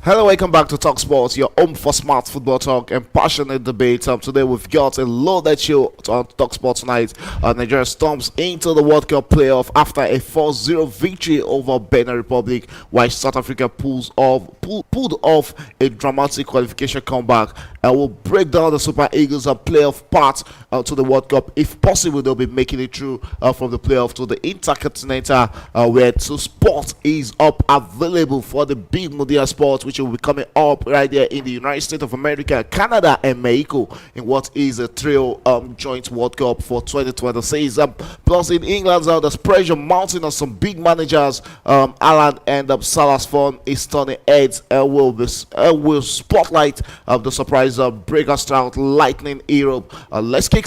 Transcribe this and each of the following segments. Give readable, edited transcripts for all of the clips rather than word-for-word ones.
Hello, welcome back to Talk Sports, your home for smart football talk and passionate debate. Today we've got a loaded show on Talk Sports tonight. Nigeria storms into the World Cup playoff after a 4-0 victory over Benin Republic, while South Africa pulled off a dramatic qualification comeback. We'll break down the Super Eagles playoff path to the World Cup. If possible, they'll be making it through from the playoff to the Intercontinental, where two sports is up available for the big Mundial sports, which will be coming up right there in the United States of America, Canada, and Mexico in what is a trio joint World Cup for 2026. Plus, in England, there's pressure mounting on some big managers. Alan and Salah's form is turning heads. Will spotlight the surprise breaker style lightning Europe. Let's kick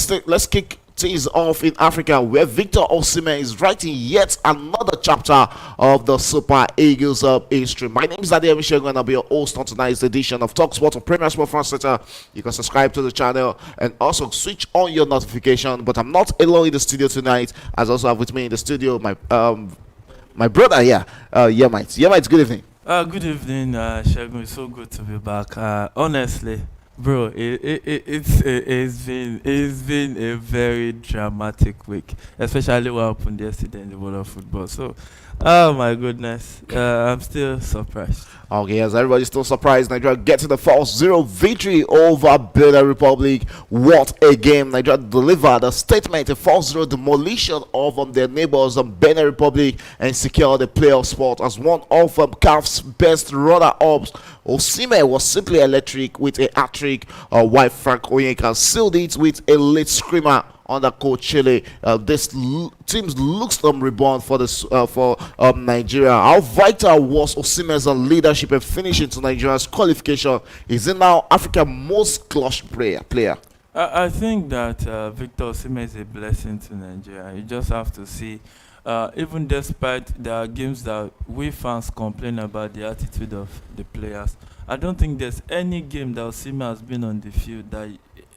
things off in Africa, where Victor Osimhen is writing yet another chapter of the Super Eagles history. My name is Adeyemi Shegun, and I'll be your host on tonight's edition of Talk Sport on Premier Sport France Center. You can subscribe to the channel and also switch on your notification. But I'm not alone in the studio tonight, as I also have with me in the studio my brother here, Yemite. Yemite, good evening. Good evening, Shegun. It's so good to be back. Honestly, bro, it's been a very dramatic week, especially what happened yesterday in the world of football. So, oh my goodness, I'm still surprised. Okay, as everybody's still surprised, Nigeria getting the 4-0 victory over Benin Republic. What a game! Nigeria delivered a statement, a 4-0 demolition of their neighbors, Benin Republic, and secured the playoff spot as one of CAF's best runner-ups. Osimhen was simply electric with a hat-trick, while Frank Onyeka sealed it with a late screamer under Coach Chile. This team looks reborn for Nigeria. How vital was Osimhen's leadership and finishing to Nigeria's qualification? Is he now Africa's most clutch player? I think that Victor Osimhen is a blessing to Nigeria. You just have to see, even despite there are games that we fans complain about the attitude of the players, I don't think there's any game that Osimhen has been on the field that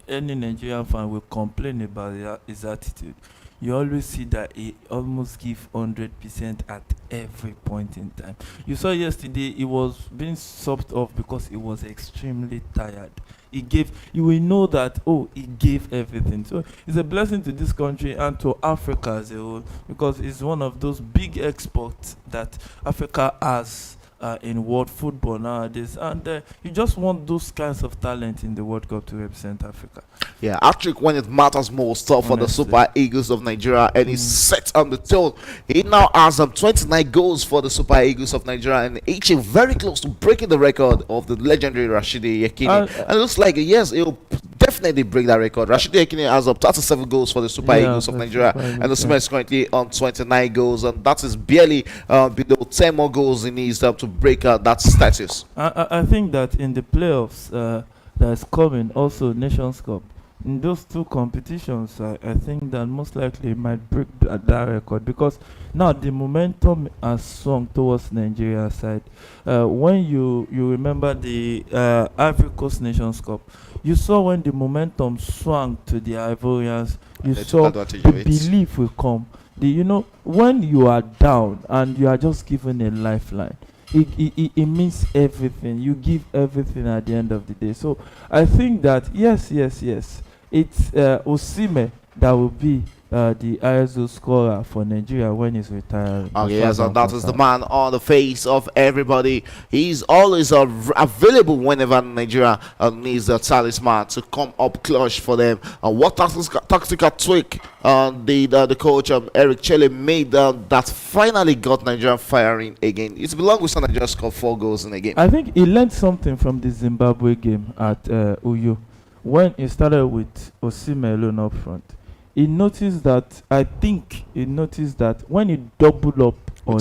any Nigerian fan will complain about his attitude. You always see that he almost gives 100% at every point in time. You saw yesterday he was being subbed off because he was extremely tired. You will know that, he gave everything. So it's a blessing to this country and to Africa as a whole, because it's one of those big exports that Africa has in world football nowadays, and you just want those kinds of talent in the World Cup to represent Africa. Yeah, hat-trick when it matters most for the Super Eagles of Nigeria, and he's set on the tone. He now has 29 goals for the Super Eagles of Nigeria, and each very close to breaking the record of the legendary Rashidi Yekini. And it looks like, yes, he'll definitely break that record. Rashidi Yekini has 37 goals for the Super Eagles of Nigeria, and the Super is currently on 29 goals, and that is barely below 10 more goals he needs to break that status. I think that in the playoffs that's coming, also Nations Cup, in those two competitions, I think that most likely it might break that record, because now the momentum has swung towards Nigeria's side. When you remember the Ivory Coast Nations Cup, you saw when the momentum swung to the Ivorians, you saw the belief will come. When you are down and you are just given a lifeline, it means everything. You give everything at the end of the day. So I think that yes, it's Osimhen that will be the ISO scorer for Nigeria when he's retired. Okay, yes, and that is the man on the face of everybody. He's always available whenever Nigeria needs a talisman to come up clutch for them. What tactical tweak the coach Eric Chelle made that finally got Nigeria firing again? It's been long with Nigeria scored 4 goals in a game. I think he learned something from the Zimbabwe game at Uyo, when he started with Osimhen alone up front. He noticed that when he doubled up on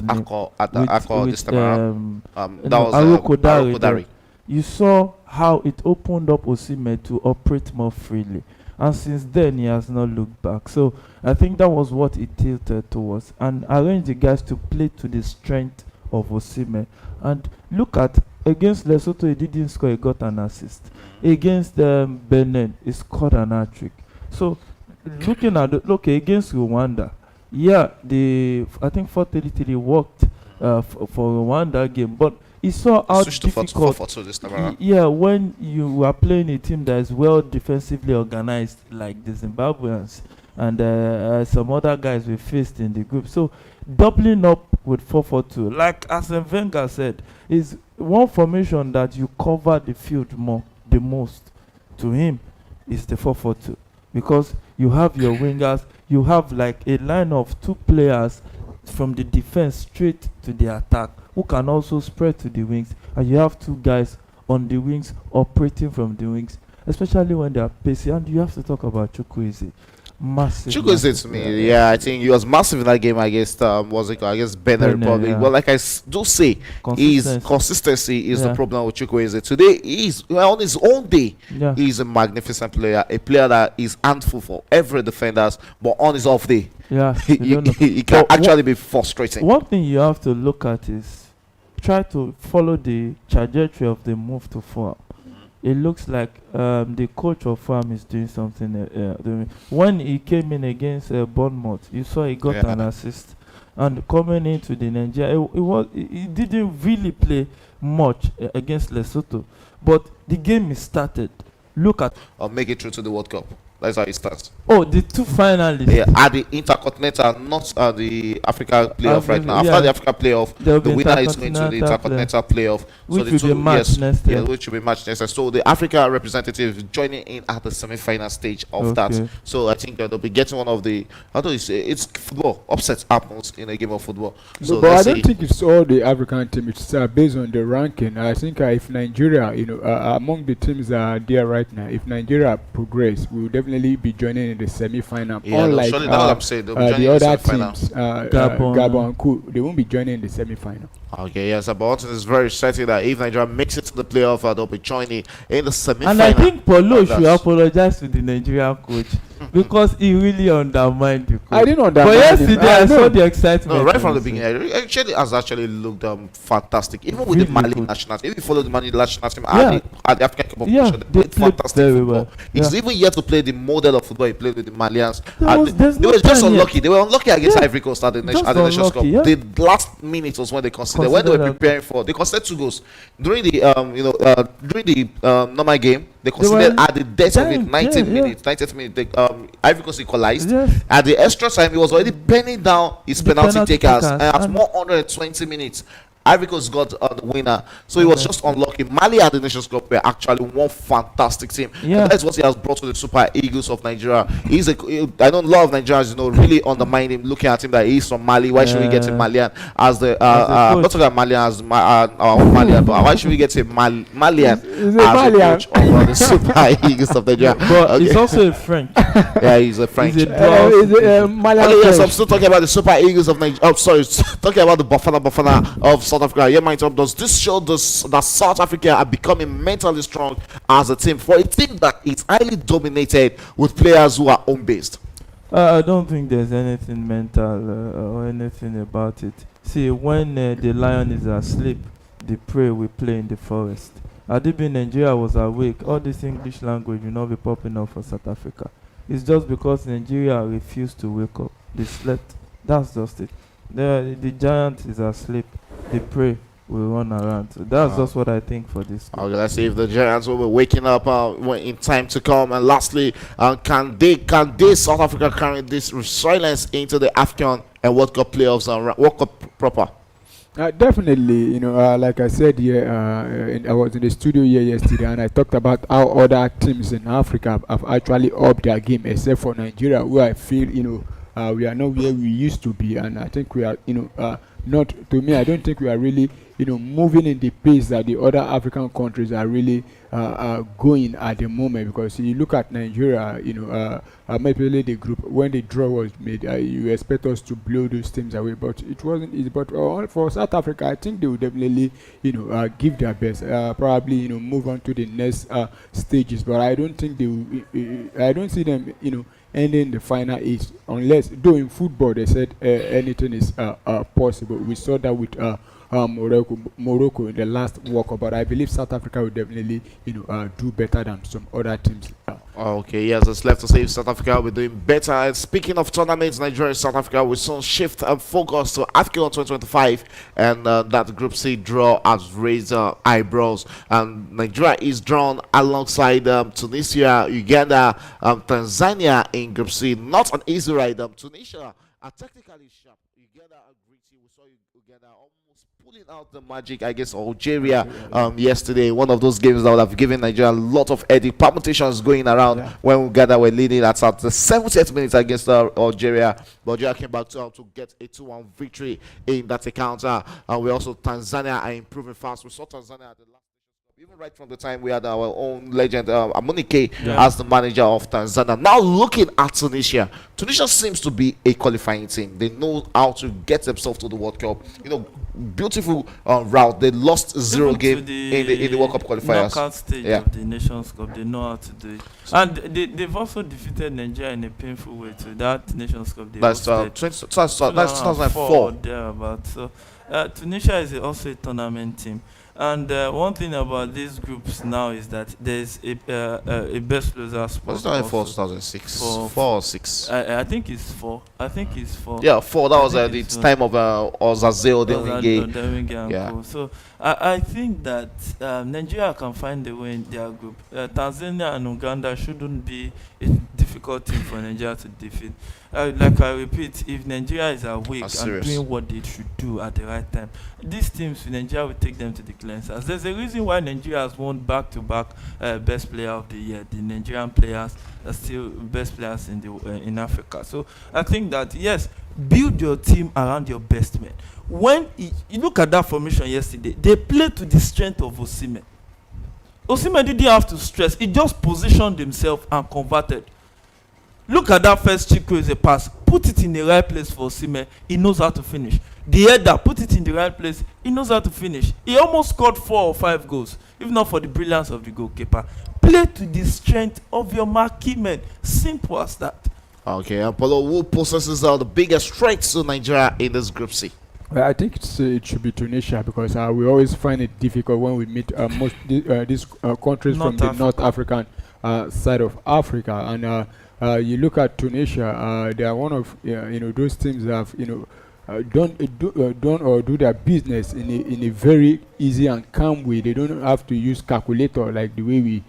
Arokodare, you saw how it opened up Osimhen to operate more freely. And since then, he has not looked back. So I think that was what he tilted towards, and arranged the guys to play to the strength of Osimhen. And look at, against Lesotho, he didn't score, he got an assist. Against Benin, he scored an hat-trick. So looking at against Rwanda, I think 4-3-3 worked for Rwanda game, but he saw how Switch to 4 difficult. 4-2 this time around. Yeah, when you are playing a team that is well defensively organized, like the Zimbabweans and some other guys we faced in the group. So doubling up with 4-4-2, like Arsene Wenger said, is one formation that you cover the field the most. To him, is the 4-4-2 because you have your wingers, you have like a line of two players from the defense straight to the attack who can also spread to the wings, and you have two guys on the wings operating from the wings, especially when they are pacey. And you have to talk about Chukwueze. Massive. Chukwueze to me, yeah, I think he was massive in that game against against Benin Republic. Yeah. Well, like I do say, consistency is the problem with Chukwueze. Today, he's on his own day. Yeah. He's a magnificent player, a player that is handful for every defenders, but on his off day, Yeah, he can actually be frustrating. One thing you have to look at is try to follow the trajectory of the move to form. It looks like the coach of farm is doing something. When he came in against Bournemouth, you saw he got an assist, and coming into the Nigeria, he didn't really play much against Lesotho, but the game is started. Look at Or make it through to the World Cup. That's how it starts. Oh, the two finalists. Yeah, at the Intercontinental, not the Africa playoff right now. After the Africa playoff, the winner is going to the Intercontinental playoff. Which will be matched next year. Yeah, which will be matched next year. So the Africa representative joining in at the semi-final stage of that. So I think they'll be getting one of the. How do you say? It's football. Upsets happens in a game of football. So but I don't think it's all the African team. It's based on the ranking. I think if Nigeria, among the teams that are there right now, if Nigeria progress, we will definitely be joining in the semi-final. Yeah, unlike that's what I'm saying. the other teams, Gabon and Co, they won't be joining in the semi-final. Okay, yes, but one thing is very certain that if Nigeria makes it to the playoff, they'll be joining in the semi-final. And I think Polo should apologize to the Nigerian coach because he really undermined the coach. I didn't undermine. But yesterday I saw the excitement. No, right from the beginning, it actually has looked fantastic. Even with really the Mali good. national team, if you follow the Mali national team Yeah. at the African Cup of Yeah, Nations, they played fantastic very football. well. He's even yet to play the model of football he played with the Malians. There's They no were just time unlucky. yet. They were unlucky against Yeah. Ivory Coast at the Just Nations Cup. unlucky, yeah. The last minute was when they considered when they were preparing for. They considered 2 goals during the during the normal game. They considered at the death of it, 90th minute. 90th minute, Ivory Coast equalized. Yes. At the extra time, he was already penning down his The penalty penalty takers. takers. And at And- more 120 minutes, Ivory Coast got the winner. So he was just unlucky. Mali at the Nations Cup were actually one fantastic team. Yeah. That's what he has brought to the Super Eagles of Nigeria. I know a lot of Nigerians, really undermine him, looking at him that he's from Mali. Why should we get a Malian as the not talking about Malian as our own Malian, but why should we get a Malian He's as a the Malian. coach of the Super Eagles of Nigeria? But he's also a French. Yeah, he's a French. He's a dual Okay, yes, I'm still talking about the Super Eagles of Nigeria. Oh, sorry, talking about the Bafana of South Africa. Yeah, my top. Does this show that South Africa are becoming mentally strong as a team for a team that is highly dominated with players who are home based? I don't think there's anything mental or anything about it. See, when the lion is asleep, the prey will play in the forest. Had it been Nigeria was awake, all this English language will not be popping up for South Africa. It's just because Nigeria refused to wake up. They slept. That's just it. The giant is asleep. The prey will run around. So that's just what I think for this. Okay, let's see if the Giants will be waking up in time to come. And lastly, can they South Africa carry this resilience into the AFCON and World Cup playoffs and World Cup proper? Definitely, like I said here, I was in the studio here yesterday, and I talked about how other teams in Africa have actually upped their game, except for Nigeria, where I feel, we are not where we used to be, and I think we are, not to me. I don't think we are really, moving in the pace that the other African countries are really going at the moment. Because you look at Nigeria, maybe the group when the draw was made, you expect us to blow those teams away, but it wasn't easy. But for South Africa, I think they will definitely, give their best. Probably, move on to the next stages. But I don't think they will. I don't see them, ending the final unless, though in football they said anything is possible. We saw that with Morocco in the last World Cup, but I believe South Africa will definitely, do better than some other teams. Okay, yes, it's left to say South Africa will be doing better. And speaking of tournaments, Nigeria and South Africa will soon shift and focus to AFCON 2025, and that Group C draw has raised eyebrows. And Nigeria is drawn alongside Tunisia, Uganda, Tanzania in Group C. Not an easy ride. Tunisia are technically sharp. Uganda are gritty. We saw Uganda almost pulling out the magic against Algeria yesterday. One of those games that would have given Nigeria a lot of headache. Permutations going around when Uganda were leading at the 70th minute against Algeria. But Algeria came back to get a 2-1 victory in that encounter. We also, Tanzania are improving fast. We saw Tanzania at the last, even right from the time we had our own legend Amunike as the manager of Tanzania. Now looking at Tunisia, Tunisia seems to be a qualifying team. They know how to get themselves to the World Cup. Beautiful route. They lost 0 game in the World Cup qualifiers. Knockout stage of the Nations Cup, they know how to do it. And they've also defeated Nigeria in a painful way to that Nations Cup. That's 2004. Thereabout. So Tunisia is also a tournament team. And one thing about these groups now is that there's a best loser spot. Was it not in 2006? 4 or 6? I think it's 4. Yeah, 4. That was the time of Ozazel Dewinge. Yeah. So I think that Nigeria can find a way in their group. Tanzania and Uganda shouldn't be a difficult team for Nigeria to defeat. Like I repeat, if Nigeria is awake and doing what they should do at the right time, these teams, Nigeria will take them to the cleansers. There's a reason why Nigeria has won back-to-back best player of the year. The Nigerian players are still best players in Africa. So I think that, yes, build your team around your best men. When you look at that formation yesterday, they played to the strength of Osimhen. Osimhen didn't have to stress. He just positioned himself and converted. Look at that first Chikwueze pass. Put it in the right place for Osimhen. He knows how to finish. The header, put it in the right place. He knows how to finish. He almost scored 4 or 5 goals, if not for the brilliance of the goalkeeper. Play to the strength of your marquee men. Simple as that. Okay, and Paulo, who possesses the biggest strengths to Nigeria in this Group C? Well, I think it should be Tunisia, because we always find it difficult when we meet most these countries from the North African side of Africa. And you look at Tunisia, they are one of those teams that have done or do their business in a very easy and calm way. They don't have to use calculator like the way we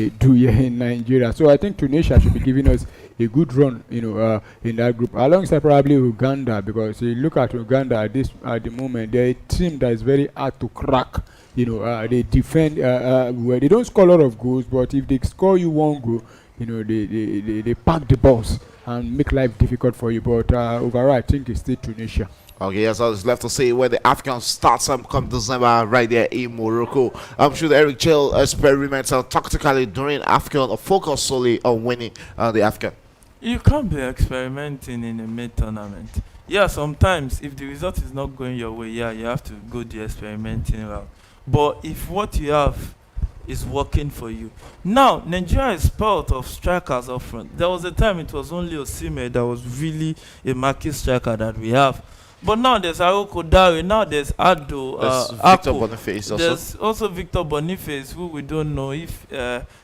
do here in Nigeria. So I think Tunisia should be giving us a good run, in that group, alongside probably Uganda, because you look at Uganda at the moment, they're a team that is very hard to crack. They defend well. They don't score a lot of goals, but if they score you 1 goal, they pack the balls and make life difficult for you. But overall, I think it's still Tunisia. Okay, yes, I was left to say where the AFCON starts come December right there in Morocco. I'm sure Eric Chell experiments tactically during AFCON or focus solely on winning the AFCON. You can't be experimenting in a mid-tournament. Yeah, sometimes if the result is not going your way, you have to go the experimenting route. But if what you have is working for you. Now, Nigeria is spelt of strikers up front. There was a time it was only Osimhen that was really a marquee striker that we have. But now there's Aroko Dare, now there's Ado, Victor Boniface also. There's also Victor Boniface, who we don't know if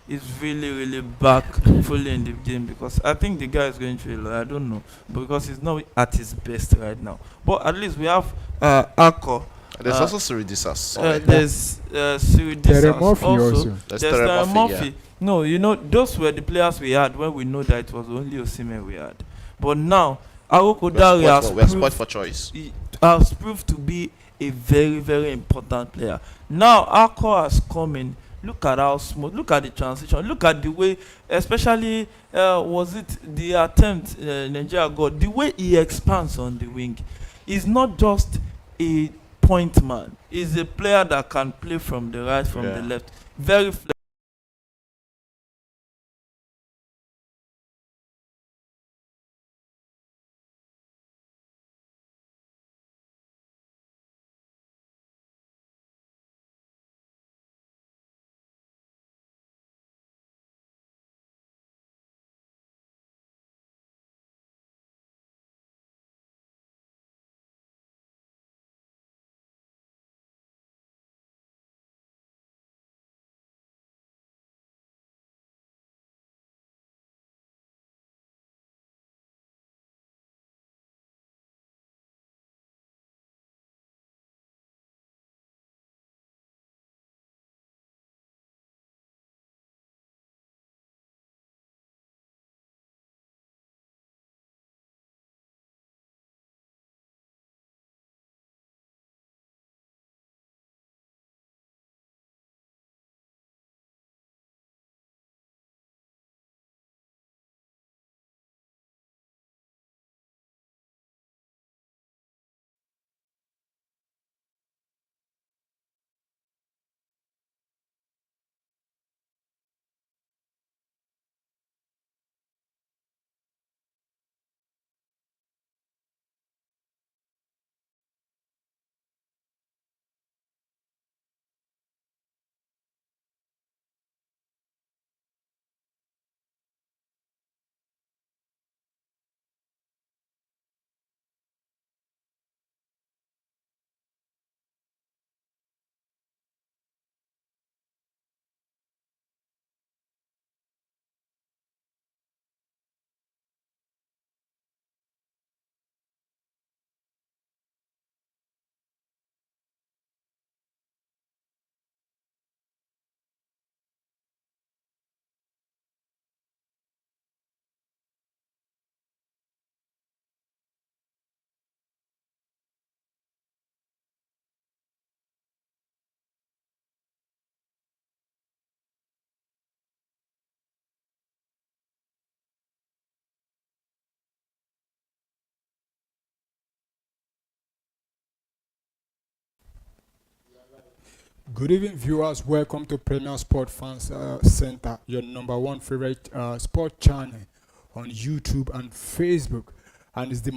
is really back fully in the game, because I think the guy is going through a lot. I don't know, because he's not at his best right now. But at least we have Ako. There's also Siridisas. There's Siridisas also. There's Terry Murphy. Yeah. No, those were the players we had when we know that it was only Osimhen we had. But now, Aroko Dare has proved to be a very, very important player. Now, Ako has come in. Look at how smooth. Look at the transition. Look at the way, especially was it the attempt Nigeria got. The way he expands on the wing. He's not just a point man. He's a player that can play from the right, from the left. Very flexible. Good evening, viewers. Welcome to Premier Sport Fans Center, your number one favorite sport channel on YouTube and Facebook. And it's the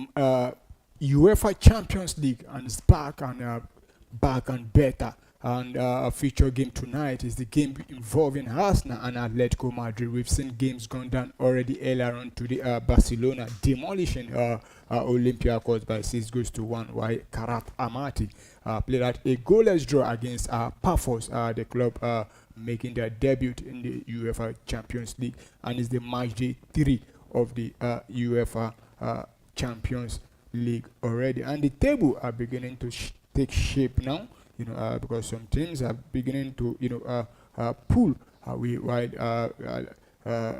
UEFA Champions League, and it's back and better. And a feature game tonight is the game involving Arsenal and Atletico Madrid. We've seen games gone down already earlier on today. Barcelona demolishing Olympiacos by 6-1, while Karat Amati played at a goalless draw against Pafos, the club making their debut in the UEFA Champions League, and is the match day 3 of the UEFA Champions League already. And the table are beginning to take shape now, because some teams are beginning to, pull away, while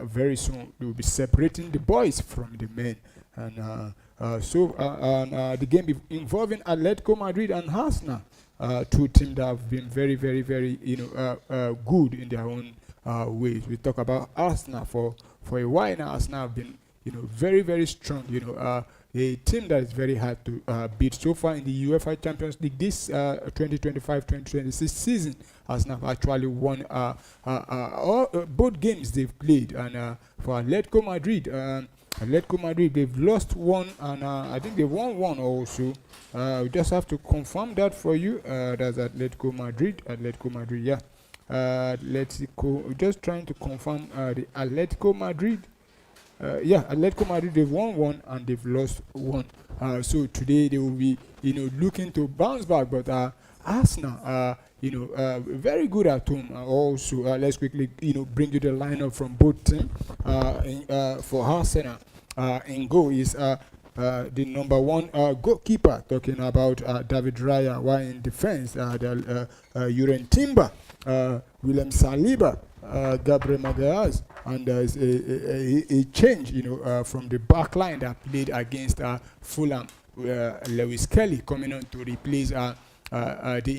very soon they will be separating the boys from the men. And the game involving Atletico Madrid and Arsenal, two teams that have been very, very, very, good in their own ways. We talk about Arsenal for a while now. Arsenal have been, very, very strong. A team that is very hard to beat so far in the UEFA Champions League this 2025-2026 season. Arsenal have actually won both games they've played, and for Atletico Madrid, they've lost one, and I think they won one also. We just have to confirm that for you. That's Atletico Madrid, yeah. Atletico, just trying to confirm the Atletico Madrid. Atletico Madrid, they've won one and they've lost one. So today they will be, looking to bounce back. But Arsenal, very good at home. Also, let's quickly, bring you the lineup from both teams. For Arsenal, in goal is the number one goalkeeper, talking about David Raya, while in defense, Uren Timber, William Saliba, Gabriel Magalhaes, and there's a change, from the back line that played against Fulham, Lewis Kelly coming on to replace the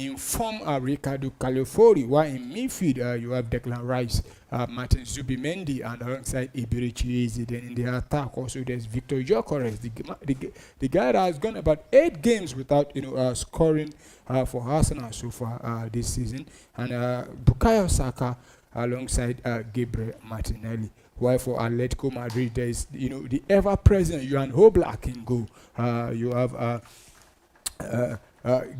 informed Ricardo Calafori, while in midfield you have Declan Rice, Martin Zubimendi, and alongside Iberichi Eze. Then in the attack also there's Victor Gyökeres, the guy that has gone about 8 games without scoring for Arsenal so far this season, and Bukayo Saka alongside Gabriel Martinelli. While for Atletico Madrid, there is the ever-present Johan Oblak in goal. You have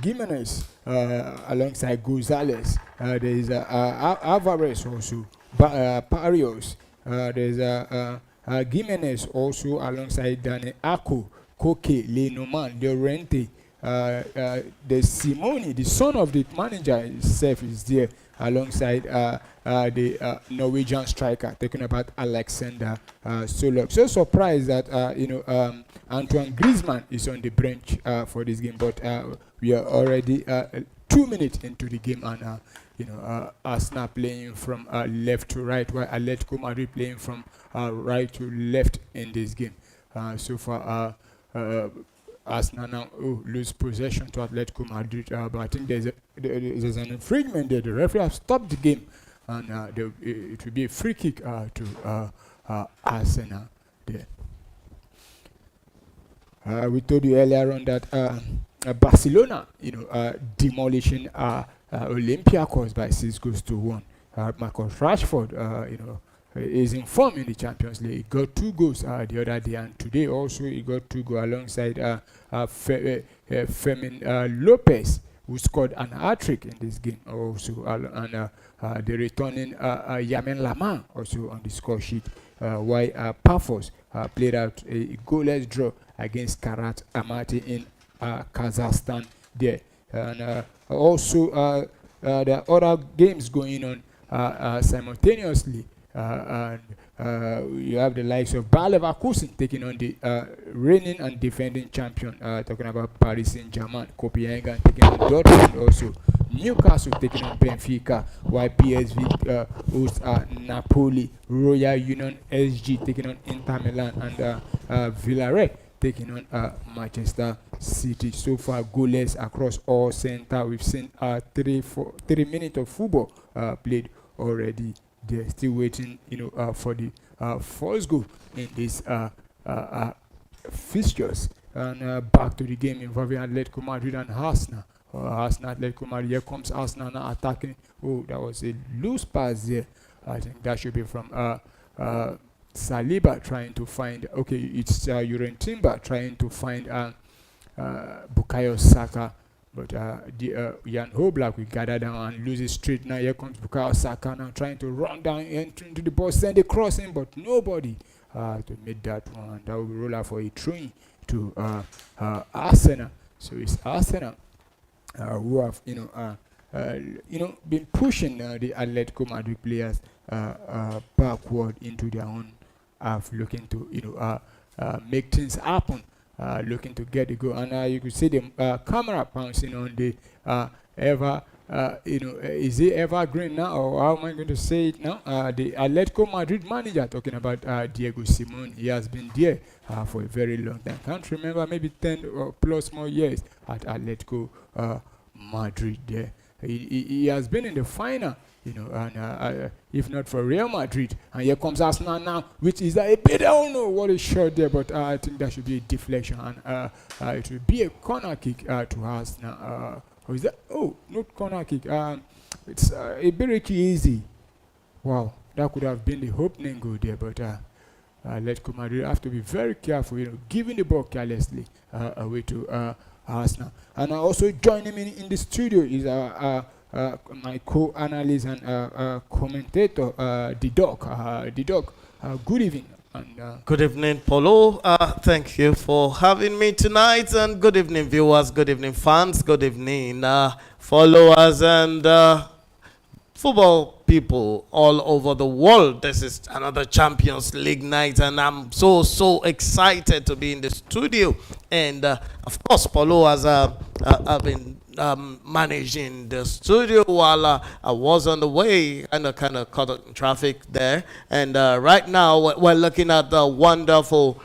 Gimenez alongside Gonzalez. There is Alvarez also, Barrios. There's Gimenez also alongside Dani Ako, Koke, Lenormand, Llorente. There's Simone, the son of the manager himself, is there alongside the Norwegian striker, talking about Alexander Solok. So surprised that Antoine Griezmann is on the bench for this game, but we are already 2 minutes into the game, and Arsenal playing from left to right, while Atletico Madrid playing from right to left in this game. So far, Arsenal now lose possession to Atletico Madrid, but I think there's an infringement there. The referee has stopped the game, and it will be a free kick to Arsenal there. We told you earlier on that Barcelona, demolishing Olympiacos by 6-1. Marcus Rashford, is in form in the Champions League. He got 2 goals the other day, and today also he got 2 goals alongside Fermin Lopez, who scored an hat-trick in this game also, and the returning Yamin Lamar also on the score sheet, while Pafos played out a goalless draw against Karat Amati in Kazakhstan there. And also there are other games going on simultaneously. And you have the likes of Bayer Leverkusen taking on the reigning and defending champion, talking about Paris Saint-Germain. Copenhagen taking on Dortmund also. Newcastle taking on Benfica, while PSV hosts Napoli. Royal Union SG taking on Inter Milan, and Villarreal taking on Manchester City. So far, goalless across all center. We've seen 3 minutes of football played already. They're still waiting, for the first goal in these fixtures. And back to the game involving Atletico Madrid and Arsenal. Arsenal, Atletico Madrid. Here comes Arsenal now attacking. Oh, that was a loose pass there. I think that should be from Saliba trying to find. Okay, it's Uren Timber trying to find Bukayo Saka. But Jan Oblak will gather down and lose it straight. Now here comes Bukayo Saka now trying to run down into the box, send a crossing, but nobody to make that one. That will be roller for a throw to Arsenal. So it's Arsenal who have been pushing the Atletico Madrid players backward into their own half, looking to make things happen. Looking to get the goal, and you could see the camera pouncing on the is it evergreen now, or how am I going to say it now? The Atletico Madrid manager, talking about Diego Simon. He has been there for a very long time. Can't remember, maybe 10 or plus more years at Atletico Madrid. There, he has been in the final. And if not for Real Madrid, and here comes Arsenal now, which is a bit, I don't know what is short there, but I think that should be a deflection, and it will be a corner kick to Arsenal. Or is that? Oh, not corner kick. It's a bit easy. Wow, that could have been the opening goal there, but Atletico Madrid have to be very careful, giving the ball carelessly away to Arsenal. And also joining me in the studio is my co-analyst and commentator, the dog. Good evening. And, good evening, Polo. Thank you for having me tonight, and good evening, viewers. Good evening, fans. Good evening, followers and football people all over the world. This is another Champions League night, and I'm so excited to be in the studio. And of course, Polo has I've been managing the studio while I was on the way, and I kind of caught up in traffic there. And right now we're looking at the wonderful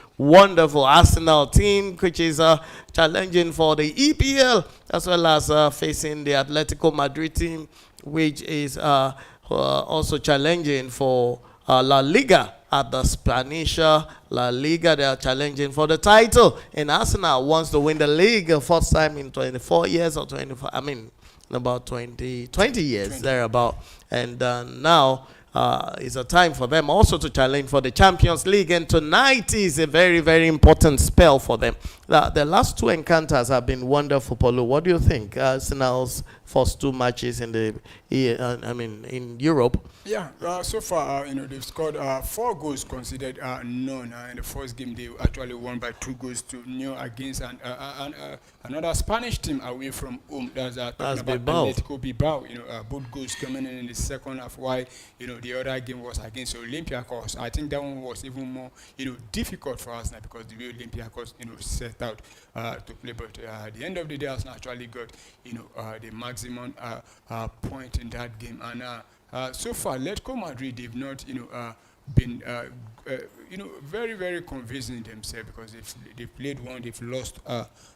Arsenal team, which is challenging for the EPL, as well as facing the Atletico Madrid team, which is also challenging for La Liga. At the Spanish La Liga, they are challenging for the title. And Arsenal wants to win the league first time in 24 years or 25. I mean, about 20 years thereabout. And now it's a time for them also to challenge for the Champions League. And tonight is a very, very important spell for them. The last two encounters have been wonderful, Paulo. What do you think? Arsenal's first two matches in in Europe. Yeah, so far, they've scored 4 goals, considered none. In the first game, they actually won by 2-0 against another Spanish team away from home. That's Bilbao. Atletico Bilbao. Both goals coming in the second half. While the other game was against Olympiacos. I think that one was even more difficult for us now, because the way Olympiacos set out to play. But at the end of the day, Arsenal actually got the maximum point in that game. And so far, Atletico Madrid, they've not, been, very, very convincing themselves, because they've played one, they've lost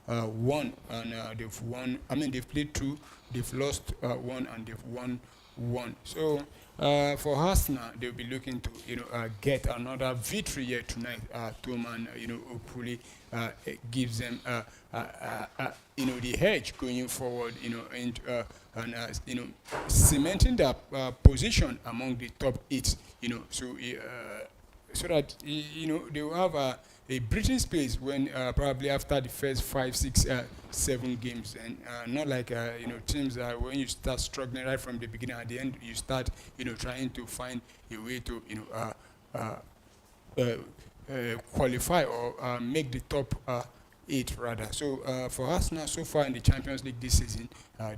one, and they've won. I mean, they've played 2, they've lost 1, and they've won 1. So for Arsenal, they'll be looking to, get another victory here tonight. And hopefully gives them, the edge going forward, and cementing their position among the top 8. So that they will have a breathing space when probably after the first 5, 6, 7 games, and not like teams when you start struggling right from the beginning, at the end you start trying to find a way to qualify or make the top 8 rather. So for Arsenal, so far in the Champions League this season,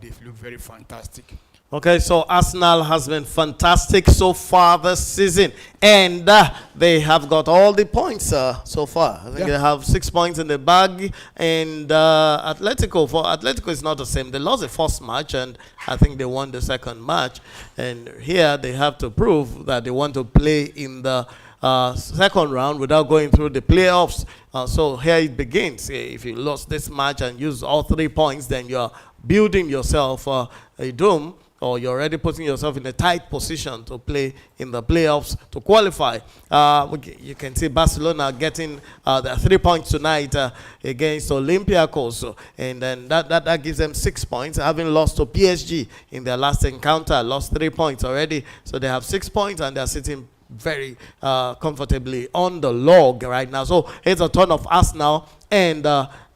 they've looked very fantastic. Okay, so Arsenal has been fantastic so far this season, and they have got all the points so far. I think they have 6 points in the bag, and Atletico is not the same. They lost the first match, and I think they won the second match, and here they have to prove that they want to play in the second round without going through the playoffs. So here it begins. If you lost this match and use all 3 points, then you're building yourself a doom or you're already putting yourself in a tight position to play in the playoffs to qualify. You can see Barcelona getting their 3 points tonight against Olympiacos, and then that gives them 6 points, having lost to PSG in their last encounter, lost 3 points already, so they have 6 points and they're sitting very comfortably on the log right now. So it's a turn of Arsenal and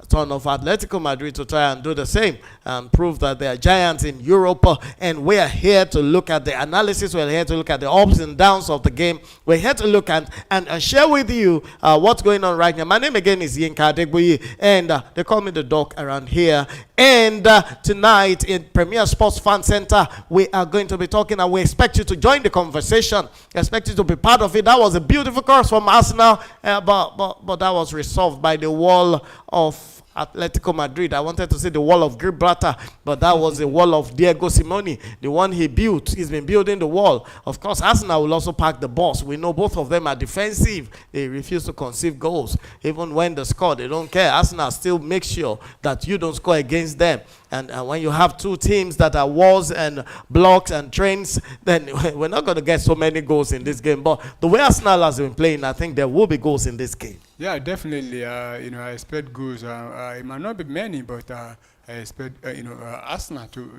turn of Atletico Madrid to try and do the same and prove that they are giants in Europe. And we are here to look at the analysis. We're here to look at the ups and downs of the game. We're here to look at and share with you what's going on right now. My name again is Yinka Adegbuyi, and they call me the dog around here. And tonight in Premier Sports Fan Center, we are going to be talking, and we expect you to join the conversation. We expect you to be part of it. That was a beautiful cross from Arsenal, but that was resolved by the wall of Atletico Madrid. I wanted to say the wall of Gibraltar, but that was the wall of Diego Simeone, the one he built. He's been building the wall. Of course, Arsenal will also pack the boss. We know both of them are defensive. They refuse to concede goals. Even when they score, they don't care. Arsenal still makes sure that you don't score against them. And when you have two teams that are walls and blocks and trains, then we're not going to get so many goals in this game. But the way Arsenal has been playing, I think there will be goals in this game. Yeah, definitely. I expect goals. It might not be many, but I expect Arsenal to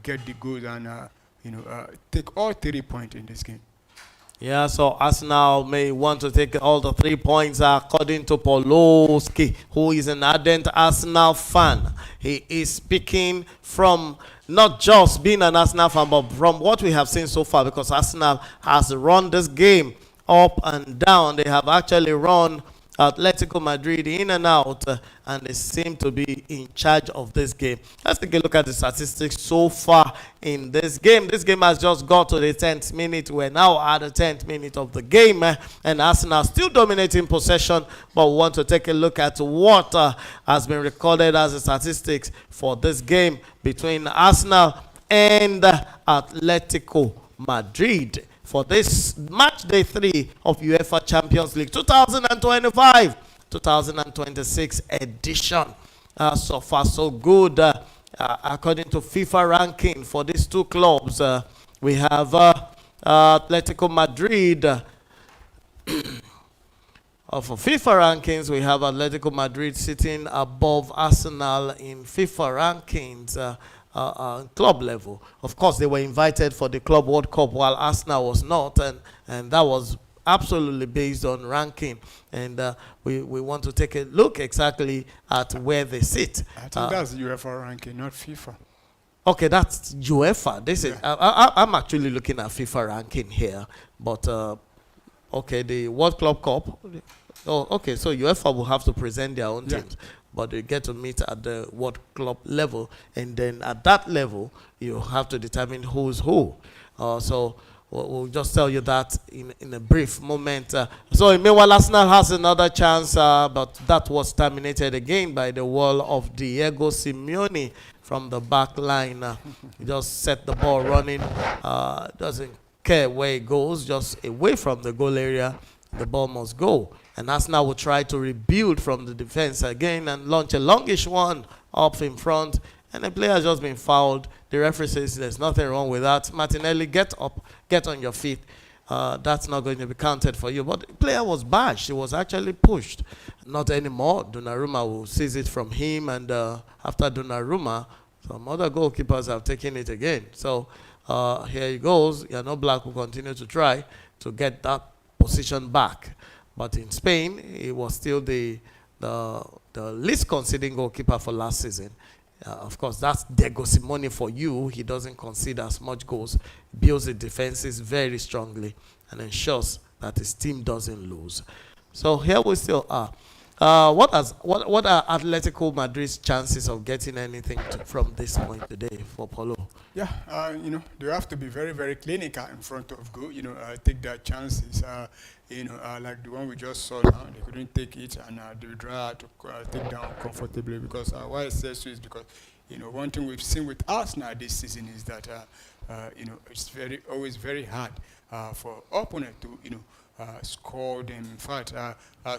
get the goals and take all 3 points in this game. Yeah, so Arsenal may want to take all the 3 points according to Poloski, who is an ardent Arsenal fan. He is speaking from not just being an Arsenal fan, but from what we have seen so far, because Arsenal has run this game up and down. They have actually run Atletico Madrid in and out, and they seem to be in charge of this game. Let's take a look at the statistics so far in this game. This game has just got to the 10th minute. We're now at the 10th minute of the game, and Arsenal still dominating possession, but we want to take a look at what has been recorded as the statistics for this game between Arsenal and Atletico Madrid for this match day 3 of UEFA Champions League 2025-2026 edition. So far so good. According to FIFA ranking for these two clubs, we have Atletico Madrid. For FIFA rankings, we have Atletico Madrid sitting above Arsenal in FIFA rankings. Club level. Of course, they were invited for the Club World Cup while Arsenal was not, and that was absolutely based on ranking. And we want to take a look exactly at where they sit. I think that's UEFA ranking, not FIFA. Okay, that's UEFA. This is I'm actually looking at FIFA ranking here, but okay, the World Club Cup. Oh, okay, so UEFA will have to present their own teams. But they get to meet at the World Club level, and then at that level, you have to determine who's who. So we'll just tell you that in a brief moment. So meanwhile, Arsenal has another chance, but that was terminated again by the wall of Diego Simeone from the back line. He just set the ball running, doesn't care where it goes, just away from the goal area, the ball must go. And Arsenal will try to rebuild from the defense again and launch a longish one up in front. And the player has just been fouled. The referee says there's nothing wrong with that. Martinelli, get up, get on your feet. That's not going to be counted for you. But the player was bashed. He was actually pushed. Not anymore. Donnarumma will seize it from him. And after Donnarumma, some other goalkeepers have taken it again. So here he goes. Yano Black will continue to try to get that position back. But in Spain, he was still the least conceding goalkeeper for last season. Of course, that's Diego Simeone for you. He doesn't concede as much goals, builds the defenses very strongly, and ensures that his team doesn't lose. So here we still are. What are Atletico Madrid's chances of getting anything from this point today for Paulo? Yeah, they have to be very, very clinical in front of goal. Take their chances. Like the one we just saw now, they couldn't take it, and they try to take down comfortably. Because why I say so is because one thing we've seen with Arsenal this season is that it's always very hard for opponent to score them. In fact,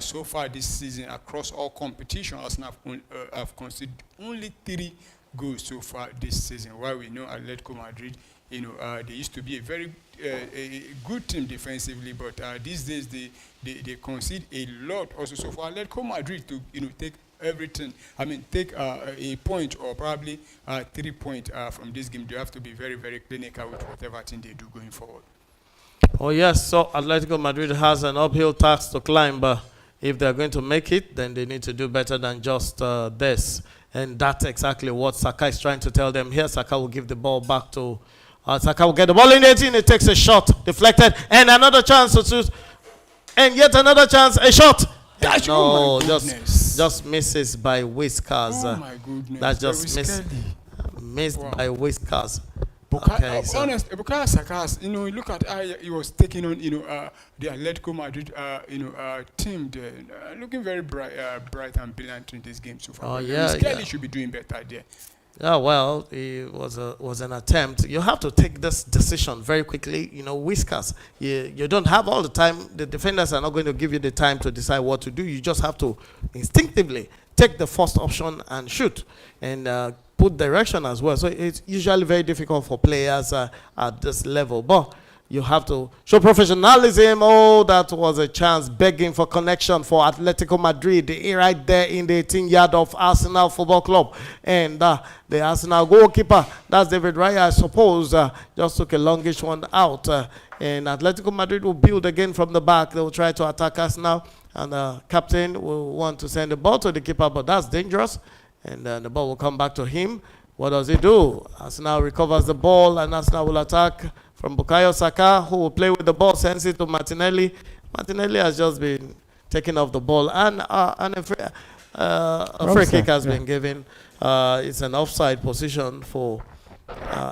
so far this season across all competitions, Arsenal have conceded only 3 goals so far this season. While we know Atletico Madrid, they used to be a very a good team defensively, but these days they concede a lot also. So for Atletico Madrid to take everything, take a point or probably 3 points from this game, they have to be very, very clinical with whatever thing they do going forward. Oh yes, so Atletico Madrid has an uphill task to climb, but if they're going to make it, then they need to do better than just this. And that's exactly what Saka is trying to tell them. Here, Saka will give the ball back to... Saka will get the ball in 18, it takes a shot, deflected, and another chance to shoot. And yet another chance, a shot. No, just misses by Whiskers. Oh my goodness. That's just missed by Whiskers. Honest, Bukayo Saka, look at how he was taking on, the Atletico Madrid, team there, looking very bright and brilliant in this game so far. He should be doing better there. Yeah, well, it was an attempt. You have to take this decision very quickly. Whiskers, you don't have all the time. The defenders are not going to give you the time to decide what to do. You just have to instinctively take the first option and shoot. And put direction as well. So it's usually very difficult for players at this level. But you have to show professionalism. Oh, that was a chance begging for connection for Atletico Madrid. Right there in the 18-yard of Arsenal Football Club. And the Arsenal goalkeeper, that's David Raya, I suppose, just took a longish one out. And Atletico Madrid will build again from the back. They will try to attack us now. And the captain will want to send the ball to the keeper, but that's dangerous. And the ball will come back to him. What does he do? Arsenal recovers the ball, and Arsenal will attack from Bukayo Saka, who will play with the ball, sends it to Martinelli. Martinelli has just been taken off the ball, and a free kick has been given. It's an offside position for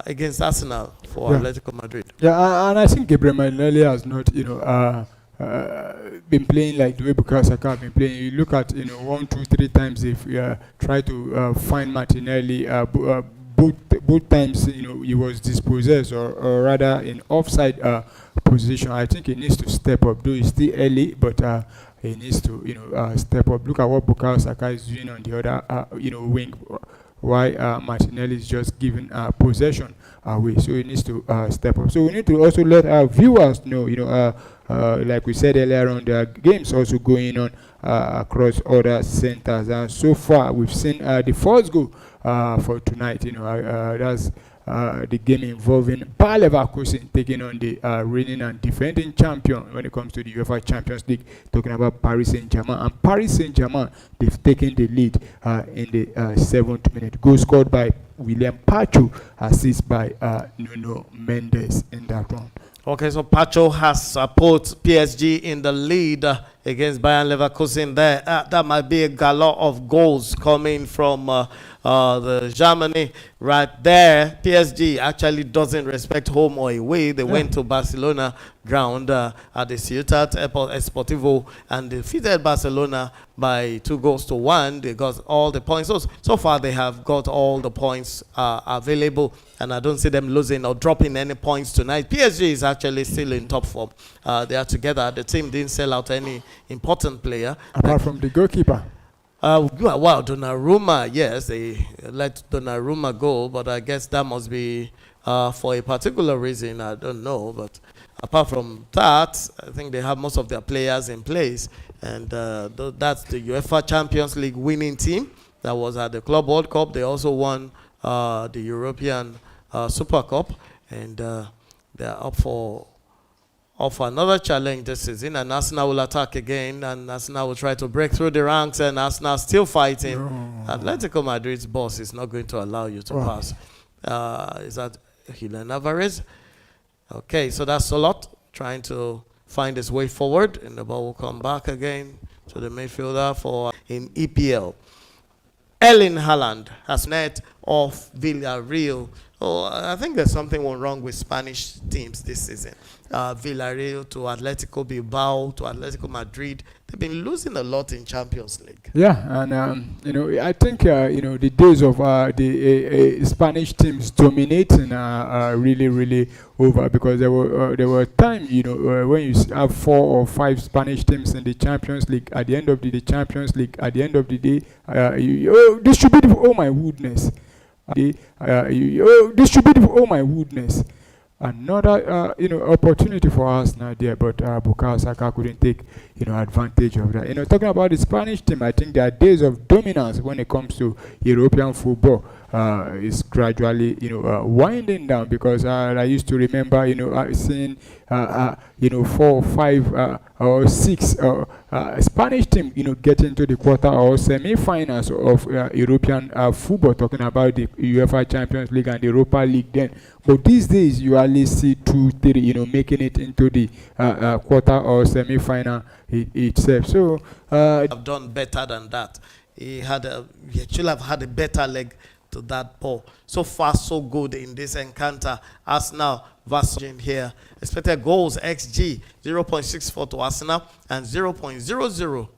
against Arsenal for Atletico Madrid. Yeah, and I think Gabriel Martinelli has not, been playing like the way Bukayo Saka have been playing. You look at 1, 2, 3 times if you try to find Martinelli, both times he was dispossessed or rather in offside position. I think he needs to step up. Though it's still early, but he needs to step up. Look at what Bukayo Saka is doing on the other wing. Why Martinelli is just giving possession away, so he needs to step up. So we need to also let our viewers know, like we said earlier on, there are games also going on across other centers, and so far we've seen the first goal for tonight. That's the game involving Bayer Leverkusen taking on the reigning and defending champion when it comes to the UEFA Champions League, talking about Paris Saint-Germain. And Paris Saint-Germain, they've taken the lead in the 7th minute. Goal scored by William Pacho, assist by Nuno Mendes in that one. Okay, so Pacho has put PSG in the lead against Bayern Leverkusen there. That might be a gallop of goals coming from the Germany right there. PSG actually doesn't respect home or away. They went to Barcelona ground at the Ciutat Esportivo and defeated Barcelona by 2-1. They got all the points. So far they have got all the points available, and I don't see them losing or dropping any points tonight. PSG is actually still in top form. They are together. The team didn't sell out any important player. Apart from the goalkeeper. Well, Donnarumma, yes, they let Donnarumma go, but I guess that must be for a particular reason. I don't know, but apart from that, I think they have most of their players in place, and that's the UEFA Champions League winning team that was at the Club World Cup. They also won the European Super Cup, and they're up for another challenge this season, and Arsenal will attack again, and Arsenal will try to break through the ranks, and Arsenal still fighting. Atletico Madrid's boss is not going to allow you to pass. Is that Julian Alvarez? Okay, so that's a lot, trying to find his way forward, and the ball will come back again to the midfielder for in EPL. Erling Haaland has net of Villarreal. Oh, I think there's something wrong with Spanish teams this season. Villarreal to Atletico Bilbao to Atletico Madrid. They've been losing a lot in Champions League. Yeah, and I think the days of the Spanish teams dominating are really over, because there were times when you have 4 or 5 Spanish teams in the Champions League. At the end of the Champions League, at the end of the day, this should be oh my goodness. This should be oh my goodness. Another opportunity for us now there, but Bukayo Saka couldn't take advantage of that. Talking about the Spanish team, I think their days of dominance when it comes to European football is gradually winding down, because I used to remember seeing 4, 5 or 6 Spanish team get into the quarter or semi-finals of European football, talking about the UEFA Champions League and the Europa League then. But these days you only see 2, 3 making it into the quarter or semi-final itself. So have done better than that. He should have had a better leg to that ball. So far, so good in this encounter. Arsenal versus here. Expected goals XG 0.64 to Arsenal and 0.00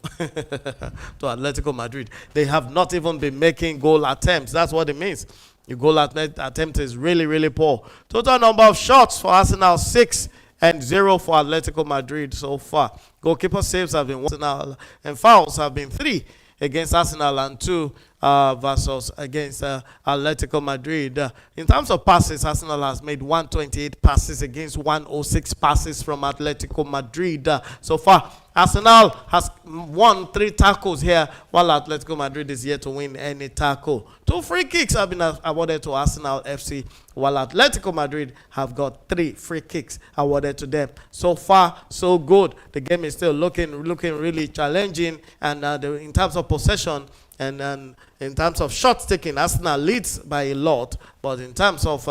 to Atletico Madrid. They have not even been making goal attempts. That's what it means. Your goal attempt is really, really poor. Total number of shots for Arsenal 6 and 0 for Atletico Madrid so far. Goalkeeper saves have been 1 and fouls have been 3 against Arsenal and 2 versus against Atletico Madrid. In terms of passes, Arsenal has made 128 passes against 106 passes from Atletico Madrid. So far, Arsenal has won 3 tackles here, while Atletico Madrid is yet to win any tackle. 2 free kicks have been awarded to Arsenal FC, while Atletico Madrid have got 3 free kicks awarded to them. So far, so good. The game is still looking really challenging, and in terms of possession and in terms of shots taken, Arsenal leads by a lot, but in terms of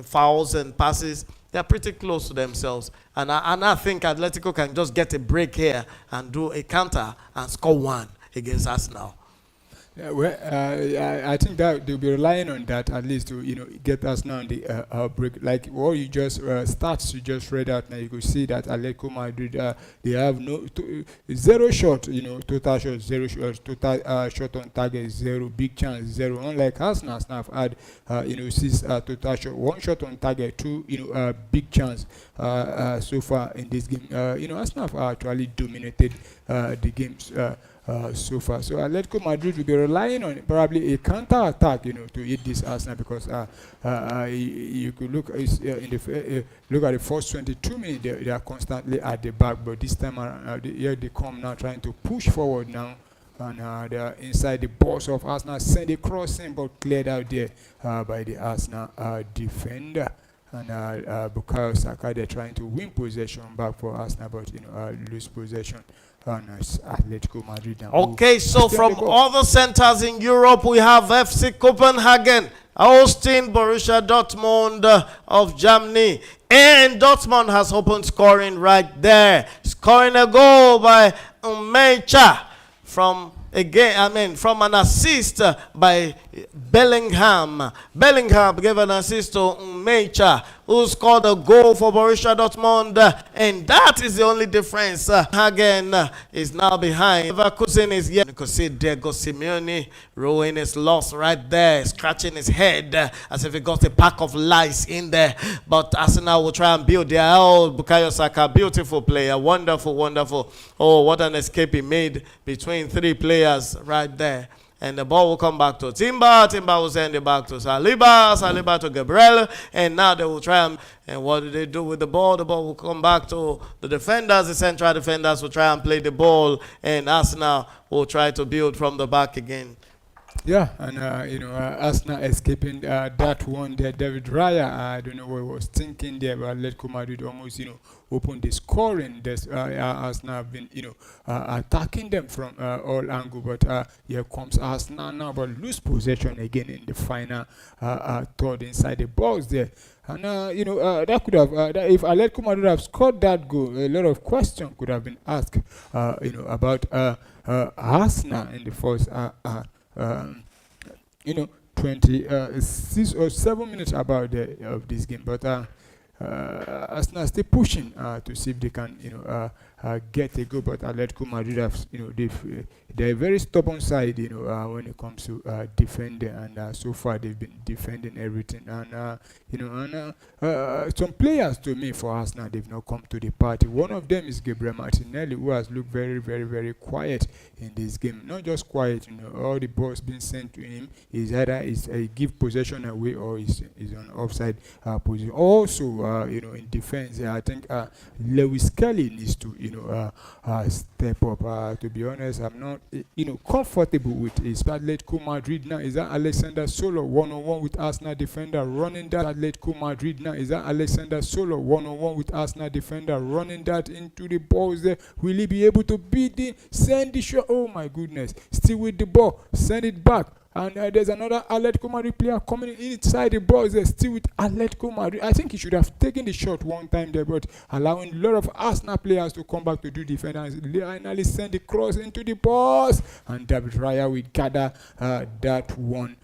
fouls and passes, they're pretty close to themselves. And I think Atletico can just get a break here and do a counter and score 1 against Arsenal. Yeah, well, I think that they'll be relying on that at least to get us now on the break. Like what you just stats you just read out now, you could see that Atletico Madrid they have 0 shot, total shot 0 shots, total shot on target 0, big chance 0. Unlike Arsenal, have had 6 total shot, 1 shot on target, 2 big chance so far in this game. Arsenal have actually dominated the games. So far, so Atletico Madrid will be relying on probably a counter attack, to hit this Arsenal, because you could look look at the first 22 minutes. They are constantly at the back, but this time around, here they come now trying to push forward now, and they are inside the box of Arsenal. Send a cross in, but cleared out there by the Arsenal defender. And Bukayo Saka, they're trying to win possession back for Arsenal, but lose possession. Atletico Madrid. Okay, so from other centers in Europe, we have FC Copenhagen hosting Borussia Dortmund of Germany. And Dortmund has opened scoring right there. Scoring a goal by Umecha from an assist by Bellingham. Bellingham gave an assist to Umecha, who scored a goal for Borussia Dortmund, and that is the only difference. Hagen is now behind. Leverkusen is yet. You could see Diego Simeone rolling his loss right there, scratching his head as if he got a pack of lice in there. But Arsenal will try and build their own. Bukayo Saka, beautiful player, wonderful, wonderful. Oh, what an escape he made between 3 players right there. And the ball will come back to Timber. Timber will send it back to Saliba. Saliba to Gabriel. And now they will try and what do they do with the ball? The ball will come back to the defenders. The central defenders will try and play the ball. And Arsenal will try to build from the back again. Yeah, and Arsenal escaping that one there. David Raya, I don't know what he was thinking there, but Atletico Madrid almost opened the scoring. Arsenal have been attacking them from all angles, but here comes Arsenal now, but lose possession again in the final third inside the box there. And that could have if Atletico Madrid have scored that goal, a lot of questions could have been asked about Arsenal in the first 26 or 7 minutes about of this game, but Arsenal still pushing to see if they can, get a goal. But Atletico Madrid have, they're a very stubborn side, when it comes to defending, and so far they've been defending everything. And some players, to me, for Arsenal, they've not come to the party. One of them is Gabriel Martinelli, who has looked very, very, very quiet in this game. Not just quiet, all the balls being sent to him is either give possession away or is on offside position. Also, in defense, I think Lewis Kelly needs to, step up. To be honest, I'm not, comfortable with his Atletico Madrid now. Is that Alexander Solo one-on-one with Arsenal defender running that? Atletico Madrid now. Is that Alexander Solo one-on-one with Arsenal defender running that into the balls there? Will he be able to beat the send the shot? Oh my goodness! Still with the ball, send it back. And there's another Atletico Madrid player coming inside the box there, still with Atletico Madrid. I think he should have taken the shot one time there, but allowing a lot of Arsenal players to come back to do defense. And finally send the cross into the box. And David Raya will gather that one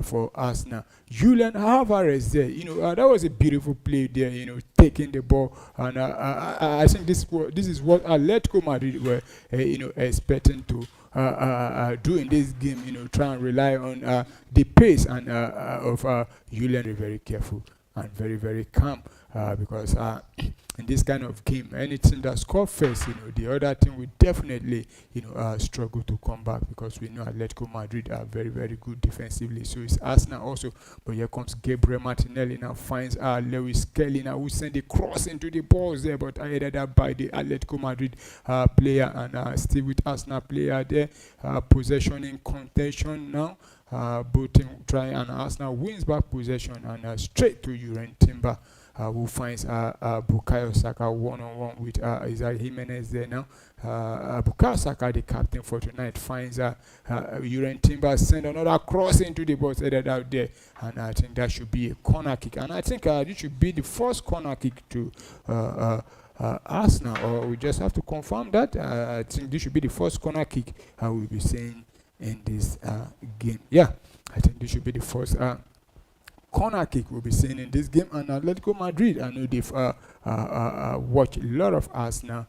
for Arsenal. Julian Alvarez there, that was a beautiful play there, taking the ball. And I think this is what Atletico Madrid were, expecting to do in this game, try and rely on the pace and of Julian. Very careful and very, very calm because in this kind of game, any team that scores first, the other team will definitely, struggle to come back, because we know Atletico Madrid are very, very good defensively. So it's Arsenal also. But here comes Gabriel Martinelli now, finds Lewis Kelly now, who sent a cross into the balls there, but headed up by the Atletico Madrid player, and still with Arsenal player there, possession in contention now. Both team try, and Arsenal wins back possession, and straight to Uren Timber, who finds Bukayo Saka one-on-one with Isaac Jimenez there now. Bukayo Saka, the captain for tonight, finds Uren Timber, send another cross into the box, headed out there, and I think that should be a corner kick. And I think this should be the first corner kick to Arsenal, or we just have to confirm that. I think this should be the first corner kick we'll be seeing in this game. Yeah, I think this should be the first corner kick we'll be seeing in this game. And Atletico Madrid, I know they've watched a lot of Arsenal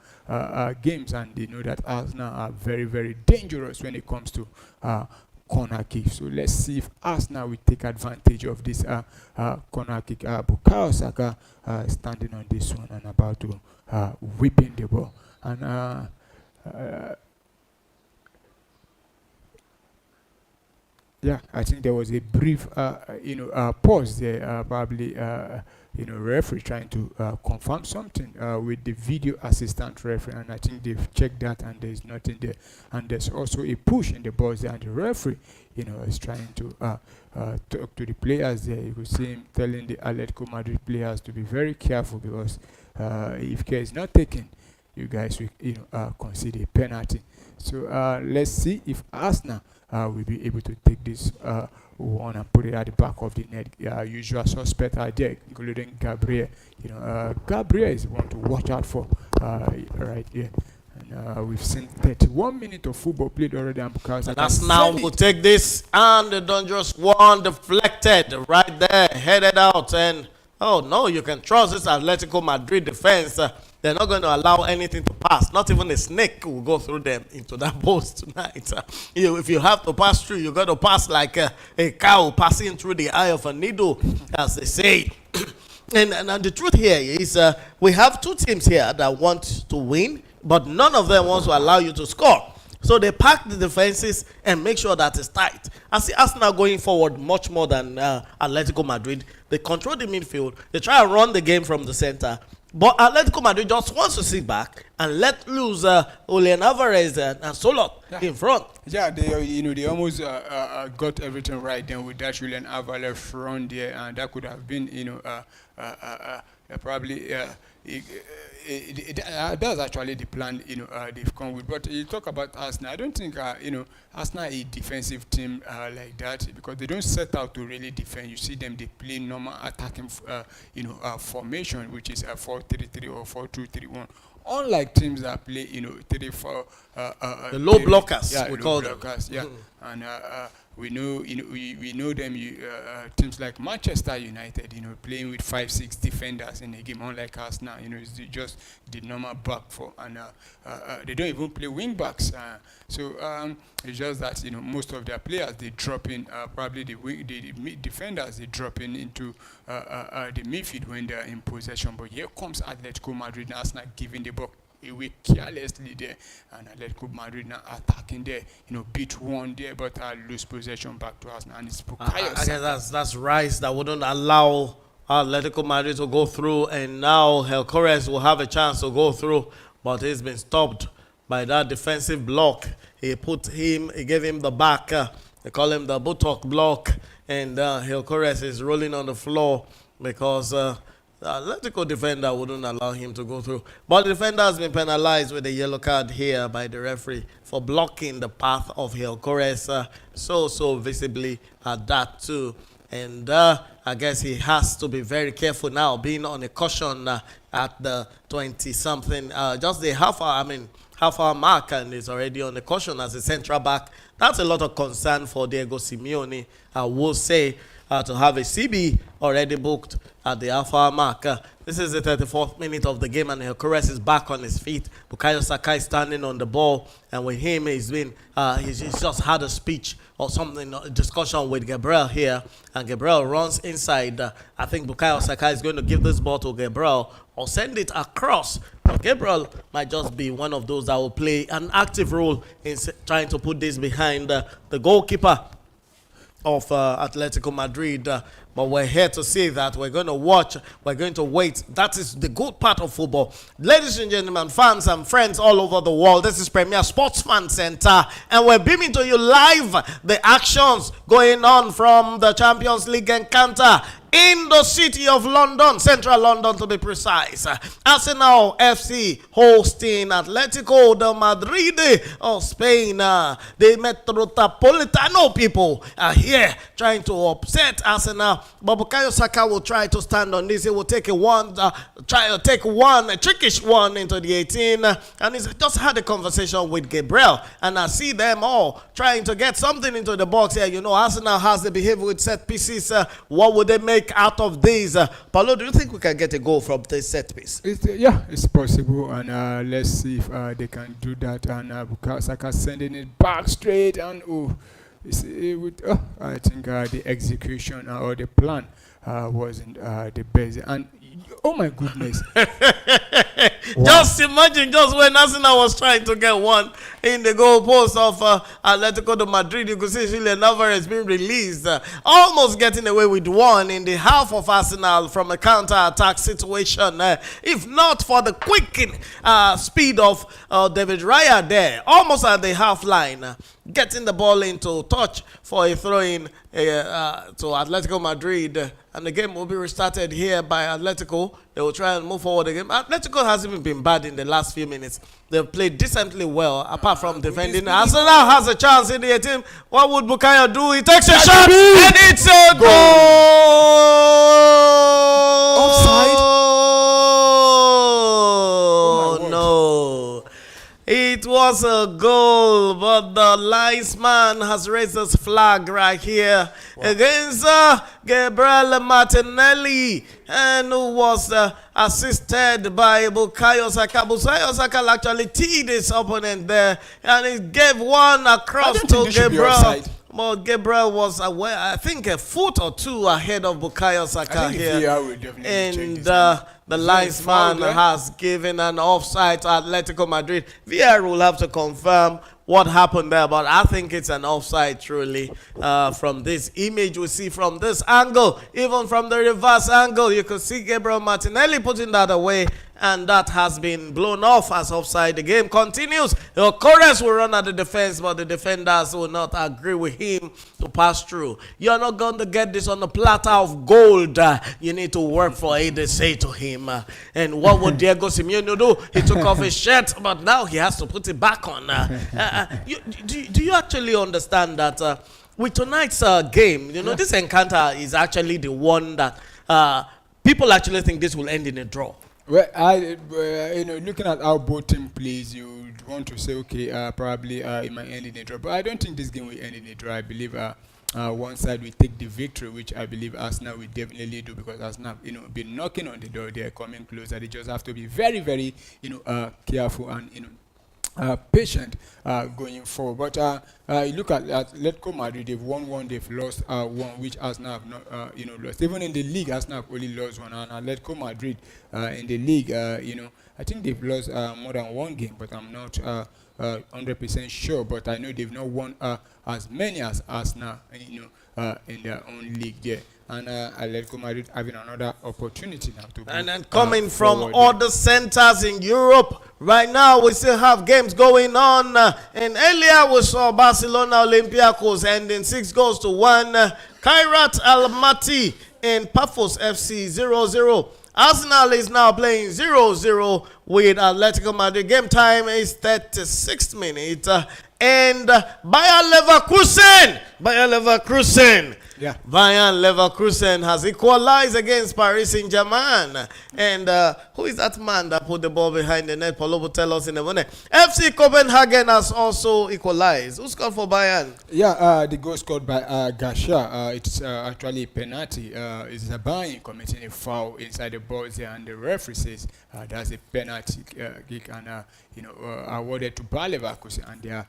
games, and they know that Arsenal are very, very dangerous when it comes to corner kick. So let's see if Arsenal will take advantage of this corner kick. Bukayo Saka standing on this one and about to whip in the ball. And yeah, I think there was a brief, pause there. Probably, referee trying to confirm something with the video assistant referee, and I think they've checked that, and there's nothing there. And there's also a push in the box there, and the referee, is trying to talk to the players there. You could see him telling the Atletico Madrid players to be very careful, because if care is not taken, you guys will, concede a penalty. So let's see if Arsenal will be able to take this one and put it at the back of the net. Usual suspect are there, including Gabriel. Gabriel is one to watch out for right here. And we've seen 31 minutes of football played already, and Arsenal will take this, and the dangerous one deflected right there, headed out, and oh no, you can trust this Atletico Madrid defense. They're not going to allow anything to pass. Not even a snake will go through them into that post tonight. If you have to pass through, you got to pass like a cow passing through the eye of a needle, as they say. And the truth here is we have two teams here that want to win, but none of them wants to allow you to score. So they pack the defenses and make sure that it's tight. I see Arsenal going forward much more than Atletico Madrid. They control the midfield. They try to run the game from the center. But Atletico Madrid just wants to sit back and let loose Julian Alvarez and Solot in front. Yeah, they almost got everything right then with that Julian Alvarez front there, and that could have been, probably that's actually the plan they've come with. But you talk about Arsenal, I don't think Arsenal is a defensive team like that, because they don't set out to really defend. You see them, they play normal attacking formation, which is a 4-3-3 or 4-2-3-1. Unlike teams that play 3-4 the low blockers, yeah, we call them. Yeah. And we know, we know them. Teams like Manchester United, playing with 5-6 defenders in a game, unlike us now. It's just the normal back four, and they don't even play wing backs. So it's just that most of their players they drop in. Probably the defenders they drop in into the midfield when they're in possession. But here comes Atletico Madrid now, giving the ball away carelessly there, and Atletico Madrid now attacking there, beat one there, but lose possession back to us now, and it's I guess that's Rice that wouldn't allow Atletico Madrid to go through, and now Helcores will have a chance to go through, but he's been stopped by that defensive block. He gave him the back, they call him the buttock block, and Helcores is rolling on the floor because the Atletico defender wouldn't allow him to go through. But the defender has been penalized with a yellow card here by the referee for blocking the path of Helcores so visibly at that too. And I guess he has to be very careful now, being on a caution at the 20-something, just the half-hour mark, and is already on the caution as a central back. That's a lot of concern for Diego Simeone, I will say, to have a CB already booked at the half-hour mark. This is the 34th minute of the game, and Helcores is back on his feet. Bukayo Saka is standing on the ball, and with him, he's just had a speech or something, a discussion with Gabriel here, and Gabriel runs inside. I think Bukayo Saka is going to give this ball to Gabriel or send it across. But Gabriel might just be one of those that will play an active role in trying to put this behind the goalkeeper of Atletico Madrid. But we're here to see that. We're going to watch. We're going to wait. That is the good part of football. Ladies and gentlemen, fans and friends all over the world, this is Premier Sports Fan Center, and we're beaming to you live the actions going on from the Champions League encounter in the city of London, central London to be precise. Arsenal FC hosting Atletico de Madrid of Spain. The Metropolitano people are here trying to upset Arsenal. But Bukayo Saka will try to stand on this. He will take a trickish one into the 18. And he's just had a conversation with Gabriel. And I see them all trying to get something into the box here. Arsenal has the behavior with set pieces. What would they make out of these? Paulo, do you think we can get a goal from this set piece? It's possible, and let's see if they can do that. And Bukayo Saka sending it back straight, and I think the execution or the plan wasn't the best. And oh my goodness. Wow. Just imagine, just when Arsenal was trying to get one in the goal post of Atletico de Madrid, you could see Julian Alvarez being released, almost getting away with one in the half of Arsenal from a counter-attack situation. If not for the quickening speed of David Raya there, almost at the half line, getting the ball into touch for a throw-in to Atletico Madrid, and the game will be restarted here by Atletico. They will try and move forward the game. Atletico hasn't even been bad in the last few minutes. They've played decently well, apart from defending. Arsenal has a chance in the 18. What would Bukayo do? He takes a shot, and it's a goal! Offside? Oh, no. It was a goal, but the linesman has raised his flag right here against Gabriel Martinelli, and who was assisted by Bukayo Saka. Bukayo Saka actually teed his opponent there, and he gave one across to Gabriel. Well, Gabriel was aware, I think, a foot or two ahead of Bukayo Saka here. And the linesman has given an offside to Atletico Madrid. VR will have to confirm what happened there, but I think it's an offside truly. From this image we see from this angle, even from the reverse angle, you could see Gabriel Martinelli putting that away, and that has been blown off as offside. The game continues. The chorus will run at the defense, but the defenders will not agree with him to pass through. You're not going to get this on a platter of gold. You need to work for it, they say to him. And what would Diego Simeone do? He took off his shirt, but now he has to put it back on. Do you actually understand that with tonight's game, this encounter is actually the one that people actually think this will end in a draw? Well, looking at how both team plays, you would want to say, okay, probably it might end in a draw, but I don't think this game will end in a draw. I believe one side will take the victory, which I believe Arsenal will definitely do, because Arsenal, been knocking on the door. They're coming closer. They just have to be very, very, careful and patient going forward. But you look at Atletico Madrid, they've won one, they've lost one, which Arsenal have not, lost. Even in the league, Arsenal have only lost one, and Atletico Madrid in the league, I think they've lost more than one game, but I'm not 100% sure. But I know they've not won as many as Arsenal, in their own league there. And Atletico Madrid having another opportunity now to. And then coming from other centers in Europe, right now we still have games going on. And earlier we saw Barcelona Olympiacos ending 6-1. Kairat Almaty and Pafos FC 0-0. Arsenal is now playing 0-0 with Atletico Madrid. Game time is 36th minute. And Bayer Leverkusen. Yeah. Bayern Leverkusen has equalized against Paris Saint-Germain. And who is that man that put the ball behind the net? Paulo will tell us in a minute. FC Copenhagen has also equalized. Who scored for Bayern? Yeah, the goal scored by Gasha. It's actually a penalty. It's Bayern committing a foul inside the box there, and the referee says that's a penalty kick, and awarded to Bayer Leverkusen, and they are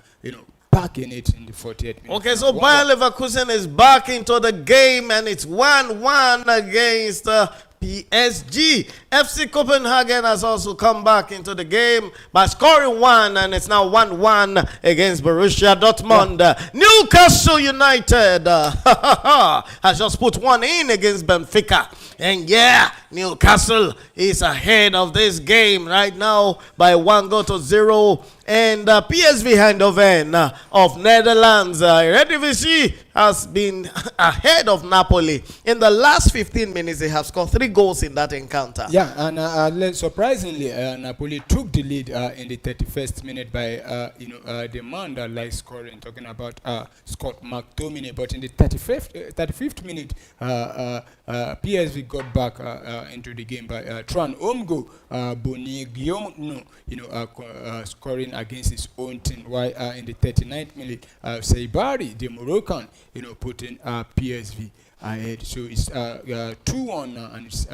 back in it in the 48th minute. Okay, so Bayer Leverkusen is back into the game, and it's 1-1 against PSG. FC Copenhagen has also come back into the game by scoring one, and it's now 1-1 against Borussia Dortmund. Yeah. Newcastle United has just put one in against Benfica. And yeah, Newcastle is ahead of this game right now by 1-0. And PSV Eindhoven of Netherlands, Eredivisie, has been ahead of Napoli. In the last 15 minutes, they have scored 3 goals in that encounter. Yeah, and surprisingly, Napoli took the lead in the 31st minute by the man that likes scoring, talking about Scott McTominay. But in the 35th minute, PSV got back into the game by Tran Omgo Bonigiono, scoring against his own team. While in the 39th minute, Saibari, the Moroccan, putting PSV ahead. So it's 2-1 now, and it's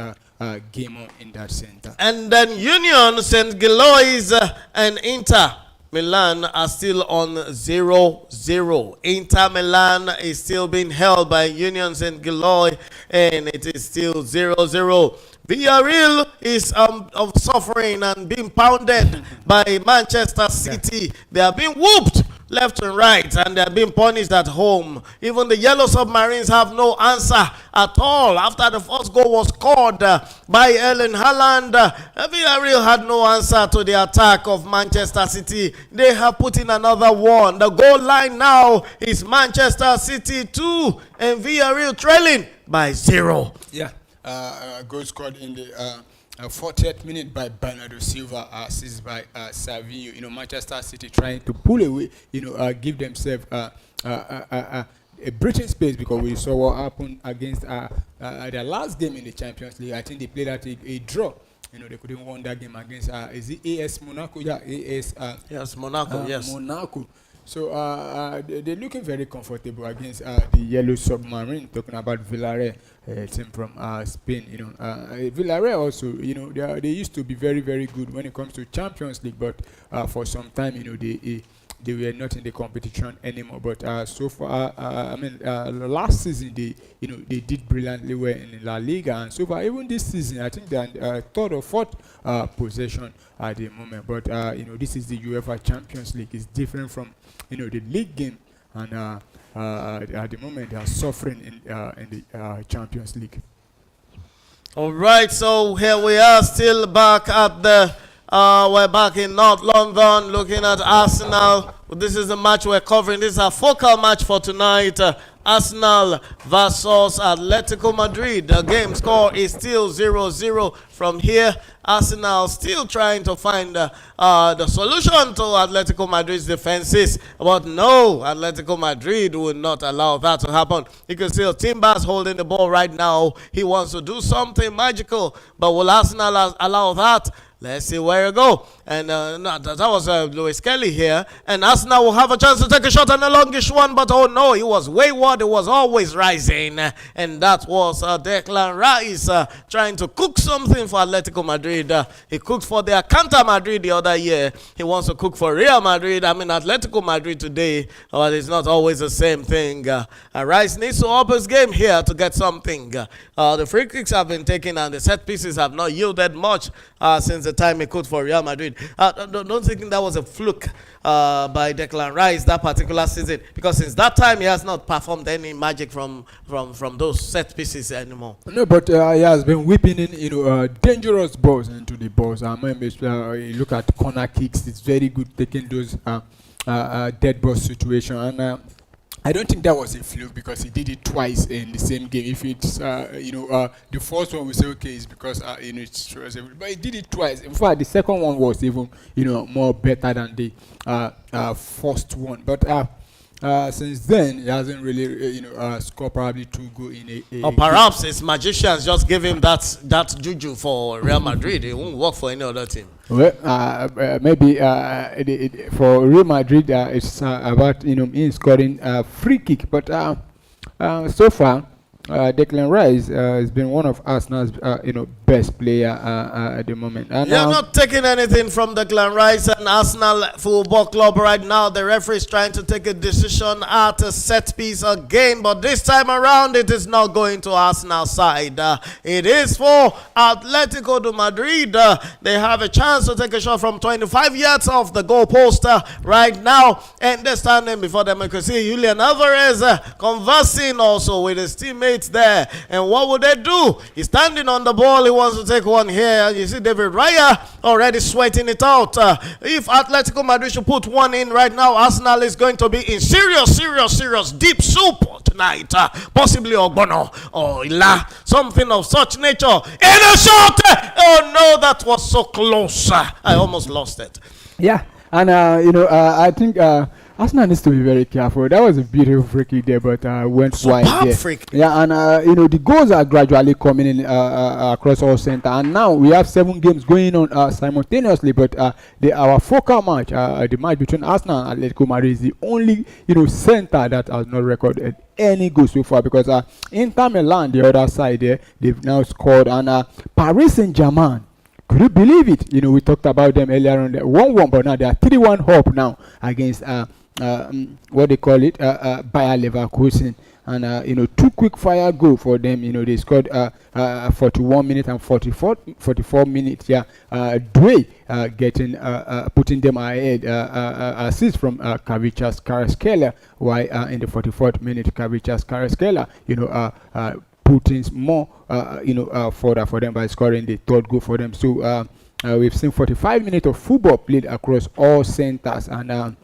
game on in that center. And then Union St. Gilloise and Inter Milan are still on 0-0. Inter Milan is still being held by Union St. Gilloise, and it is still 0-0. Villarreal is suffering and being pounded by Manchester City. Yeah. They are being whooped left and right, and they are being punished at home. Even the Yellow Submarines have no answer at all. After the first goal was scored by Erling Haaland, Villarreal had no answer to the attack of Manchester City. They have put in another one. The goal line now is Manchester City 2 and Villarreal trailing by 0. Yeah. Goal scored in the 40th minute by Bernardo Silva, assisted by Savinho. Manchester City trying to pull away, give themselves a breathing space, because we saw what happened against their last game in the Champions League. I think they played at a draw. They couldn't win that game against is it AS Monaco? Yeah, AS. Yes, Monaco. Yes, Monaco. So they're looking very comfortable against the Yellow Submarine. Talking about Villarreal, team from Spain. Villarreal also, they used to be very, very good when it comes to Champions League, but for some time, they were not in the competition anymore. But so far, last season they did brilliantly well in La Liga, and so far even this season, I think they're third or fourth position at the moment. But this is the UEFA Champions League. It's different from the league game, and at the moment they are suffering in the Champions League. All right, so here we are, still back at the we're back in North London looking at Arsenal. This is the match we're covering. This is our focal match for tonight. Arsenal versus Atletico Madrid. The game score is still 0-0 from here. Arsenal still trying to find the solution to Atletico Madrid's defenses. But no, Atletico Madrid will not allow that to happen. You can see Timber's holding the ball right now. He wants to do something magical. But will Arsenal allow that? Let's see where it go. And no, that was Lewis Kelly here. And Arsenal will have a chance to take a shot on the longish one. But oh no, it was wayward. It was always rising. And that was Declan Rice trying to cook something for Atletico Madrid. He cooked for their Canta Madrid the other year. He wants to cook for Real Madrid. I mean, Atletico Madrid today. Well, it's not always the same thing. Rice needs to up his game here to get something. The free kicks have been taken and the set pieces have not yielded much since the time he cooked for Real Madrid. Don't think that was a fluke by Declan Rice that particular season, because since that time he has not performed any magic from those set pieces anymore. No, but he has been whipping in dangerous balls into the balls. I mean, you look at corner kicks; it's very good taking those dead ball situation. And I don't think that was a fluke, because he did it twice in the same game. If it's the first one we say okay, it's because it's but he did it twice. In fact, the second one was even more better than the first one. But since then, he hasn't really scored probably 2 goals in a or perhaps his magicians just give him that juju for Real Madrid. It won't work for any other team. Well, maybe for Real Madrid, it's about him scoring a free kick. But so far, Declan Rice has been one of Arsenal's best player at the moment. And you're not taking anything from Declan Rice and Arsenal Football Club right now. The referee is trying to take a decision at a set piece again, but this time around it is not going to Arsenal side. It is for Atletico de Madrid. They have a chance to take a shot from 25 yards off the goal post right now, and they're standing before them. You can see Julian Alvarez conversing also with his teammates there. And what would they do? He's standing on the ball. He wants to take one here. You see David Raya already sweating it out. If Atletico Madrid should put one in right now, Arsenal is going to be in serious deep soup tonight. Possibly Ogbono or Ila, something of such nature. In a shot! Oh no, that was so close. I almost lost it. Yeah, and I think Arsenal needs to be very careful. That was a beautiful free kick there, but went wide there. Yeah, and the goals are gradually coming in across all center, and now we have 7 games going on simultaneously. But our focal match, the match between Arsenal and Atletico Madrid, is the only center that has not recorded any goal so far, because Inter Milan, the other side there, they've now scored, and Paris Saint-Germain. Could you believe it? We talked about them earlier on, 1-1, but now they are 3-1 up now against what they call it, Bayer Leverkusen, and 2 quick fire goal for them. They scored 41 minutes and 44 minutes. Yeah, Dway getting putting them ahead. Assist from Kavicas Kvaratskhelia, while in the 44th minute Kavicas Kvaratskhelia, putting more further for them by scoring the 3rd goal for them. So we've seen 45 minutes of football played across all centers, and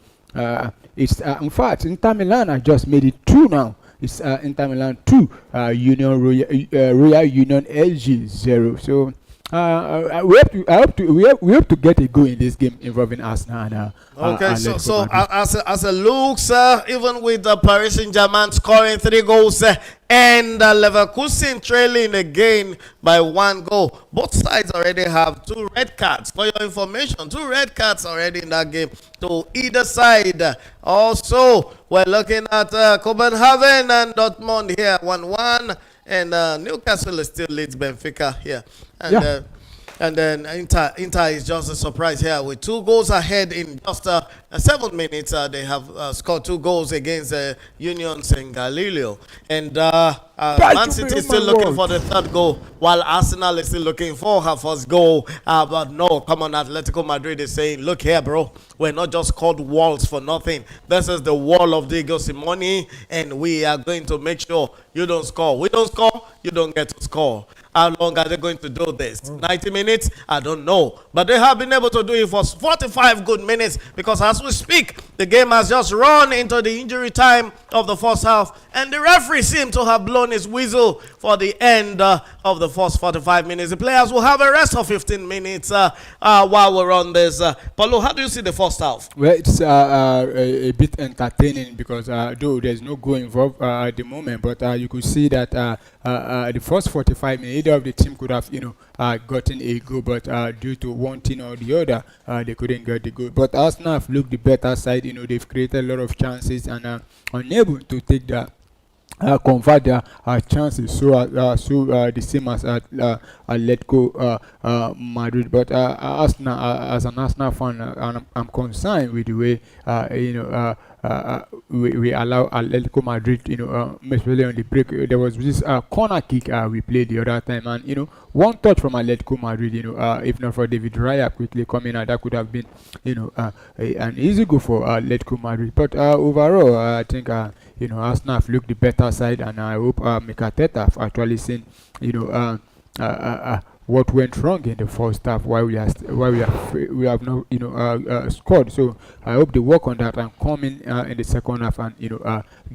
it's in fact Inter Milan has just made it 2 now. It's Inter Milan 2, Royal Union LG 0. So we hope to get a goal in this game involving Arsenal. Okay, so as it looks, even with the Paris Saint-Germain scoring 3 goals and Leverkusen trailing again by 1 goal, both sides already have 2 red cards. For your information, 2 red cards already in that game to either side. Also, we're looking at Copenhagen and Dortmund here 1-1. And Newcastle is still leads Benfica here. And and then Inter is just a surprise here with 2 goals ahead in just 7 minutes. They have scored 2 goals against Union St. Galileo. And Man City is still looking for the 3rd goal, while Arsenal is still looking for her 1st goal. But no, come on, Atletico Madrid is saying, look here, bro. We're not just called walls for nothing. This is the wall of Diego Simone, and we are going to make sure you don't score. We don't score, you don't get to score. How long are they going to do this? 90 minutes? I don't know. But they have been able to do it for 45 good minutes, because as we speak, the The game has just run into the injury time of the first half, and the referee seemed to have blown his whistle for the end of the first 45 minutes. The players will have a rest of 15 minutes while we're on this. Paulo, how do you see the first half? Well, it's a bit entertaining because though there's no goal involved at the moment, but you could see that the first 45 minutes, either of the team could have, gotten a goal, but due to one thing or the other, they couldn't get the goal. But Arsenal have looked the better side. They've created a lot of chances and unable to take that. Convert their chances so the same as Atletico Madrid. But Arsenal, as an Arsenal fan, I'm concerned with the way we allow Atletico Madrid, especially on the break. There was this corner kick we played the other time, and one touch from Atletico Madrid, if not for David Raya quickly coming out, that could have been, an easy goal for Atletico Madrid. But overall, I think Arsenal have looked the better side, and I hope Mikel Arteta have actually seen, what went wrong in the first half, why we have not scored. So I hope they work on that and come in the second half and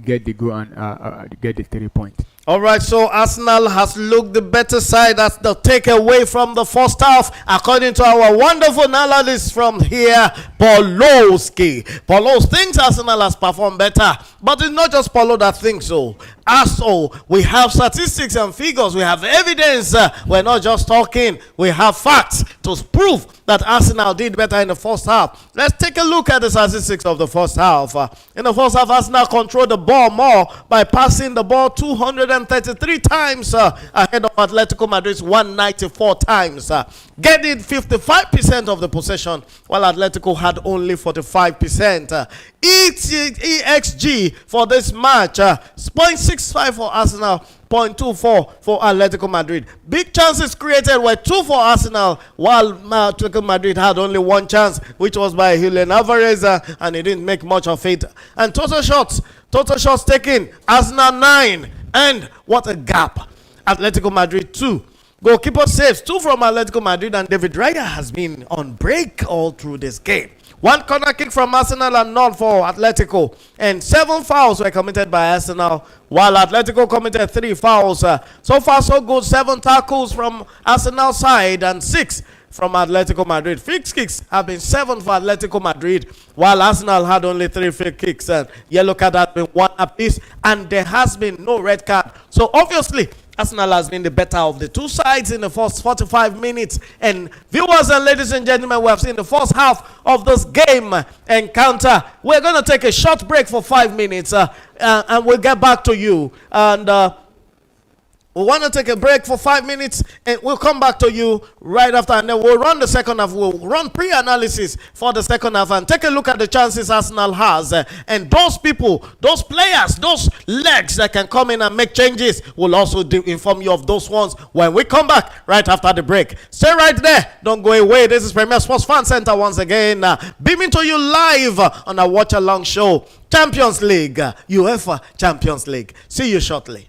get the goal and get the 3 points. All right, so Arsenal has looked the better side. That's the takeaway from the first half, according to our wonderful analyst from here, Pauloski. Paulo thinks Arsenal has performed better, but it's not just Paulo that thinks so. Also, we have statistics and figures. We have evidence. We're not just talking. We have facts to prove that Arsenal did better in the first half. Let's take a look at the statistics of the first half. In the first half, Arsenal controlled the ball more by passing the ball 233 times ahead of Atletico Madrid's 194 times, getting 55% of the possession, while Atletico had only 45%. EXG for this match, 0.65 for Arsenal, 0.24 for Atletico Madrid. Big chances created were 2 for Arsenal, while Atletico Madrid had only 1 chance, which was by Julian Alvarez, and he didn't make much of it. And total shots taken, Arsenal 9, and what a gap. Atletico Madrid 2. Goalkeeper saves, 2 from Atletico Madrid, and David Raya has been on break all through this game. 1 corner kick from Arsenal and none for Atletico. And 7 fouls were committed by Arsenal, while Atletico committed 3 fouls. So far, so good. 7 tackles from Arsenal side and 6 from Atletico Madrid. Free kicks have been 7 for Atletico Madrid, while Arsenal had only 3 free kicks. And yellow card has been 1 apiece, and there has been no red card. So obviously, Arsenal has been the better of the 2 sides in the first 45 minutes. And viewers and ladies and gentlemen, we have seen the first half of this game encounter. We're going to take a short break for 5 minutes, and we'll get back to you. And we want to take a break for 5 minutes, and we'll come back to you right after, and then we'll run the second half. We'll run pre-analysis for the second half and take a look at the chances Arsenal has. And those people, those players, those legs that can come in and make changes, we'll also inform you of those ones when we come back right after the break. Stay right there. Don't go away. This is Premier Sports Fan Center once again, beaming to you live on our Watch Along show. Champions League, UEFA Champions League. See you shortly.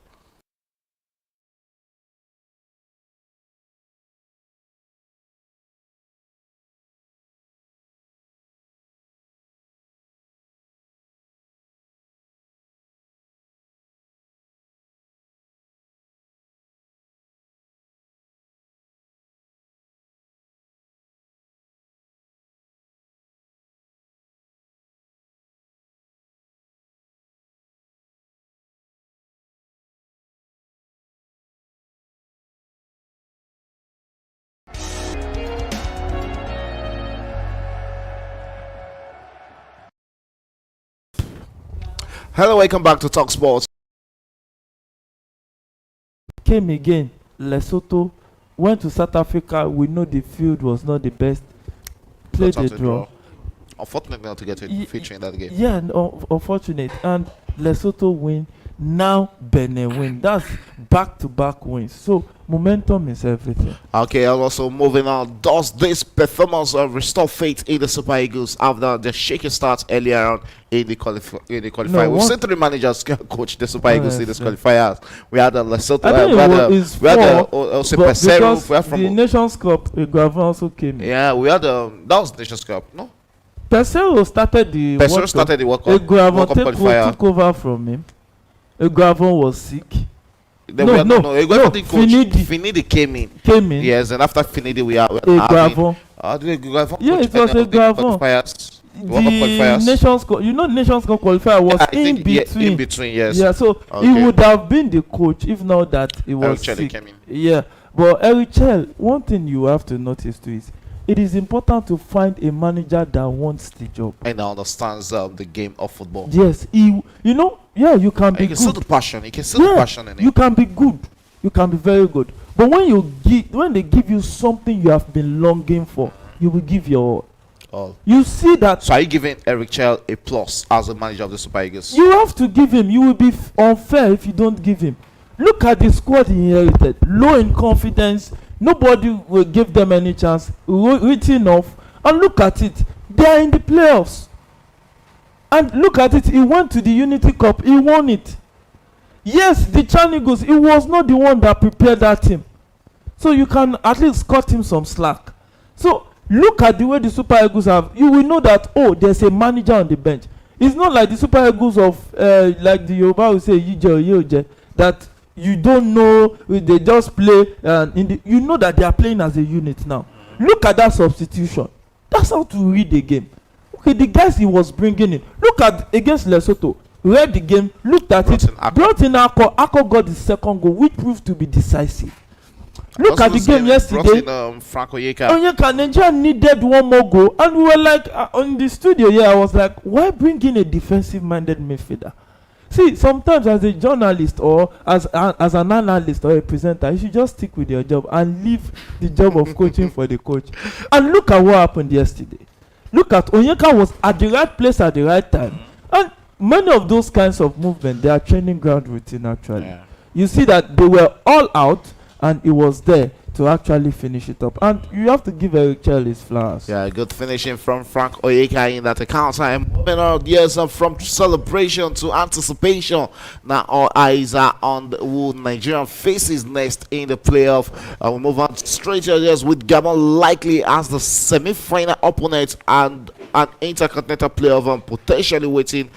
Hello, welcome back to Talk Sports. Came again, Lesotho went to South Africa. We know the field was not the best. Played a draw. Unfortunately, not to get a feature in that game. Yeah, unfortunate. And Lesotho win. Now Benin win. That's back-to-back wins. So momentum is everything. Okay, and also moving on. Does this performance restore faith in the Super Eagles after the shaky start earlier on in the qualifier? No, We've seen 3 managers coach the Super Eagles in this yes. qualifiers. We had the Lesotho, I think we had the because we had from the Nations Cup, Guavin also came in. yeah, we had that was Nations Cup, no? Pesero started the Pesero World Cup. started the World Cup qualifier. Took over from him. Eguavon was sick. Finidi came in. Yes, and after Finidi we are Eguavon. Yeah, it was Eguavon. The Nations Cup, Nations Cup qualifier was in between. Yeah, in between, yes. Yeah, so he would have been the coach if not that he was sick. Came in. Yeah, but Erichel, one thing you have to notice too is it is important to find a manager that wants the job and understands the game of football. Yes, you can be you can good. see the passion. You can see the passion in it. You can be good. You can be very good. But when they give you something you have been longing for, you will give your all. You see that. So are you giving Eric Chell a plus as the manager of the Super Eagles? You have to give him. You will be unfair if you don't give him. Look at the squad he inherited. Low in confidence. Nobody will give them any chance. Written off. And look at it. They are in the playoffs. And look at it. He went to the Unity Cup. He won it. Yes, the Chan Eagles. He was not the one that prepared that team. So you can at least cut him some slack. So look at the way the Super Eagles have. You will know that, there's a manager on the bench. It's not like the Super Eagles of, like the Yoruba will say, Yije, that you don't know, they just play. You know that they are playing as a unit now. Look at that substitution. That's how to read the game. Okay, the guys he was bringing in. Look at against Lesotho. Read the game, looked at brought in Akko. Akko got the second goal, which proved to be decisive. Look at the game yesterday. Frank Onyeka. Nigeria needed one more goal, and we were like in the studio here. I was like, why bring in a defensive-minded midfielder? See, sometimes as a journalist or as an analyst or a presenter, you should just stick with your job and leave the job of coaching for the coach. And look at what happened yesterday. Look at Onyeka was at the right place at the right time, and many of those kinds of movement, they are training ground routine actually. Yeah. You see that they were all out. And he was there to actually finish it up. And you have to give Eric Chell his flowers. Yeah, good finishing from Frank Onyeka in that account. I'm moving on. Yes, from celebration to anticipation. Now all eyes are on who Nigeria faces next in the playoff. We move on straight to yes with Gabon likely as the semi-final opponent and an intercontinental playoff potentially waiting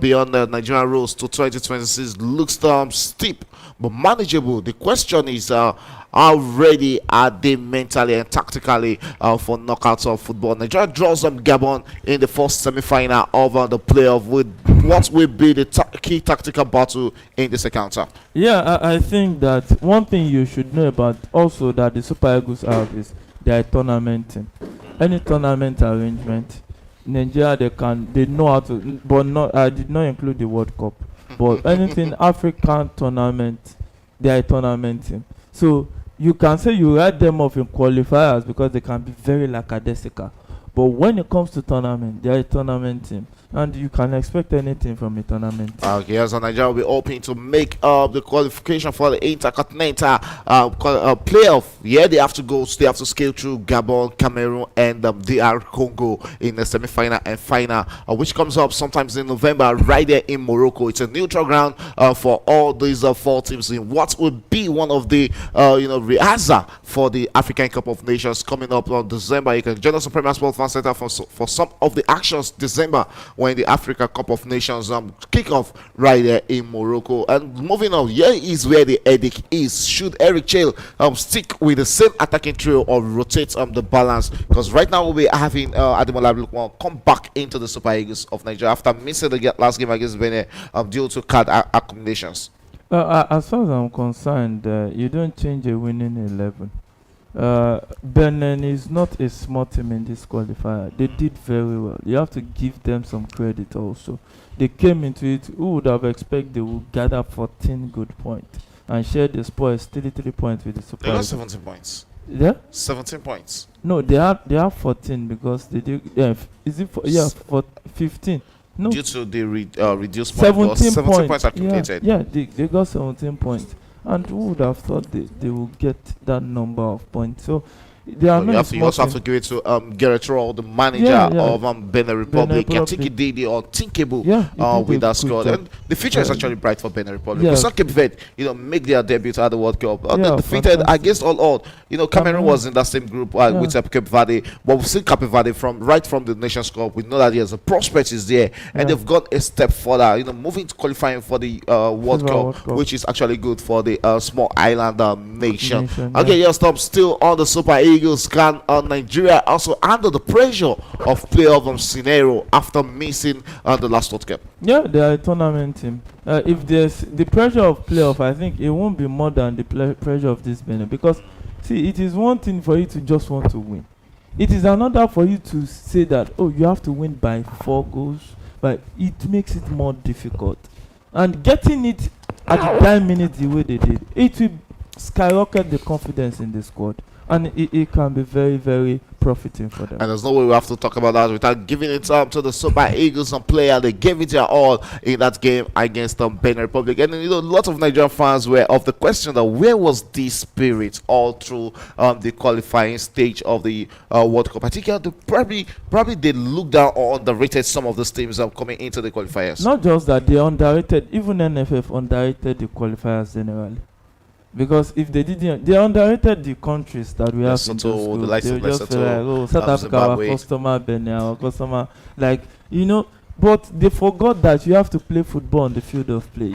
beyond the Nigerian rules to 2026 looks steep but manageable. The question is how ready are they mentally and tactically for knockouts of football? Nigeria draws Gabon in the first semi-final of the playoff with what will be the key tactical battle in this encounter. Yeah, I think that one thing you should know about also that the Super Eagles have is their tournament team. Any tournament arrangement, Nigeria they know how to, but not I did not include the World Cup. But anything African tournament, they are a tournament team. So you can say you write them off in qualifiers because they can be very lackadaisical. But when it comes to tournament, they are a tournament team. And you can expect anything from a tournament team. Okay, so Nigeria will be hoping to make the qualification for the intercontinental playoff. Yeah, they have to scale through Gabon, Cameroon, and DR Congo in the semi-final and final, which comes up sometimes in November, right there in Morocco. It's a neutral ground for all these four teams in what will be one of the rehearsal for the African Cup of Nations coming up on December. You can join us on Premier Sports Fan Center for some of the actions December, when the Africa Cup of Nations kick off right there in Morocco. And moving on, here is where the headache is. Should Eric Chell stick with the same attacking trio or rotate the balance? Because right now we'll be having Ademola Lukman come back into the Super Eagles of Nigeria after missing the last game against Benin due to card accumulations. As far as I'm concerned, you don't change a winning 11. Benin is not a small team in this qualifier. They did very well. You have to give them some credit also. They came into it. Who would have expected they would gather 14 good points and share the spoils 33 points with the Super Eagles? They got 17 points. Yeah? 17 points. No, they have 14 because they do. Yeah, is it for 15? No. Due to the reduced points. 17 points accumulated. Yeah, they got 17 points. And who would have thought they will get that number of points? So There are You, many have to, you small also have to teams. give it to Gerrit Roll, the manager Yeah, yeah. of Benin Republic. I Republic. think he did the unthinkable Yeah, he did with a that good squad. job. And the future is Yeah. actually bright for Benin Republic. Yeah. We saw Cape Verde, make their debut at the World Cup. They Yeah, defeated fantastic. against all odds. Cameroon was in that same group with Cape Verde. But we've seen Cape Verde from the Nations Cup. We know that there's a prospect is there, and Yeah. they've got a step further. Moving to qualifying for the World FIFA Cup, World Cup. which is actually good for the small island nation. Yeah. Okay, yes, stop. Still on the Super Eagles. Can Nigeria also under the pressure of playoff scenario after missing the last World Cup? Yeah, they are a tournament team. If there's the pressure of playoff, I think it won't be more than the pressure of this Benin. Because, see, it is one thing for you to just want to win. It is another for you to say that, oh, you have to win by 4 goals. But it makes it more difficult. And getting it at the 10 minutes the way they did, it will skyrocket the confidence in the squad. And it can be very, very profiting for them. And there's no way we have to talk about that without giving it up to the Super Eagles and player. They gave it their all in that game against Benin Republic. And a lot of Nigerian fans were of the question that where was this spirit all through the qualifying stage of the World Cup? I think probably they looked down or underrated some of those teams coming into the qualifiers. Not just that, they underrated, even NFF underrated the qualifiers generally. Because if they didn't, they underrated the countries that we have in this Lesotho, group. the likes They of will just feel like, Lesotho, oh, South Africa, our Zimbabwe. customer, Benin, our customer. But they forgot that you have to play football on the field of play.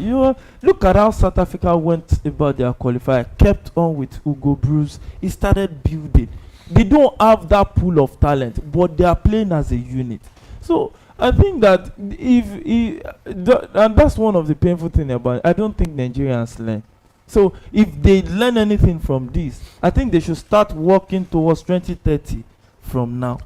Look at how South Africa went about their qualifier, kept on with Hugo Bruce. He started building. They don't have that pool of talent, but they are playing as a unit. So I think that and that's one of the painful things about it. I don't think Nigerians learn. So if they learn anything from this, I think they should start working towards 2030 from now.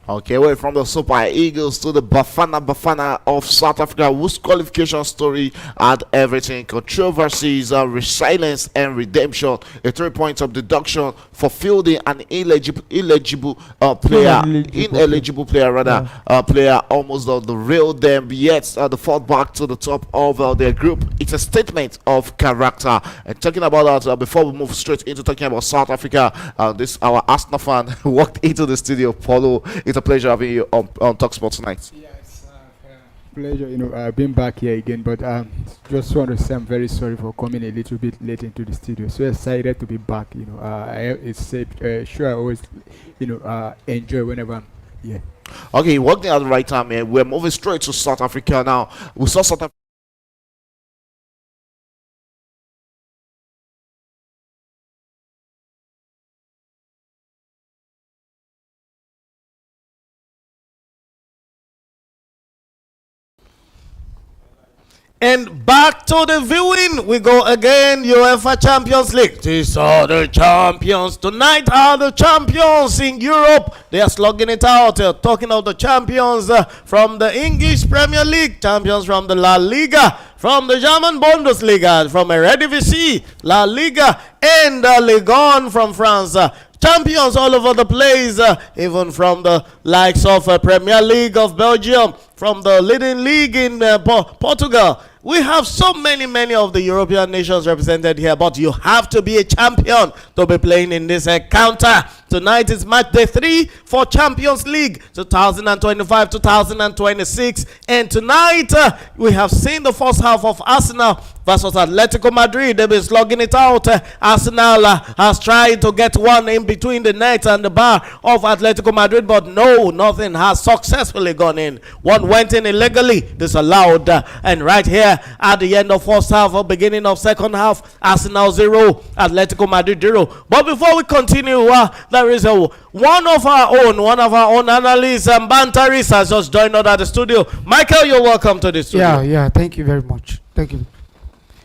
Okay, away from the Super Eagles to the Bafana of South Africa, whose qualification story had everything: controversies, resilience, and redemption. A 3 points of deduction for fielding an ineligible player almost derailed them. Yet they fought back to the top of their group. It's a statement of character. And talking about that, before we move straight into talking about South Africa, our Arsenal fan walked into the studio. Paulo, it's a pleasure having you on TalkSport tonight. Yes, pleasure, being back here again. But just want to say I'm very sorry for coming a little bit late into the studio. So excited to be back. Sure I always, enjoy whenever I'm here. Okay, you walked in at the right time, man. We're moving straight to South Africa now. We saw South Africa. And back to the viewing we go again. UEFA Champions League. These are the champions. Tonight are the champions in Europe. They are slugging it out. Talking of the champions from the English Premier League, champions from the La Liga, from the German Bundesliga, from Eredivisie, La Liga, and Ligue 1 from France. Champions all over the place, even from the likes of Premier League of Belgium, from the leading league in Portugal. We have so many of the European nations represented here, but you have to be a champion to be playing in this encounter. Tonight is match day 3 for Champions League 2025-2026. And tonight we have seen the first half of Arsenal versus Atletico Madrid. They've been slugging it out. Arsenal has tried to get one in between the net and the bar of Atletico Madrid, but no, nothing has successfully gone in. One went in illegally, disallowed. And right here at the end of first half or beginning of second half, Arsenal 0, Atletico Madrid 0. But before we continue, there is one of our own analysts and banterists has just joined us at the studio. Michael, you're welcome to the studio. Yeah, thank you very much. Thank you.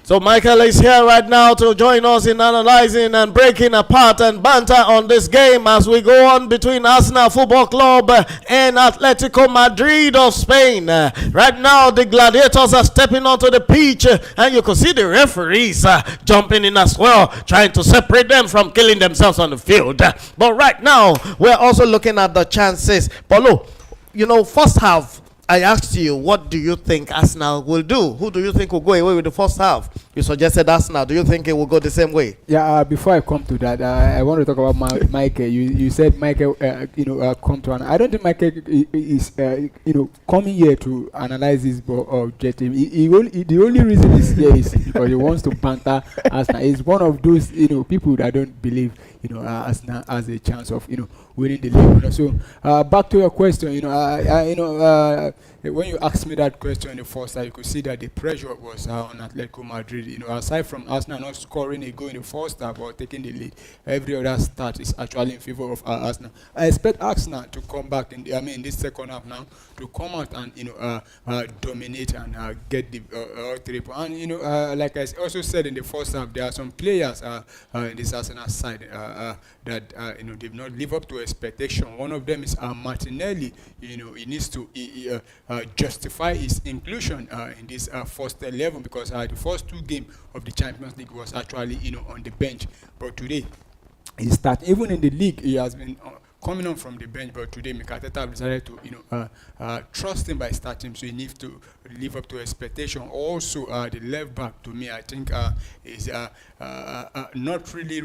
So Michael is here right now to join us in analyzing and breaking apart and banter on this game as we go on between Arsenal Football Club and Atletico Madrid of Spain. Right now, the Gladiators are stepping onto the pitch, and you can see the referees jumping in as well, trying to separate them from killing themselves on the field. But right now, we're also looking at the chances. Paulo, first half, I asked you, what do you think Arsenal will do? Who do you think will go away with the first half? You suggested Arsenal. Do you think it will go the same way? Yeah, before I come to that, I want to talk about Michael. You said Michael, come to an. I don't think Michael is, coming here to analyze this objective. The only reason he's here is because he wants to banter Arsenal. He's one of those, people that don't believe, Arsenal has a chance of, winning the league. So, back to your question, when you asked me that question in the first half, you could see that the pressure was on Atletico Madrid. Aside from Arsenal not scoring a goal in the first half or taking the lead, every other start is actually in favor of Arsenal. I expect Arsenal to come back in this second half now, to come out and dominate and get the 3 points. And like I also said in the first half, there are some players in this Arsenal side that they've not lived up to expectation. One of them is Martinelli. He needs to justify his inclusion in this first 11, because the first 2 games of the Champions League was actually on the bench, but today he started. Even in the league, he has been coming on from the bench, but today Mikateta decided to trust him by starting, so he needs to live up to expectation. Also, the left back, to me, I think is not really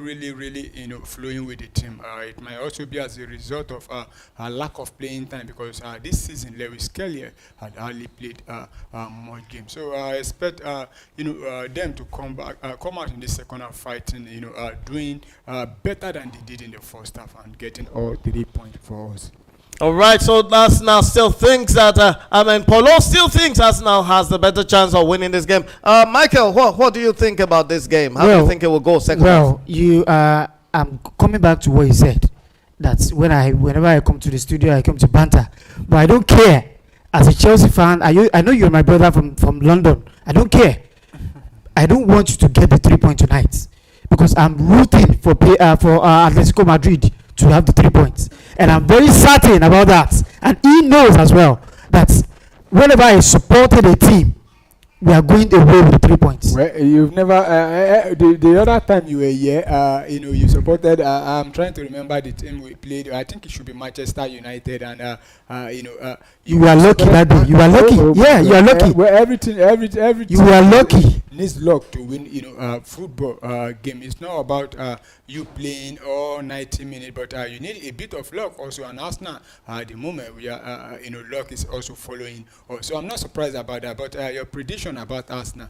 flowing with the team. It might also be as a result of a lack of playing time, because this season Lewis Kelly had hardly played more games. So I expect them to come out in the second half fighting, doing better than they did in the first half and getting all 3 points for us. All right, so Arsenal still thinks that, Paulo still thinks Arsenal has the better chance of winning this game. Michael, what do you think about this game? How do you think it will go second half? Well, I'm coming back to what you said. That's whenever I come to the studio, I come to banter. But I don't care. As a Chelsea fan, I know you're my brother from London. I don't care. I don't want you to get the 3 points tonight, because I'm rooting for Atletico Madrid to have the 3 points, and I'm very certain about that, and he knows as well that whenever I supported a team, we are going away with the 3 points. Well, you've never the other time you were here, you supported. I'm trying to remember the team we played. I think it should be Manchester United, and you were lucky that day. You were lucky. You are lucky. Well, everything. You were lucky. Needs luck to win. Football game. It's not about you playing all 90 minutes, but you need a bit of luck also. And Arsenal, at the moment, we are, luck is also following. So I'm not surprised about that. But your prediction about Arsenal,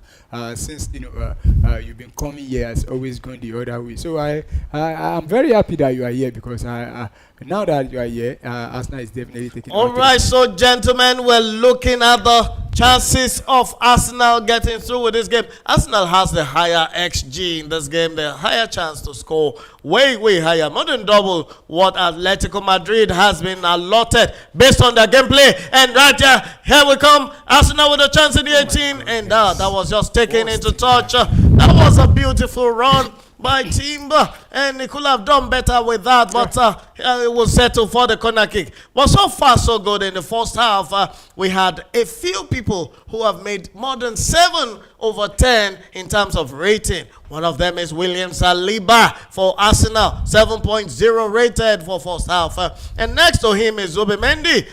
since you've been coming here, has always gone the other way. So I'm very happy that you are here, because now that you are here, Arsenal is definitely taking. All right, so gentlemen, we're looking at the chances of Arsenal getting through with this game. Arsenal has the higher XG in this game, the higher chance to score, way higher, more than double what Atletico Madrid has been allotted based on their gameplay. And right here we come, Arsenal with a chance in the 18, and that was just taken into touch. That was a beautiful run by Timber, and he could have done better with that, but it was settled for the corner kick. But so far so good. In the first half, we had a few people who have made more than 7 over 10 in terms of rating. One of them is William Saliba for Arsenal, 7.0 rated for first half, and next to him is Zubimendi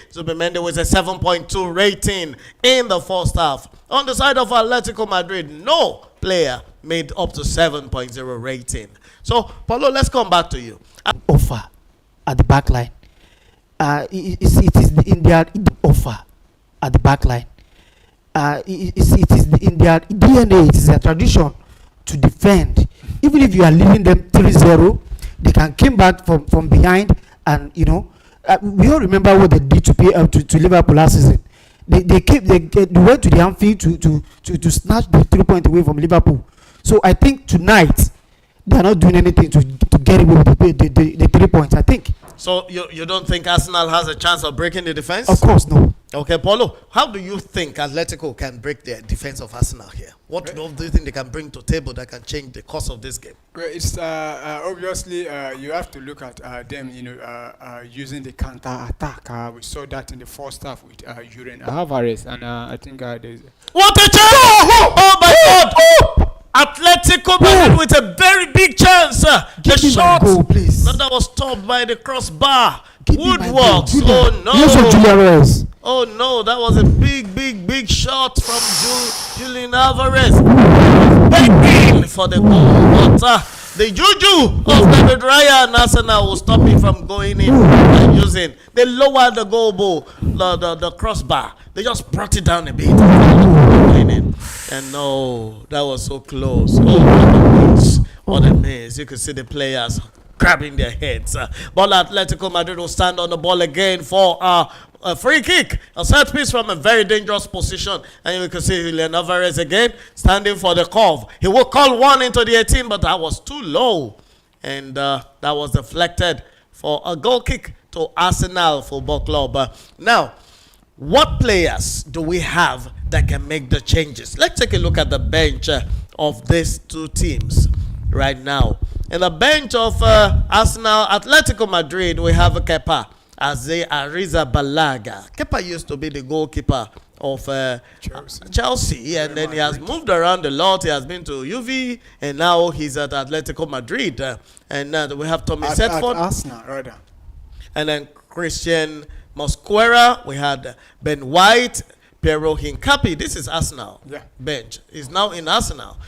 with a 7.2 rating in the first half. On the side of Atletico Madrid, no player made up to 7.0 rating. So, Paulo, let's come back to you. Offer at the back line. It is in their offer at the back line. It is in their DNA. It is a tradition to defend. Even if you are leading them 3-0, they can come back from behind, and we all remember what they did to Liverpool last season. They went to the Anfield to snatch the 3 points away from Liverpool. So I think tonight they are not doing anything to get away with the 3 points, I think. So you don't think Arsenal has a chance of breaking the defense? Of course, no. Okay, Paulo, how do you think Atletico can break the defense of Arsenal here? What do you think they can bring to the table that can change the course of this game? Well, it's obviously you have to look at them, using the counter attack. We saw that in the first half with Julian Alvarez, and I think there's. What a chance! Oh my God! Atletico Madrid with a very big chance. The shot that was stopped by the crossbar. Woodworks. Oh no! Oh no! That was a big shot from Julian Alvarez begging for the goal, but the juju of David Raya and Arsenal will stop him from going in and using. They lowered the goal ball, the crossbar. They just brought it down a bit. And no, that was so close. Oh, what a miss. What a miss. You could see the players grabbing their heads. But Atletico Madrid will stand on the ball again for a free kick, a set piece from a very dangerous position. And you can see Julian Alvarez again standing for the curve. He will call one into the 18, but that was too low. And that was deflected for a goal kick to Arsenal Football Club. Now, what players do we have that can make the changes? Let's take a look at the bench of these two teams right now. In the bench of Arsenal, Atletico Madrid, we have Kepa Arrizabalaga. Kepa used to be the goalkeeper of Chelsea, and then he has moved around a lot. He has been to UV, and now he's at Atletico Madrid. And we have Tommy Setford. At Arsenal, rather. And then Christian Mosquera. We had Ben White, Piero Hincapi. This is Arsenal bench. He's now in Arsenal.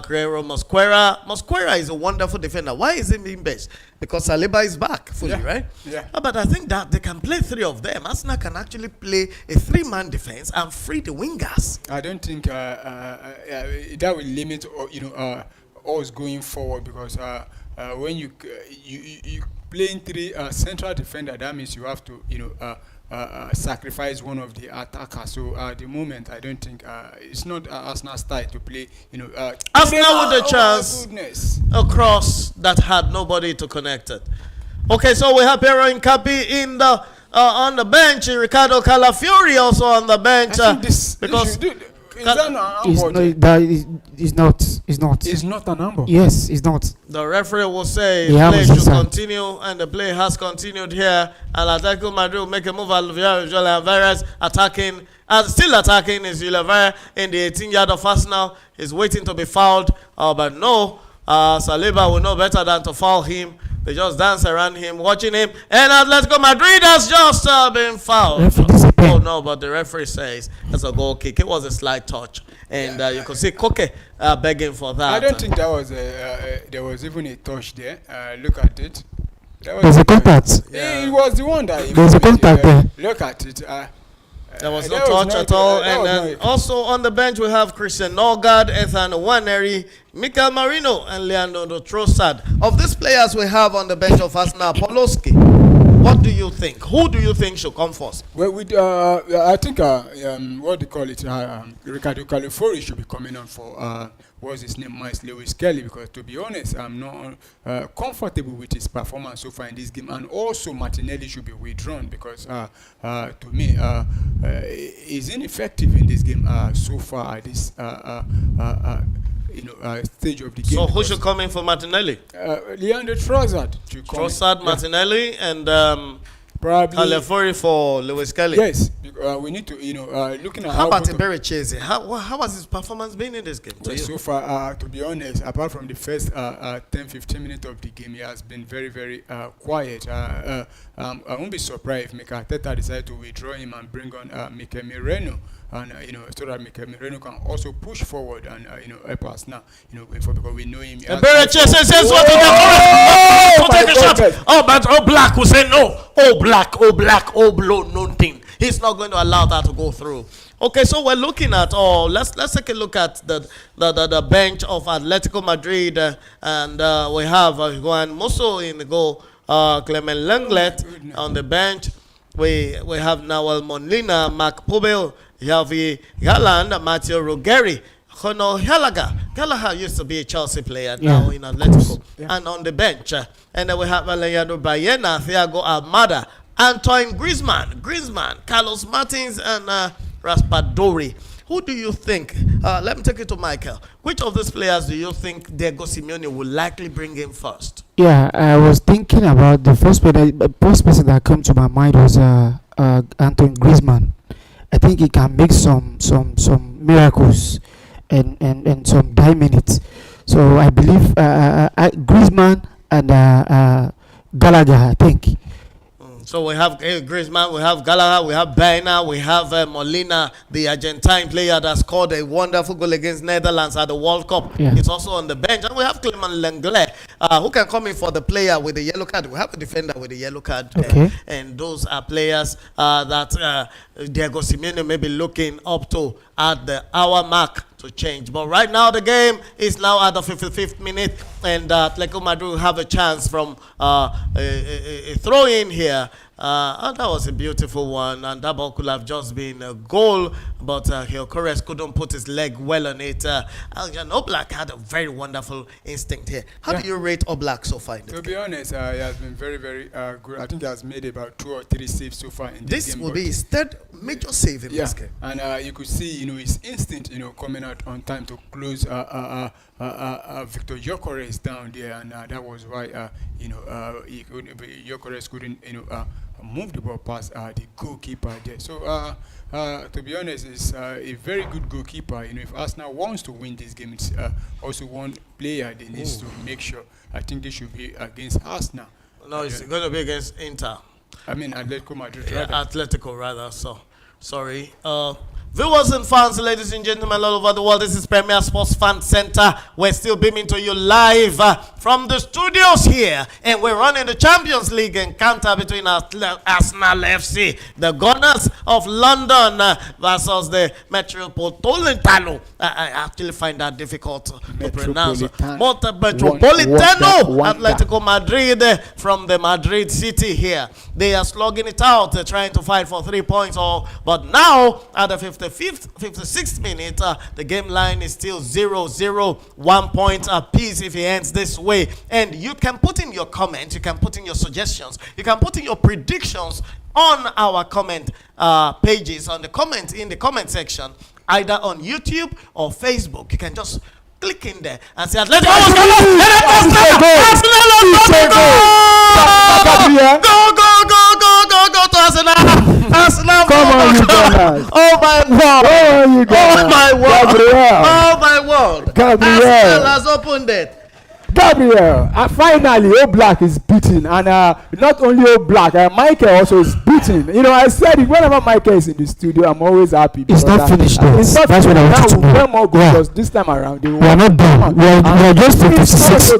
Piero Mosquera. Mosquera is a wonderful defender. Why is he being benched? Because Saliba is back fully, right? Yeah. But I think that they can play three of them. Arsenal can actually play a three-man defense and free the wingers. I don't think that will limit, us going forward, because when you playing three central defender, that means you have to, sacrifice one of the attackers. So at the moment, I don't think it's not Arsenal's style to play. Arsenal with a chance across that had nobody to connect it. Okay, so we have Piero Hincapi in the on the bench. Ricardo Calafiori also on the bench because. It's not a number. Yes, it's not. The referee will say play should continue, and the play has continued here. And Atletico Madrid will make a move. Julian Alvarez attacking, still attacking is Julian Alvarez in the 18-yard of Arsenal. He's waiting to be fouled, but no, Saliba will know better than to foul him. They just dance around him, watching him, and Atletico Madrid has just been fouled. Oh no, but the referee says that's a goal kick. It was a slight touch, and you could see Koke begging for that. I don't think that was there was even a touch there. Look at it. There's a contact. It was the one that. There's a contact there. Look at it. There was no touch at all. And then also on the bench, we have Christian Norgard, Ethan Waneri, Mikel Marino, and Leandro Trossard. Of these players we have on the bench of Arsenal, Poloski, what do you think? Who do you think should come first? Well, I think, what do you call it? Ricardo Calafiori should be coming on for, what's his name, Miles Lewis Kelly, because to be honest, I'm not comfortable with his performance so far in this game. And also, Martinelli should be withdrawn because, to me, he's ineffective in this game so far at this stage of the game. So who should come in for Martinelli? Leandro Trossard. Trossard, Martinelli, and probably Calafiori for Lewis Kelly. Yes, we need to, looking at how about Iberichese? How has his performance been in this game? Well, so far, to be honest, apart from the first 10-15 minutes of the game, he has been very, very quiet. I won't be surprised if Mikel Arteta decided to withdraw him and bring on Mikel Merino, and so that Mikel Merino can also push forward and help us now. Because we know him. Iberichese says what? Take a shot. Oh, but Black will say no. Oh Black, blow, nothing. He's not going to allow that to go through. Okay, so we're looking at let's take a look at the bench of Atletico Madrid, and we have Juan Musso in the goal, Clement Lenglet on the bench. We have Nawal Molina, Mark Pobel, Javi Galland, Matteo Ruggeri, Hono Gallagher used to be a Chelsea player, now in Atletico, and on the bench. And then we have Leandro Bayena, Thiago Almada, Antoine Griezmann, Carlos Martins, and Raspadori. Who do you think? Let me take it to Michael. Which of these players do you think Diego Simeone will likely bring in first? Yeah, I was thinking about the first person that came to my mind was Antoine Griezmann. I think he can make some miracles and some minutes. So I believe Griezmann and Gallagher, I think. So we have Griezmann, we have Gallagher, we have Baena, we have Molina, the Argentine player that scored a wonderful goal against Netherlands at the World Cup. Yeah. It's also on the bench. And we have Clement Lenglet, who can come in for the player with the yellow card. We have a defender with the yellow card. Okay. And those are players that Diego Simeone may be looking up to at the hour mark to change. But right now the game is now at the 55th minute, and Atletico Madrid will have a chance from a throw in here. And that was a beautiful one, and that ball could have just been a goal, but Gyökeres couldn't put his leg well on it. And Oblak had a very wonderful instinct here. How do you rate Oblak so far in this To game? be honest, he has been very, very good. I think he has made about 2 or 3 saves so far in this This game. will but- be his third major save in yeah, this game. and you could see, his instinct, coming out on time to close Victor Gyökeres down there, and that was why, Gyökeres couldn't, move the ball past the goalkeeper there. So, to be honest, it's a very good goalkeeper. If Arsenal wants to win this game, it's also one player they need to make sure. I think they should be against Arsenal. No, it's going to be against Inter. I mean, Atletico Madrid. Yeah, rather. Atletico rather. So, sorry. Viewers and fans, ladies and gentlemen, all over the world, this is Premier Sports Fan Center. We're still beaming to you live from the studios here, and we're running the Champions League encounter between Arsenal FC, the Gunners of London, versus the Metropolitano. I actually find that difficult to pronounce. Metropolitano Atletico Madrid from the Madrid city here. They are slugging it out, trying to fight for 3 points. But now, at the 56th minute, the game line is still 0-0, 1 point apiece if it ends this way. And you can put in your comments, you can put in your suggestions, you can put in your predictions on our comment pages, in the comment section, either on YouTube or Facebook. You can just click in there and say, Atletico, go to Arsenal. Arsenal, Come on, you Gunners. oh my word, oh my word, oh my word. Gabriel. Arsenal has opened it. Gabriel, finally, Oblak is beaten, and not only Oblak, Michael also is beaten. I said it whenever Michael is in the studio, I'm always happy. It's not finished though. It's not That's what I want you to know. We'll more Yeah. because this time around they We are not done. We are just at 56.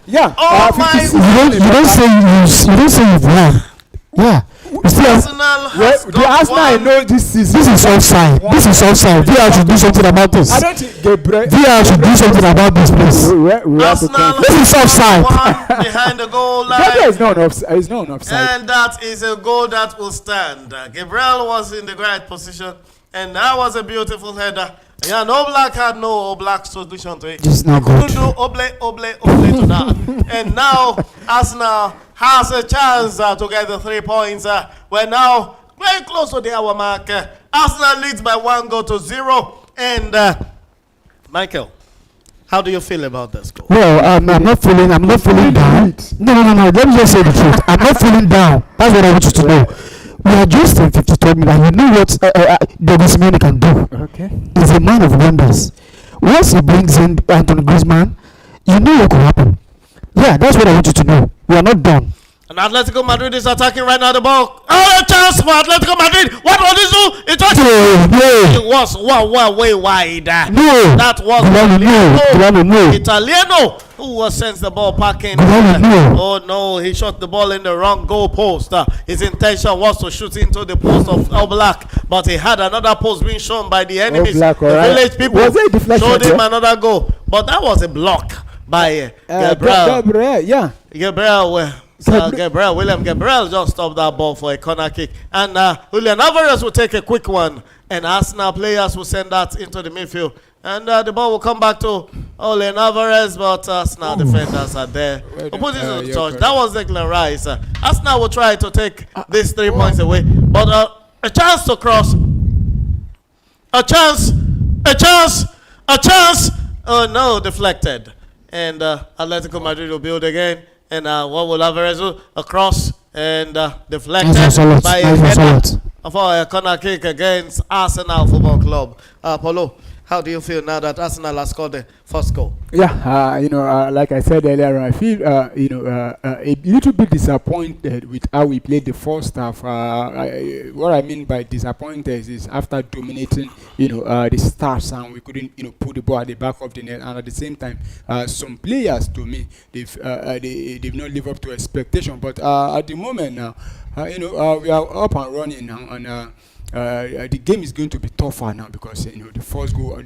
Yeah. Oh my 56. You don't say you've won. Yeah. You see, Arsenal has Well, the got Arsenal I one. know this season. this is offside. This is offside. VR should do something about this. I don't think Gabriel. VR should do something about this, please. We have to Arsenal confirm. This is offside. one behind the goal Gabriel line. is not offside. It's not offside. And that is a goal that will stand. Gabriel was in the right position, and that was a beautiful header. Yeah, no Black had no Black solution to it. This is not Couldn't good. do oble to that. And now Arsenal has a chance to get the 3 points. We're now very close to the hour mark. Arsenal leads by 1-0. And Michael, how do you feel about this goal? Well, I'm not feeling down. No. Let me just say the truth. I'm not feeling down. That's what I want you to know. We are just in 53rd minute. You know what Diego Simeone can do. Okay. He's a man of wonders. Once he brings in Anthony Griezmann, you know what could happen. Yeah, that's what I want you to know. We are not done. And Atletico Madrid is attacking right now the ball. Oh, a chance for Atletico Madrid. What will this do? It was one way wide. No. That was No. Italiano who was sends the ball packing. No. Oh no, he shot the ball in the wrong goal post. His intention was to shoot into the post of Oblak, but he had another post being shown by the enemies. Oblak, The alright. village people Was it a deflection showed him there? another goal, but that was a block by Gabriel. Gabriel, yeah. William Gabriel just stopped that ball for a corner kick. And Julian Alvarez will take a quick one. And Arsenal players will send that into the midfield. And the ball will come back to Julian Alvarez, but Arsenal defenders are there. We'll put it to the touch. That was Declan Rice. Arsenal will try to take these 3 points away. But a chance to cross. A chance. Oh no, deflected. And Atletico Madrid will build again. And what will Alvarez do? A cross and deflected by a header for a corner kick against Arsenal Football Club. Paulo, How do you feel now that Arsenal has scored the first goal? Yeah, like I said earlier, I feel a little bit disappointed with how we played the first half. What I mean by disappointed is after dominating, the stars, and we couldn't, put the ball at the back of the net, and at the same time, some players, to me, they've not lived up to expectation. But at the moment now, we are up and running now, and the game is going to be tougher now because the first goal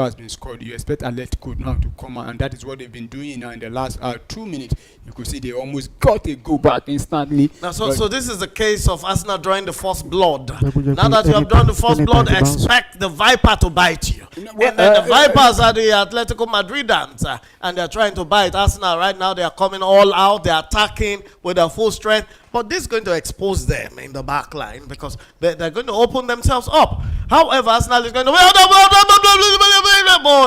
has been scored. You expect Atletico now to come out, and that is what they've been doing now in the last 2 minutes. You could see they almost got a goal back instantly. Now, so this is the case of Arsenal drawing the first blood. Now that you have drawn the first blood, expect the viper to bite you. And the vipers are the Atletico Madridans, and they're trying to bite Arsenal right now. They are coming all out. They're attacking with their full strength. But this is going to expose them in the back line because they're going to open themselves up. However, Arsenal is going to... Oh,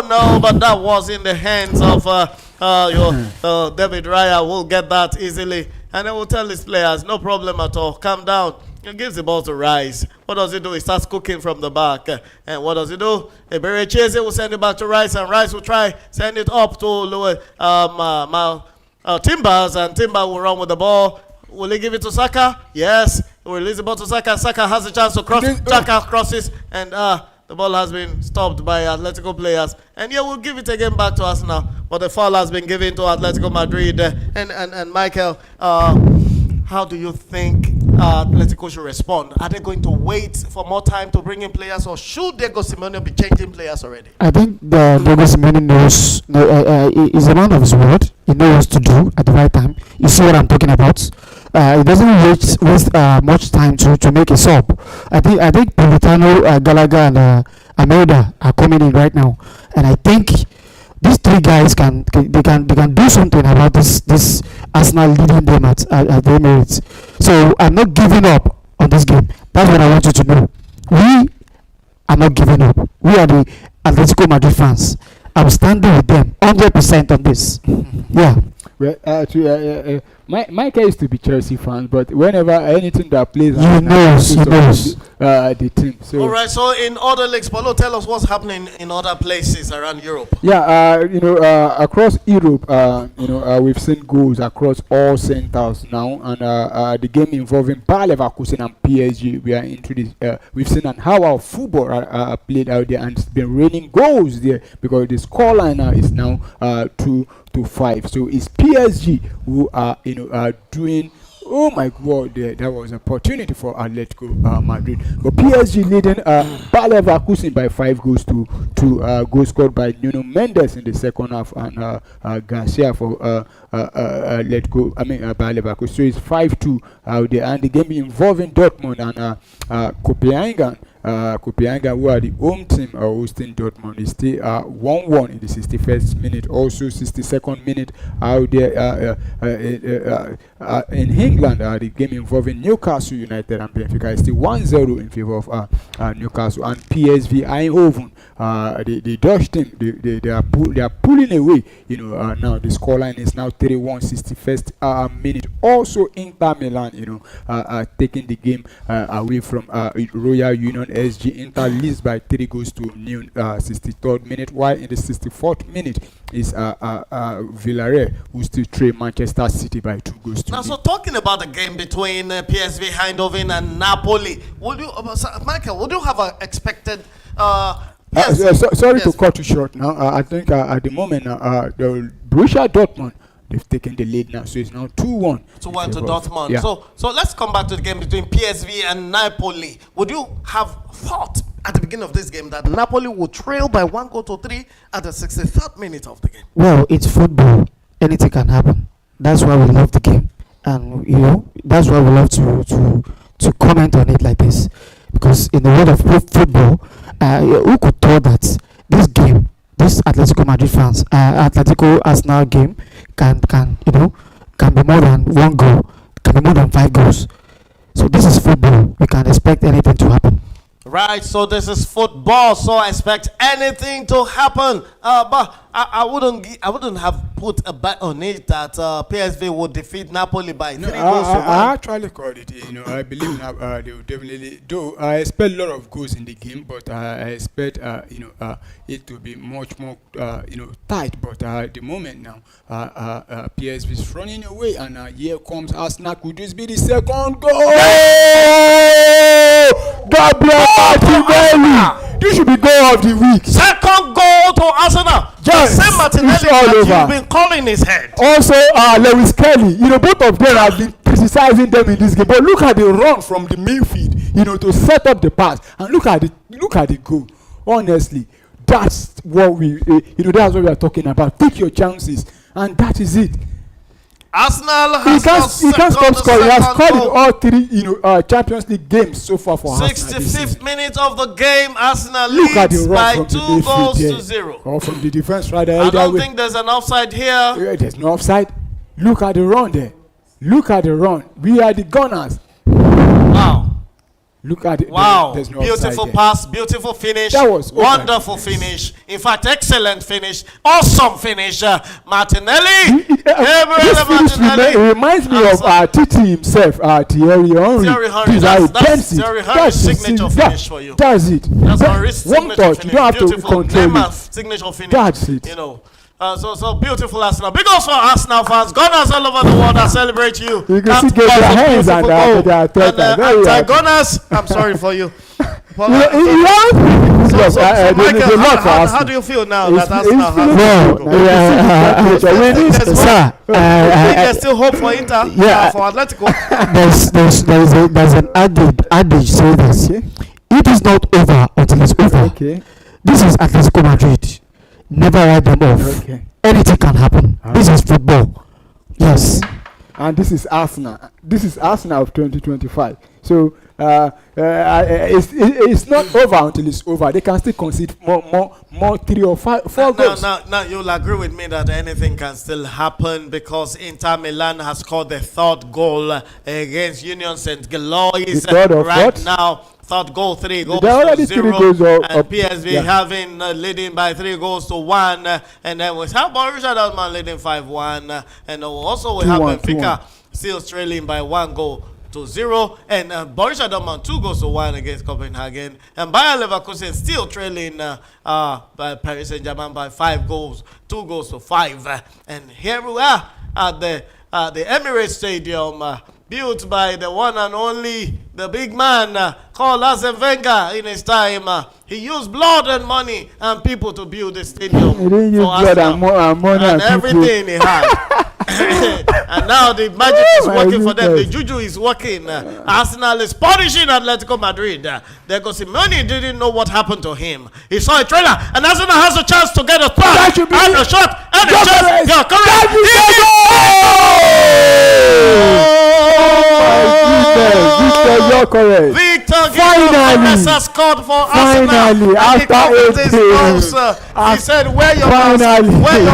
no, but that was in the hands of David Raya. Will get that easily. And then we'll tell his players, no problem at all. Calm down. He gives the ball to Rice. What does he do? He starts cooking from the back. And what does he do? Eberecheze will send it back to Rice, and Rice will try send it up to Timbers, and Timber will run with the ball. Will he give it to Saka? Yes. He will release the ball to Saka. Saka has a chance to cross. Saka crosses, and the ball has been stopped by Atletico players. And yeah, we'll give it again back to Arsenal. But the foul has been given to Atletico Madrid. And Michael, how do you think Atletico should respond? Are they going to wait for more time to bring in players, or should Diego Simeone be changing players already? I think Diego Simeone knows, he's a man of his word. He knows what to do at the right time. You see what I'm talking about? He doesn't waste much time to make a sub. I think Politano, Gallagher, and Almeida are coming in right now, and I think these three guys can do something about this Arsenal leading them at the Emirates. So I'm not giving up on this game. That's what I want you to know. We are not giving up. We are the Atletico Madrid fans. I'm standing with them 100% on this. Yeah. Well, Michael used to be Chelsea fan, but whenever anything that plays, he knows the team. So all right. So in other leagues, Paulo, tell us what's happening in other places around Europe. Yeah, across Europe, we've seen goals across all centers now, and the game involving Bayer Leverkusen and PSG. We are into this. We've seen how our football played out there, and it's been raining goals there because the scoreline now is now 2-5. So it's PSG who are doing. Oh my God, that was an opportunity for Atletico Madrid. But PSG leading Bayer Leverkusen by 5 goals to 2 goals scored by Nuno Mendes in the second half, and Garcia for Atletico. Bayer Leverkusen. So it's 5-2 out there, and the game involving Dortmund and Copenhagen. Copenhagen, who are the home team, hosting Dortmund, is still 1-1 in the 61st minute. Also 62nd minute out there in England, the game involving Newcastle United and Benfica is still 1-0 in favor of Newcastle. And PSV Eindhoven, the Dutch team, they are pulling away. Now the scoreline is now 3-1, 61st minute. Also Inter Milan, taking the game away from Royal Union SG. Inter leads by 3 goals to nil, 63rd minute, while in the 64th minute is Villarreal, who still trail Manchester City by 2 goals to nil. Now, so talking about the game between PSV Eindhoven and Napoli, Michael, would you have expected? Sorry to cut you short. Now, I think at the moment, the Borussia Dortmund, they've taken the lead now, so it's now 2-1. 2-1 to Dortmund. Yeah. So let's come back to the game between PSV and Napoli. Would you have thought at the beginning of this game that Napoli would trail by 1-3 at the 63rd minute of the game? Well, it's football. Anything can happen. That's why we love the game, and that's why we love to comment on it like this. Because in the world of football, who could thought that this game, this Atletico Madrid fans, Atletico Arsenal game can be more than 1 goal, can be more than 5 goals. So this is football. We can expect anything to happen. Right, so this is football, so I expect anything to happen. But I wouldn't have put a bet on it that PSV would defeat Napoli by 3 goals to 1. I actually called it. I believe they will definitely. Though I expect a lot of goals in the game, but I expect it to be much more tight. But at the moment now, PSV is running away, and here comes Arsenal. Could this be the second goal? Gabriel Martinelli. This should be goal of the week. Second goal to Arsenal. Yes, Same Martinelli it's all that over. you've been calling his head. Also, Lewis Kelly. Both of them have been criticizing them in this game. But look at the run from the midfield. To set up the pass, and look at the goal. Honestly, that's what that's what we are talking about. Take your chances, and that is it. Arsenal He has can't stop scoring. He has scored in all 3 Champions League games so far for Arsenal. 65th minute of the game, Arsenal Look at the leads run by from 2 the midfield goals there. to 0. Or from the defense, rather. I don't think there's an offside here. Yeah, there's no offside. Look at the run there. Look at the run. We are the gunners. Wow. Look at it. Wow. There's no Beautiful offside pass, beautiful finish. That was wonderful finish. In fact, excellent finish. Awesome finish. Martinelli. This finish reminds me of Titi himself, Thierry Henry. Thierry Henry. That's Thierry Henry's signature finish for you. That's it. That's Henry's One signature touch. finish. You don't have to Beautiful. control Neymar's it. signature finish. That's it. So beautiful Arsenal. Big ups for Arsenal fans. Gunners all over the world that celebrate you. You can That see was their a hands and beautiful goal. their threat are very happy. Anti-Gunners, I'm sorry for you. So Michael, how do you feel now that Arsenal has Sir, there's still hope for Inter, for Atletico? there's an adage say this. It is not over until it's over. Okay. This is Atletico Madrid. Never write them off. Okay. Anything can happen. This is football. Yes. And this is Arsenal. This is Arsenal of 2025. So it's not over until it's over. They can still concede more 3 or 4 goals. Now you'll agree with me that anything can still happen because Inter Milan has scored the 3rd goal against Union St. Galois right now. 3rd goal, 3 goals to 0, and PSV having leading by 3 goals to 1, and then we have Borussia Dortmund leading 5-1, and also we have Benfica still trailing by 1 goal to 0, and Borussia Dortmund 2 goals to 1 against Copenhagen, and Bayer Leverkusen still trailing by Paris Saint-Germain by 5 goals, 2 goals to 5, and here we are at the Emirates Stadium. Built by the one and only, the big man called Arsene Wenger in his time. He used blood and money and people to build the stadium. He didn't use blood and money and everything he had. And now the magic is working for them. The juju is working. Arsenal is punishing Atletico Madrid. Simeone didn't know what happened to him. He saw a trailer, and Arsenal has a chance to get a pass and a shot and a chance. Yeah, correct. Victor Gyokeres has scored for Arsenal. After 8 days, he said, wear your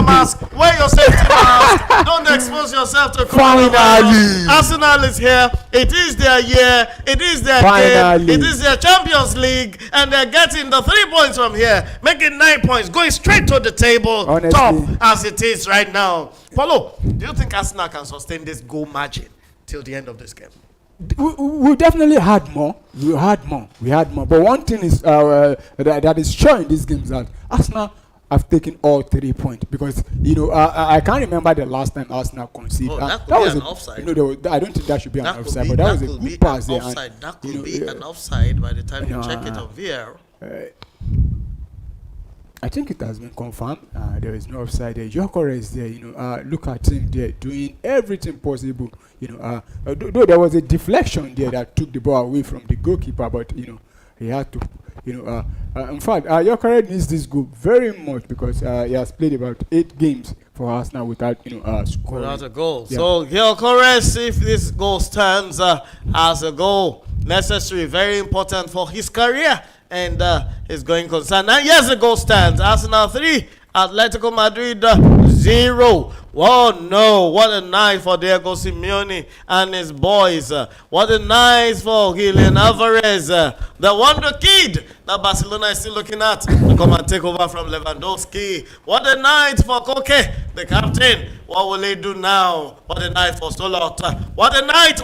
mask, wear your safety mask, don't expose yourself to coronavirus. Arsenal is here. It is their year. It is their game. It is their Champions League, and they're getting the 3 points from here, making 9 points, going straight to the table. Honestly. Top as it is right now. Paulo, do you think Arsenal can sustain this goal margin till the end of this game? We definitely had more. We had more. But one thing is that is sure in these games that Arsenal have taken all 3 points because I can't remember the last time Arsenal conceded. That was an offside. I don't think that should be an offside, but that was a good pass there. That could be an offside by the time you check it on VR. I think it has been confirmed. There is no offside there. Gyökeres is there. Look at him there doing everything possible. Though there was a deflection there that took the ball away from the goalkeeper, but he had to. In fact, Gyökeres needs this goal very much because he has played about 8 games for Arsenal without scoring. Without a goal. Yeah. So Gyökeres, if this goal stands as a goal necessary, very important for his career and his going concern. And yes, the goal stands. Arsenal 3, Atletico Madrid 0. Oh no, what a night for Diego Simeone and his boys. What a night for Julian Alvarez, the wonder kid that Barcelona is still looking at to come and take over from Lewandowski. What a night for Koke, the captain. What will they do now? What a night for Solot. What a night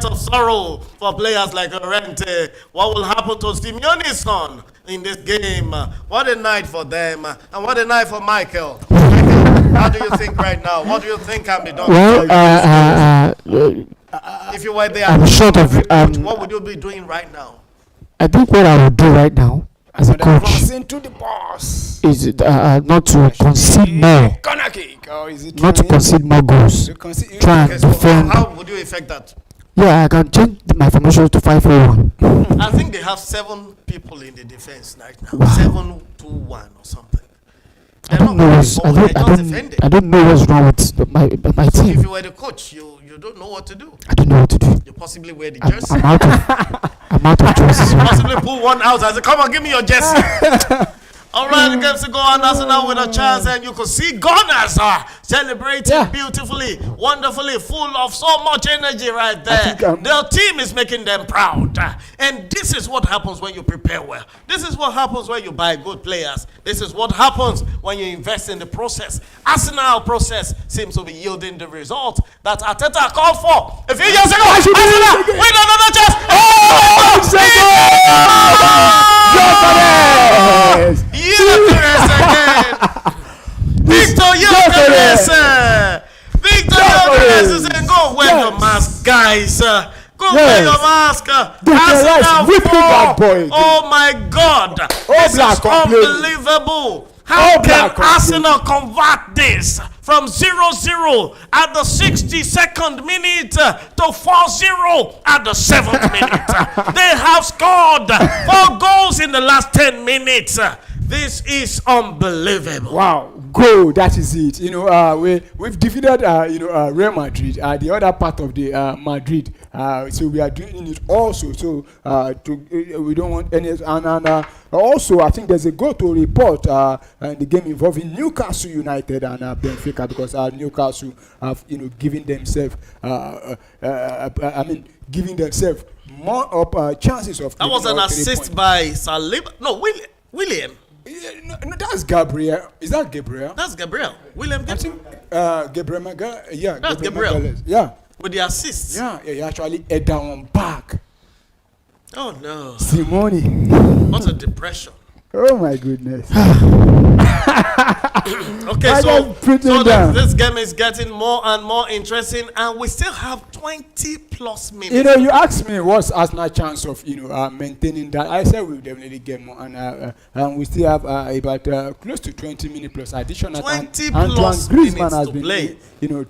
of sorrow for players like Llorente. What will happen to Simeone's son in this game? What a night for them. And what a night for Michael. How do you think right now? What do you think can be done? Well, if you were there, I'm short of. what would you be doing right now? I think what I would do right now as a coach Crossing to the boss. is not to concede more, Corner kick. Or is it not to concede more goals. Try and Okay, so defend. how would you effect that? Yeah, I can change my formation to 5-4-1. I think they have 7 people in the defense right now. Wow. 7-2-1 or something. I don't know what's I don't know what's wrong with my So if team. you were the coach, you don't know what to do. I don't know what to do. You possibly wear the I'm, jersey. I'm out of I'm out of choices. Possibly pull one out and say, come on, give me your jersey. All right, the games to go on. Arsenal with a chance, and you could see Gunners celebrating beautifully, wonderfully, full of so much energy right there. Their team is making them proud. And this is what happens when you prepare well. This is what happens when you buy good players. This is what happens when you invest in the process. Arsenal process seems to be yielding the result that Arteta called for. A few years ago, Arsenal win another chance. Gyökeres again. Victor Gyökeres. Victor Gyökeres is saying, go wear your mask, guys. Go wear your mask. Arsenal 4. Oh my God. This is unbelievable. How can Arsenal convert this from 0-0 at the 62nd minute to 4-0 at the 7th minute? They have scored 4 goals in the last 10 minutes. This is unbelievable. Wow, go! That is it. We've defeated Real Madrid, the other part of the Madrid. So we are doing it also. So we don't want any. And also, I think there's a go to report in the game involving Newcastle United and Benfica, because Newcastle have given themselves. Giving themselves more chances of. That was an assist by Saliba. No, William. No, that's Gabriel. Is that Gabriel? That's Gabriel. William. I think Gabriel Magalhaes. Yeah, that's Gabriel. Yeah. With the assist. Yeah, he actually head down on back. Oh no. Simone. What a depression. Oh my goodness. Okay, so this game is getting more and more interesting, and we still have 20+ minutes. You asked me what's Arsenal's chance of maintaining that. I said we'll definitely get more, and we still have about close to 20 minutes plus additional 20 time. plus Griezmann minutes has to been, play.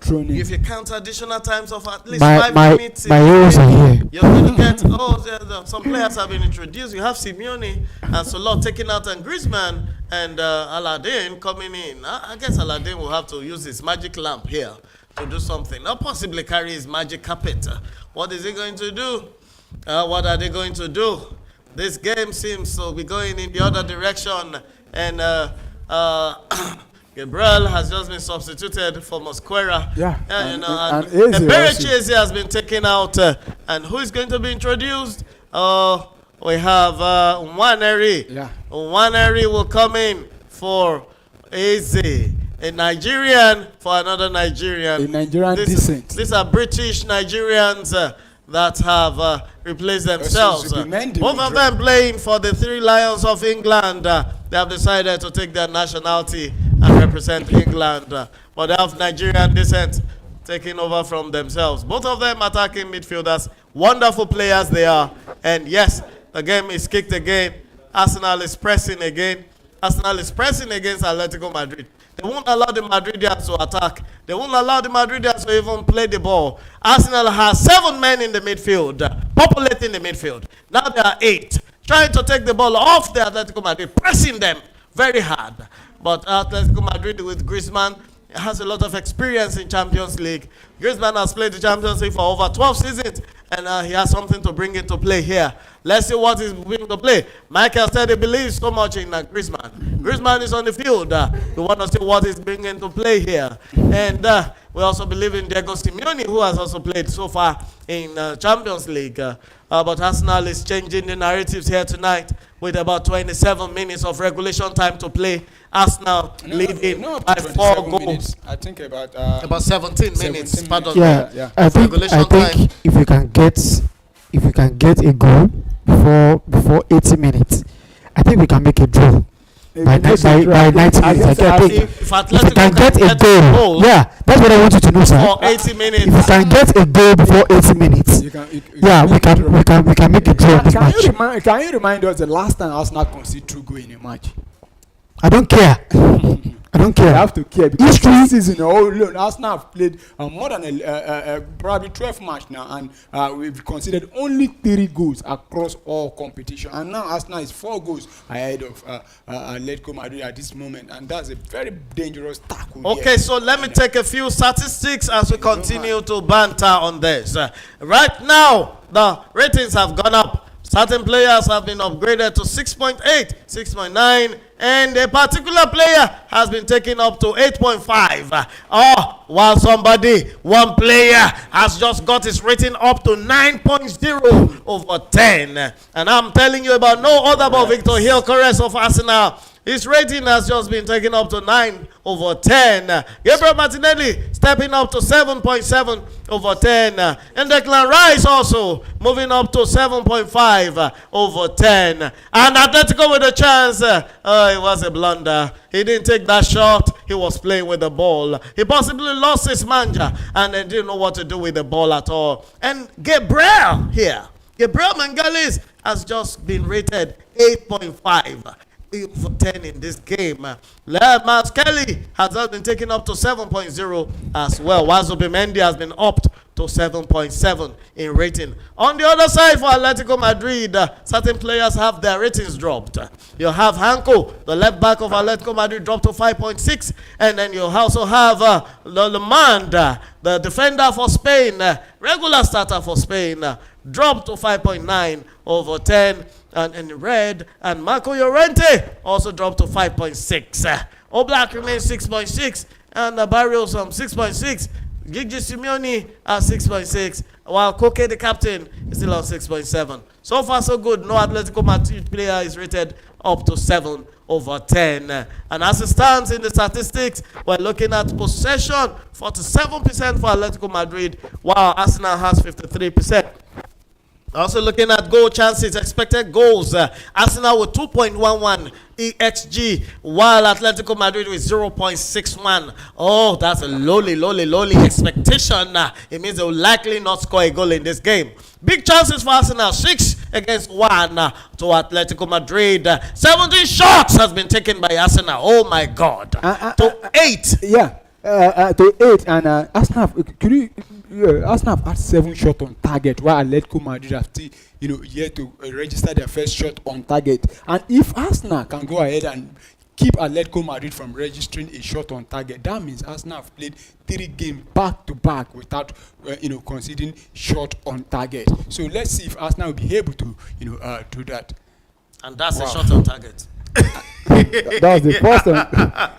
Thrown in. If you count additional times of at least 5 minutes, my heroes are here. you're going to get some players have been introduced. You have Simeone and Solot taking out, and Griezmann and Aladdin coming in. I guess Aladdin will have to use his magic lamp here to do something. Not possibly carry his magic carpet. What is he going to do? What are they going to do? This game seems to be going in the other direction, and Gabriel has just been substituted for Mosquera. Yeah. And Eze has been taken out. And who is going to be introduced? We have Nwaneri. Yeah. Nwaneri will come in for Eze. A Nigerian for another Nigerian. A Nigerian descent. These are British Nigerians that have replaced themselves. Both of them playing for the 3 Lions of England. They have decided to take their nationality and represent England. But they have Nigerian descent taking over from themselves. Both of them attacking midfielders. Wonderful players they are. And yes, the game is kicked again. Arsenal is pressing again. Arsenal is pressing against Atletico Madrid. They won't allow the Madridians to attack. They won't allow the Madridians to even play the ball. Arsenal has 7 men in the midfield, populating the midfield. Now there are 8, trying to take the ball off the Atletico Madrid, pressing them very hard. But Atletico Madrid with Griezmann has a lot of experience in Champions League. Griezmann has played the Champions League for over 12 seasons, and he has something to bring into play here. Let's see what he's bringing to play. Michael said he believes so much in Griezmann. Griezmann is on the field. We want to see what he's bringing to play here. And we also believe in Diego Simeone, who has also played so far in Champions League. But Arsenal is changing the narratives here tonight with about 27 minutes of regulation time to play. Arsenal leading by 4 goals. Minutes. I think about 17 minutes. Pardon. Yeah. I think if you can get a goal before 80 minutes, I think we can make a draw. By 90 minutes, I think if you can get a goal, yeah, that's what I want you to know, sir. For 80 minutes, if you can get a goal before 80 minutes, we can make a draw this match. Can you remind us the last time Arsenal conceded 2 goals in a match? I don't care. I don't care. I have to care because this season alone, Arsenal have played more than probably 12 matches now, and we've considered only 3 goals across all competition. And now Arsenal is 4 goals ahead of Atletico Madrid at this moment, and that's a very dangerous tackle. Okay, so let me take a few statistics as we continue to banter on this. Right now, the ratings have gone up. Certain players have been upgraded to 6.8, 6.9, and a particular player has been taken up to 8.5. While one player has just got his rating up to 9.0 over 10. And I'm telling you about no other but Victor Gyökeres of Arsenal. His rating has just been taken up to 9 over 10. Gabriel Martinelli stepping up to 7.7 over 10. And Declan Rice also moving up to 7.5 over 10. And Atletico with a chance. It was a blunder. He didn't take that shot. He was playing with the ball. He possibly lost his manager and they didn't know what to do with the ball at all. And Gabriel Mengalis has just been rated 8.5. For 10 in this game. Matt Kelly has been taken up to 7.0 as well. While Zubimendi has been upped to 7.7 in rating. On the other side for Atletico Madrid, certain players have their ratings dropped. You have Hanko, the left back of Atletico Madrid, dropped to 5.6. And then you also have Lemand, the defender for Spain, regular starter for Spain, dropped to 5.9 over 10. And in red, and Marco Llorente also dropped to 5.6. Oblak remains 6.6, and Barrios 6.6. Gigi Simeone at 6.6, while Koke, the captain, is still on 6.7. So far, so good. No Atletico Madrid player is rated up to 7 over 10. And as it stands in the statistics, we're looking at possession, 47% for Atletico Madrid, while Arsenal has 53%. Also looking at goal chances, expected goals. Arsenal with 2.11 EXG, while Atletico Madrid with 0.61. Oh, that's a lowly expectation. It means they will likely not score a goal in this game. Big chances for Arsenal, 6 against 1 to Atletico Madrid. 17 shots has been taken by Arsenal. Oh my God. To 8. Yeah. To 8, and Arsenal, Arsenal have had 7 shots on target, while Atletico Madrid have still, yet to register their first shot on target. And if Arsenal can go ahead and keep Atletico Madrid from registering a shot on target, that means Arsenal have played 3 games back to back without, conceding shot on target. So let's see if Arsenal will be able to, do that. And that's a shot on target. That was the first one.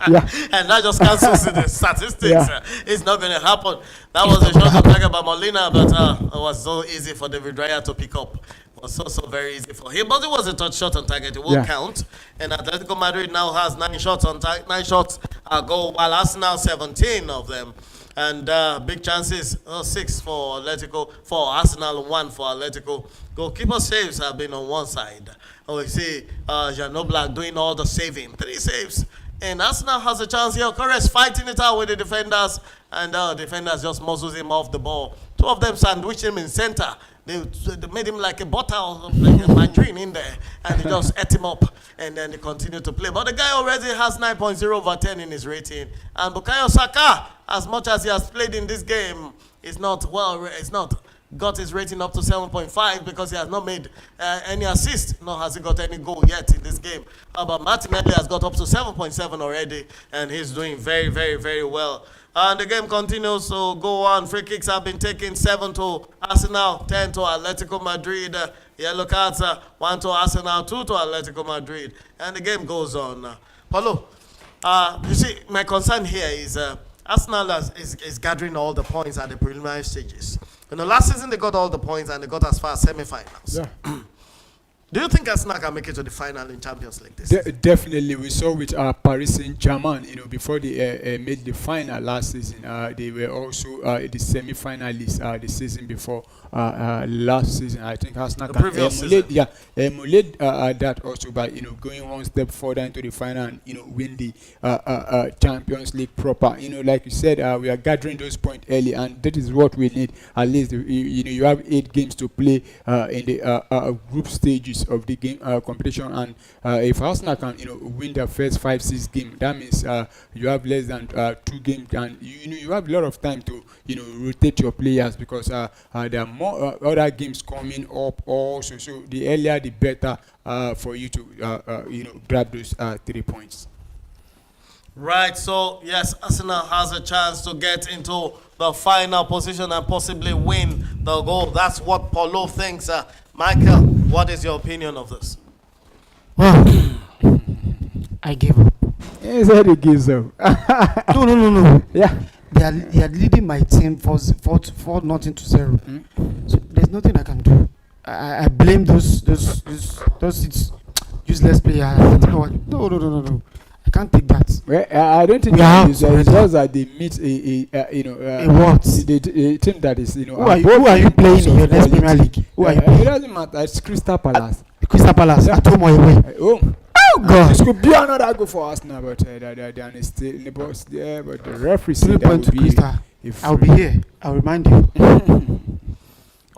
Yeah. And that just cancels the statistics. Yeah. It's not going to happen. That was a shot on target by Molina, but it was so easy for David Raya to pick up. It was so very easy for him. But it was a touch shot on target. It will count. And Atletico Madrid now has 9 shots on target. 9 shots goal, while Arsenal 17 of them. And big chances, 6 for Atletico, for Arsenal, 1 for Atletico. Goalkeeper saves have been on one side. We see Jan Oblak doing all the saving, 3 saves. And Arsenal has a chance here. Gyökeres fighting it out with the defenders, and defenders just muscles him off the ball. 2 of them sandwiched him in center. They made him like a bottle, like a margarine in there, and they just ate him up, and then they continue to play. But the guy already has 9.0 over 10 in his rating. And Bukayo Saka, as much as he has played in this game, is not got his rating up to 7.5 because he has not made any assist, nor has he got any goal yet in this game. But Martinelli has got up to 7.7 already, and he's doing very, very, very well. And the game continues to go on. Free kicks have been taken, 7 to Arsenal, 10 to Atletico Madrid. Yellow cards, 1 to Arsenal, 2 to Atletico Madrid. And the game goes on. Paulo, you see, my concern here is Arsenal is gathering all the points at the preliminary stages. Last season they got all the points and they got as far as semi-finals. Yeah. Do you think Arsenal can make it to the final in Champions League this season? Definitely. We saw with Paris Saint-Germain, before they made the final last season, they were also the semi-finalists the season before last season. I think Arsenal can emulate that also by going one step further into the final and win the Champions League proper. Like you said, we are gathering those points early, and that is what we need. At least you have 8 games to play in the group stages of the game competition, and if Arsenal can win the first 5-6 games, that means you have less than 2 games, and you have a lot of time to rotate your players, because there are more other games coming up also. So the earlier the better for you to grab those 3 points. Right, so yes, Arsenal has a chance to get into the final position and possibly win the goal. That's what Paulo thinks. Michael, what is your opinion of this? Well, I give up. He said he gives up. No. Yeah. They are leading my team for 4-0 to 0. So there's nothing I can do. I blame those useless players. No. I can't take that. Well, I don't think it's just that they meet a what? The team that is who are you playing in your next Premier League? It doesn't matter. It's Crystal Palace. Crystal Palace at home or away? Oh God! This could be another goal for us now, but they're still in the box there. But the referee said that will be. I'll be here. I'll remind you.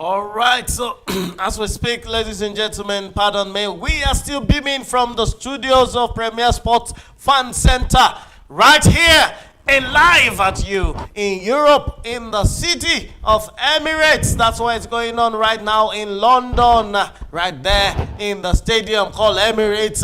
All right, so as we speak, ladies and gentlemen, pardon me, we are still beaming from the studios of Premier Sports Fan Center right here in live at you in Europe, in the city of Emirates. That's where it's going on right now in London, right there in the stadium called Emirates,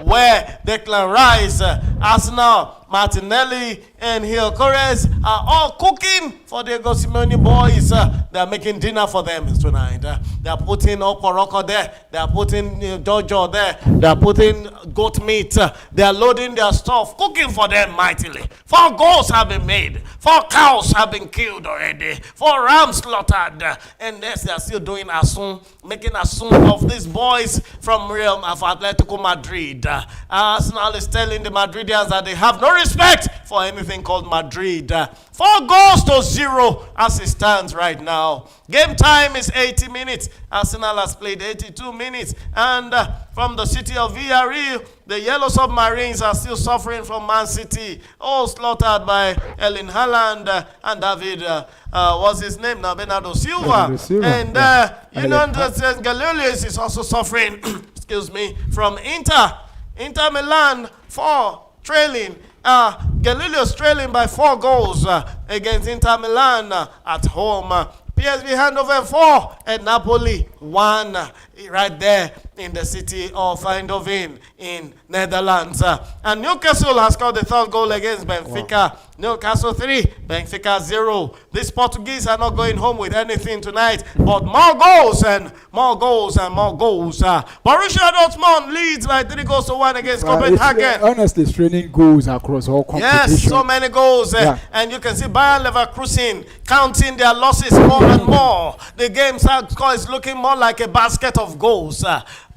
where Declan Rice, Arsenal, Martinelli, and Hill Corres are all cooking for the Simeone boys. They're making dinner for them tonight. They're putting Oporoko there. They're putting Jojo there. They're putting goat meat. They're loading their stuff, cooking for them mightily. 4 goals have been made. 4 cows have been killed already. 4 rams slaughtered. And yes, they're still doing asun, making asun of these boys from Real of Atletico Madrid. Arsenal is telling the Madridians that they have no respect for anything called Madrid. 4 goals to 0 as it stands right now. Game time is 80 minutes. Arsenal has played 82 minutes. And from the city of Villarreal, the Yellow Submarines are still suffering from Man City. All slaughtered by Erling Haaland and David, what's his name now? Bernardo Silva. And Galilius is also suffering, excuse me, from Inter Milan for trailing. Galileo trailing by 4 goals against Inter Milan at home. PSV handover 4 and Napoli 1 right there in the city of Eindhoven in Netherlands. And Newcastle has scored the 3rd goal against Benfica. Wow. Newcastle 3, Benfica 0. These Portuguese are not going home with anything tonight, but more goals and more goals and more goals. Borussia Dortmund leads by 3 goals to 1 against Copenhagen. Honestly, training goals across all competitions. Yes, so many goals. And you can see Bayern Leverkusen counting their losses more and more. The game score is looking more like a basket of goals.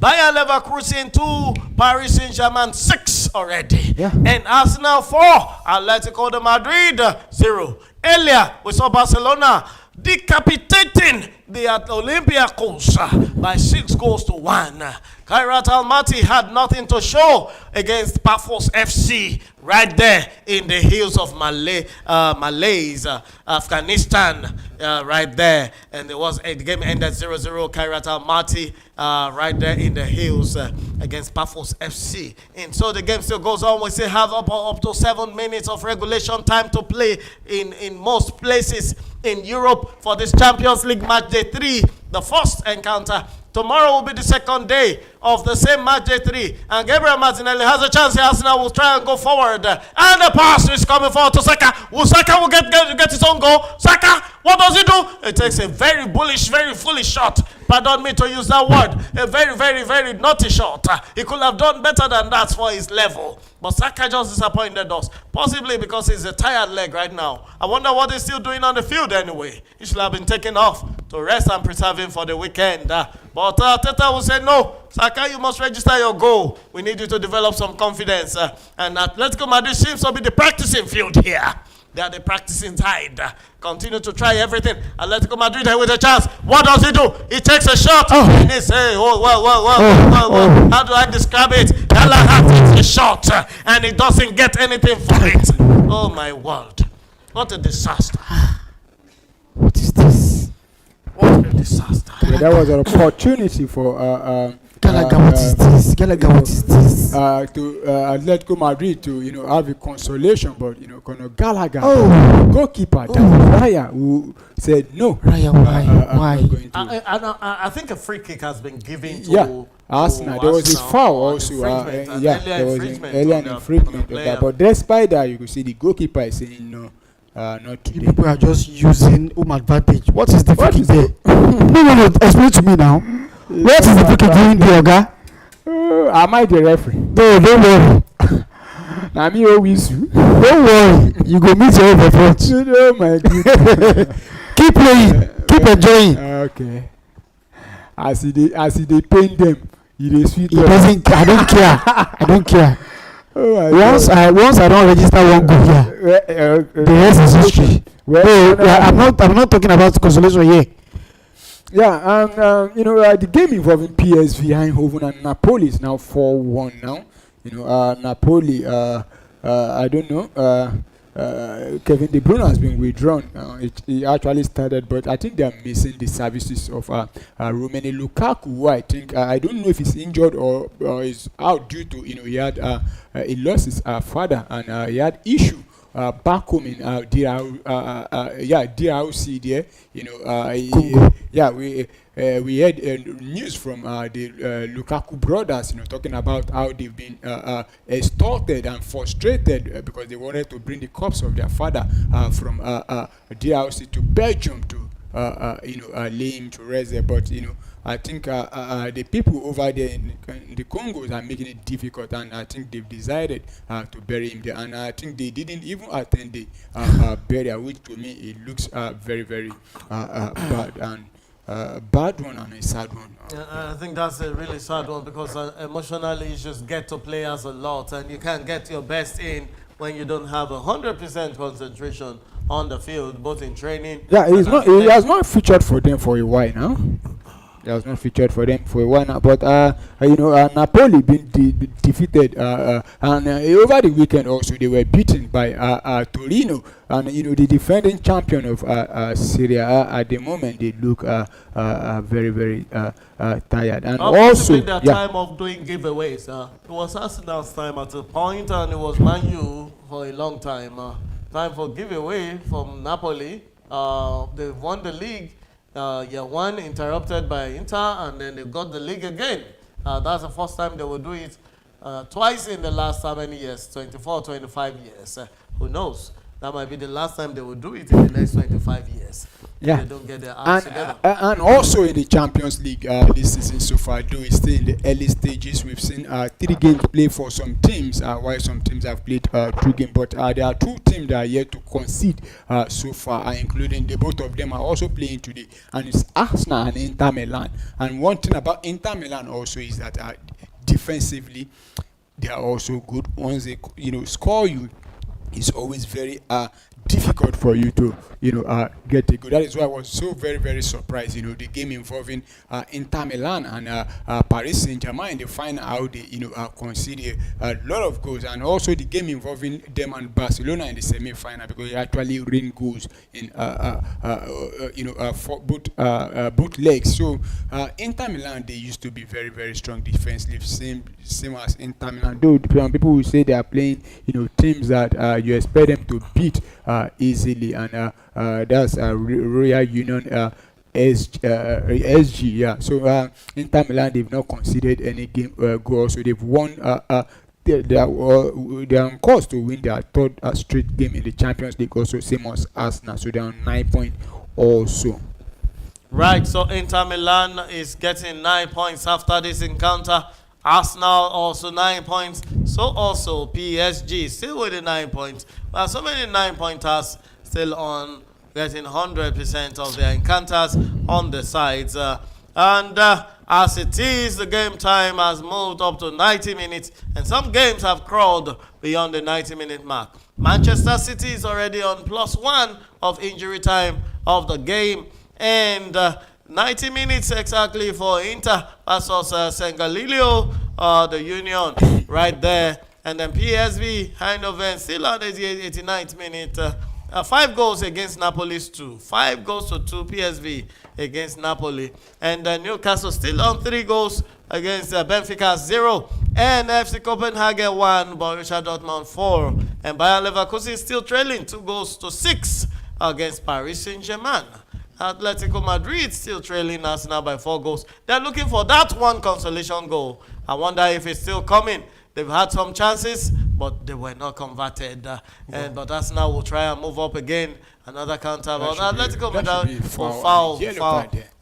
Bayer Leverkusen 2, Paris Saint-Germain 6 already. Yeah. And Arsenal 4, Atletico de Madrid 0. Earlier, we saw Barcelona decapitating the Olympiacos by 6 goals to 1. Kairat Almaty had nothing to show against Paphos FC right there in the hills of Malays, Afghanistan, right there. And the game ended 0-0. Kairat Almaty right there in the hills against Paphos FC. And so the game still goes on. We still have up to 7 minutes of regulation time to play in most places in Europe for this Champions League match day 3, the first encounter. Tomorrow will be the second day of the same match day 3. And Gabriel Martinelli has a chance here. Arsenal will try and go forward. And the pass is coming forward to Saka. Saka will get his own goal. Saka, what does he do? It takes a very bullish, very foolish shot. Pardon me to use that word. A very, very, very naughty shot. He could have done better than that for his level. But Saka just disappointed us. Possibly because he's a tired leg right now. I wonder what he's still doing on the field anyway. He should have been taken off to rest and preserve him for the weekend. But Teta will say, no, Saka, you must register your goal. We need you to develop some confidence. And Atletico Madrid seems to be the practicing field here. They are the practicing side. Continue to try everything. Atletico Madrid with a chance. What does he do? He takes a shot. And he says, how do I describe it? Gallagher takes a shot and he doesn't get anything for it. Oh my word. What a disaster. What is this? What a disaster. Yeah, that was an opportunity for Gallagher, what is this? Gallagher, what is this? to Atletico Madrid to have a consolation, but Conor Gallagher, goalkeeper, that Raya, who said no. Raya, why? I'm not going to. I think a free kick has been given to Arsenal. There was his foul also. There was an earlier infringement of that. But despite that, you could see the goalkeeper is saying no. Not today. You people are just using home advantage. What is the free kick there? No, explain to me now. What is the free kick doing there, Oga? Am I the referee? No, don't worry. Na me always. Don't worry. You go meet your own front. Oh my goodness. Keep playing. Keep enjoying. Okay. As they paint them, it is sweet. It doesn't. I don't care. I don't care. Oh my Once I don't register one goal here, the rest is history. I'm not talking about consolation here. Yeah, and the game involving PSV Eindhoven and Napoli is now 4-1 now. Napoli, I don't know. Kevin De Bruyne has been withdrawn. He actually started, but I think they are missing the services of Romelu Lukaku, who I think I don't know if he's injured or is out due to he lost his father and he had issue back home in DRC there. We heard news from the Lukaku brothers, talking about how they've been extorted and frustrated because they wanted to bring the corpse of their father from DRC to Belgium to lay him to rest there. But I think the people over there in the Congos are making it difficult, and I think they've decided to bury him there. And I think they didn't even attend the burial, which to me it looks very, very bad and bad one and a sad one. I think that's a really sad one because emotionally you just get to players a lot, and you can't get your best in when you don't have 100% concentration on the field, both in training. Yeah, he has not featured for them for a while now. He has not featured for them for a while now. But Napoli been defeated, and over the weekend also they were beaten by Torino, and the defending champion of Serie A at the moment they look very, very tired. And also their time of doing giveaways. It was Arsenal's time at a point, and it was Man U for a long time. Time for giveaway from Napoli. They won the league. One interrupted by Inter, and then they got the league again. That's the first time they will do it twice in the last how many years? 24, 25 years. Who knows? That might be the last time they will do it in the next 25 years. Yeah. They don't get their acts together. And also in the Champions League this season so far, though it's still in the early stages, we've seen 3 games played for some teams, while some teams have played 2 games. But there are 2 teams that are yet to concede so far, including the both of them are also playing today, and it's Arsenal and Inter Milan. And one thing about Inter Milan also is that defensively they are also good. Once they score you, it's always very difficult for you to get a goal. That is why I was so very, very surprised. The game involving Inter Milan and Paris Saint-Germain in the final, how they conceded a lot of goals, and also the game involving them and Barcelona in the semi-final, because they actually rained goals in for both legs. So Inter Milan, they used to be very, very strong defensively, same as Inter Milan. Though some people will say they are playing teams that you expect them to beat easily, and that's Royal Union SG. Yeah, so Inter Milan, they've not conceded any game goal, so they've won. They are on course to win their third straight game in the Champions League, also same as Arsenal, so they're on 9 points also. Right, so Inter Milan is getting 9 points after this encounter. Arsenal also 9 points. So also PSG still with the 9 points. Well, so many 9-pointers still on getting 100% of their encounters on the sides. As it is, the game time has moved up to 90 minutes, and some games have crawled beyond the 90-minute mark. Manchester City is already on +1 of injury time of the game, and 90 minutes exactly for Inter versus San Galileo, the Union right there. And then PSV Eindhoven still on the 89th minute. 5 goals against Napoli's 2. 5 goals to 2 PSV against Napoli. And Newcastle still on 3 goals against Benfica 0. And FC Copenhagen 1, Borussia Dortmund 4. And Bayer Leverkusen still trailing 2 goals to 6 against Paris Saint-Germain. Atletico Madrid still trailing Arsenal by 4 goals. They're looking for that one consolation goal. I wonder if it's still coming. They've had some chances, but they were not converted. But Arsenal will try and move up again. Another counter. But Atletico Madrid foul.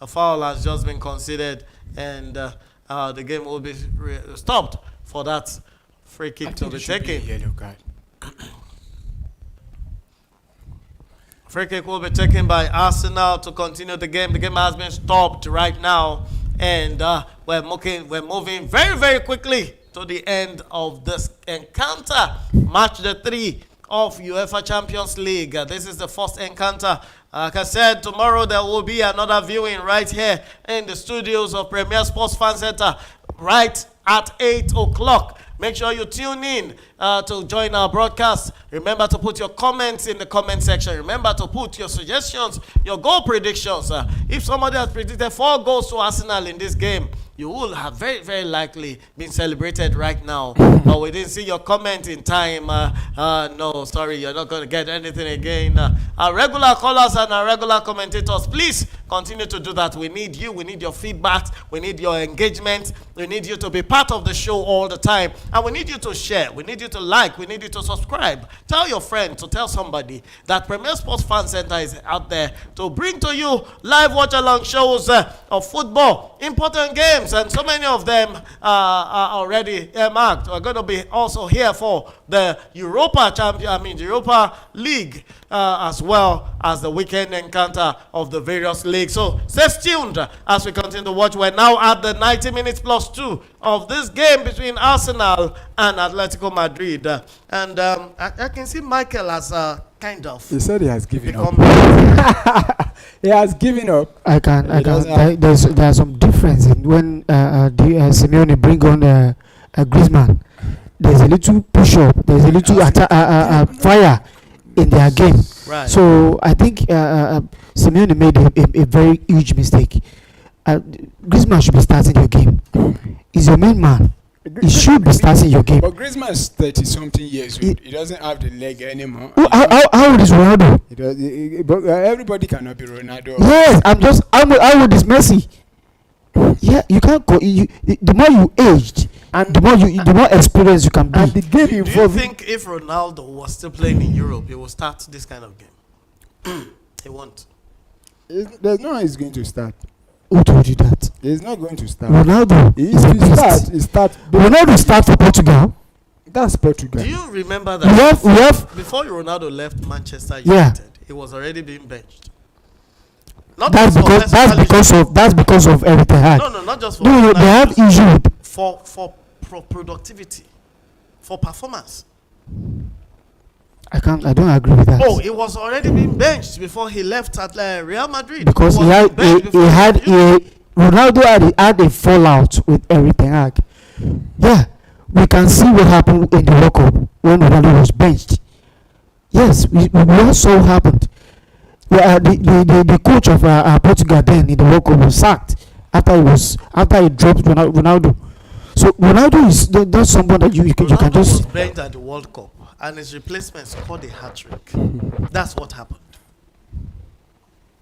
A foul has just been conceded, and the game will be stopped for that free kick to be taken. Free kick will be taken by Arsenal to continue the game. The game has been stopped right now, and we're moving very, very quickly to the end of this encounter. Match the 3 of UEFA Champions League. This is the first encounter. Like I said, tomorrow there will be another viewing right here in the studios of Premier Sports Fan Center right at 8 o'clock. Make sure you tune in to join our broadcast. Remember to put your comments in the comment section. Remember to put your suggestions, your goal predictions. If somebody has predicted 4 goals to Arsenal in this game, you will have very, very likely been celebrated right now. But we didn't see your comment in time. No, sorry, you're not going to get anything again. Our regular callers and our regular commentators, please continue to do that. We need you. We need your feedback. We need your engagement. We need you to be part of the show all the time. And we need you to share. We need you to like. We need you to subscribe. Tell your friend to tell somebody that Premier Sports Fan Center is out there to bring to you live watch-along shows of football, important games, and so many of them are already marked. We're going to be also here for the Europa League, as well as the weekend encounter of the various leagues. So stay tuned as we continue to watch. We're now at the 90 minutes +2 of this game between Arsenal and Atletico Madrid. And I can see Michael has kind of. He said he has given up. He has given up. There's some difference in when Simeone bring on Griezmann. There's a little push up. There's a little fire in their game. Right. So I think Simeone made a very huge mistake. Griezmann should be starting your game. He's your main man. He should be starting your game. But Griezmann is 30-something years old. He doesn't have the leg anymore. How old is Ronaldo? But everybody cannot be Ronaldo. Yes, how old is Messi? Yeah, you can't go. The more you aged, and the more experience you can be. And the game Do you think if Ronaldo was still playing in Europe, he would start this kind of game? He won't. There's no way he's going to start. Who told you that? He's not going to start. Ronaldo is a beast. Ronaldo start for Portugal. That's Portugal. Do you remember that? We have before Ronaldo left Manchester United, he was already being benched. That's because of everything. No, not just for. No, they have issue for productivity, for performance. I don't agree with that. Oh, he was already being benched before he left at Real Madrid. Because Ronaldo had a fallout with Eric Ten Hag. Yeah, we can see what happened in the World Cup when Ronaldo was benched. Yes, we all saw what happened. The coach of Portugal then in the World Cup was sacked after he dropped Ronaldo. So Ronaldo is not someone that you can just. Was benched at the World Cup. and his replacement scored a hat-trick. That's what happened.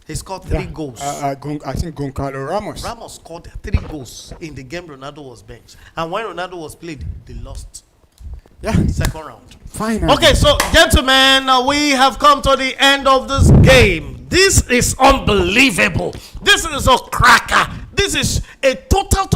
He scored 3 goals. I think Goncalo Ramos. Ramos scored 3 goals in the game Ronaldo was benched. And when Ronaldo was played, they lost. Yeah. Second round. Fine. Okay, so gentlemen, we have come to the end of this game. This is unbelievable. This is a cracker. This is a total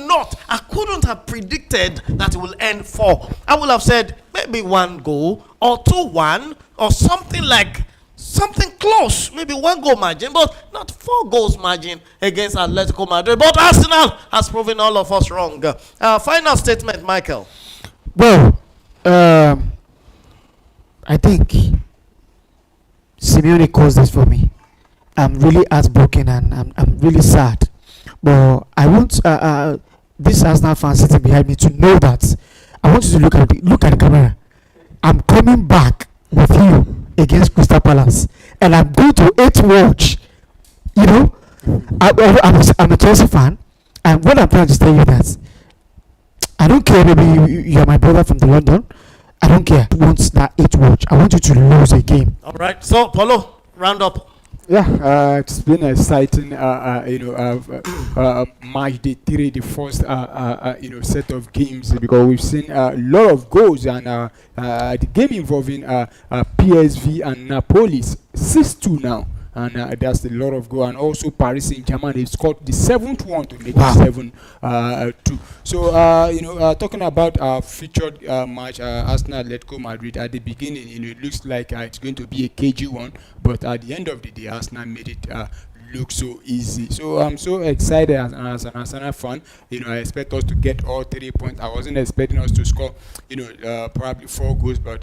knot. I couldn't have predicted that it will end 4. I would have said maybe 1 goal or 2-1 or something close, maybe 1 goal margin, but not 4 goals margin against Atletico Madrid. But Arsenal has proven all of us wrong. Final statement, Michael. Well, I think Simeone caused this for me. I'm really heartbroken and I'm really sad. But I want this Arsenal fan sitting behind me to know that I want you to look at the camera. I'm coming back with you against Crystal Palace, and I'm going to watch. You know, I'm a Chelsea fan, and what I'm trying to tell you that I don't care. Maybe you are my brother from the London. I don't care. I want that 8 watch. I want you to lose a game. All right. So, Paulo, round up. Yeah, it's been an exciting, match day 3, the first, set of games, because we've seen a lot of goals, and the game involving PSV and Napoli 6-2 now. And that's a lot of goal, and also Paris Saint-Germain, they've scored the 7th one to make it 7-2. So talking about our featured match, Arsenal Atletico Madrid, at the beginning, it looks like it's going to be a cagey one, but at the end of the day, Arsenal made it look so easy. So I'm so excited as an Arsenal fan. I expect us to get all 3 points. I wasn't expecting us to score probably 4 goals, but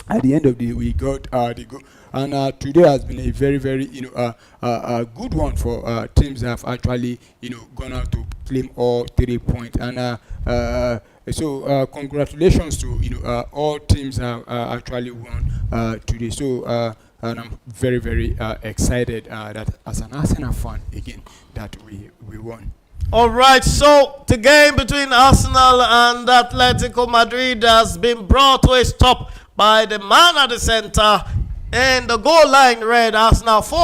at the end of the day, we got the goal. And today has been a very, very, good one for teams that have actually, gone out to claim all 3 points. And so congratulations to, all teams have actually won today. So and I'm very, very excited that as an Arsenal fan, again, that we won. All right, so the game between Arsenal and Atletico Madrid has been brought to a stop by the man at the center. And the goal line read Arsenal 4,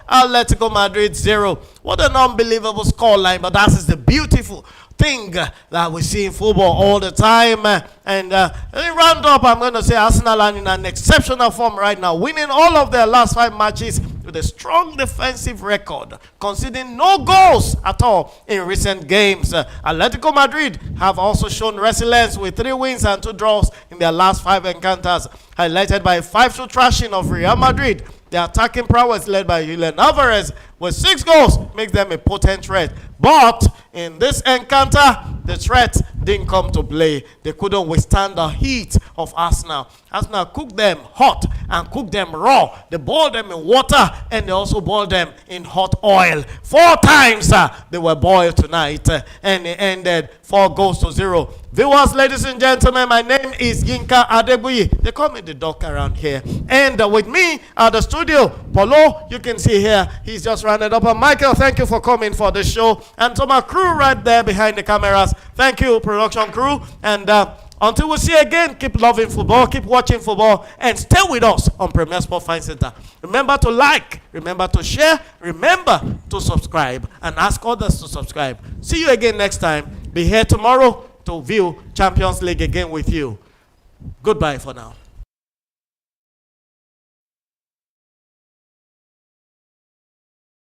Atletico Madrid 0. What an unbelievable score line, but that is the beautiful thing that we see in football all the time. And in round up, I'm going to say Arsenal are in an exceptional form right now, winning all of their last 5 matches with a strong defensive record, conceding no goals at all in recent games. Atletico Madrid have also shown resilience with 3 wins and 2 draws in their last 5 encounters, highlighted by a 5-2 thrashing of Real Madrid. The attacking prowess led by Julian Alvarez with 6 goals makes them a potent threat. But in this encounter, the threat didn't come to play. They couldn't withstand the heat of Arsenal. Arsenal cooked them hot and cooked them raw. They boiled them in water, and they also boiled them in hot oil. 4 times they were boiled tonight, and it ended 4-0. Viewers, ladies and gentlemen, my name is Yinka Adebuyi. They call me the doc around here. And with me at the studio, Paulo, you can see here, he's just rounded up. And Michael, thank you for coming for the show. And to my crew right there behind the cameras, thank you, production crew. And until we see you again, keep loving football, keep watching football, and stay with us on Premier Sport Fine Center. Remember to like, remember to share, remember to subscribe, and ask others to subscribe. See you again next time. Be here tomorrow to view Champions League again with you. Goodbye for now.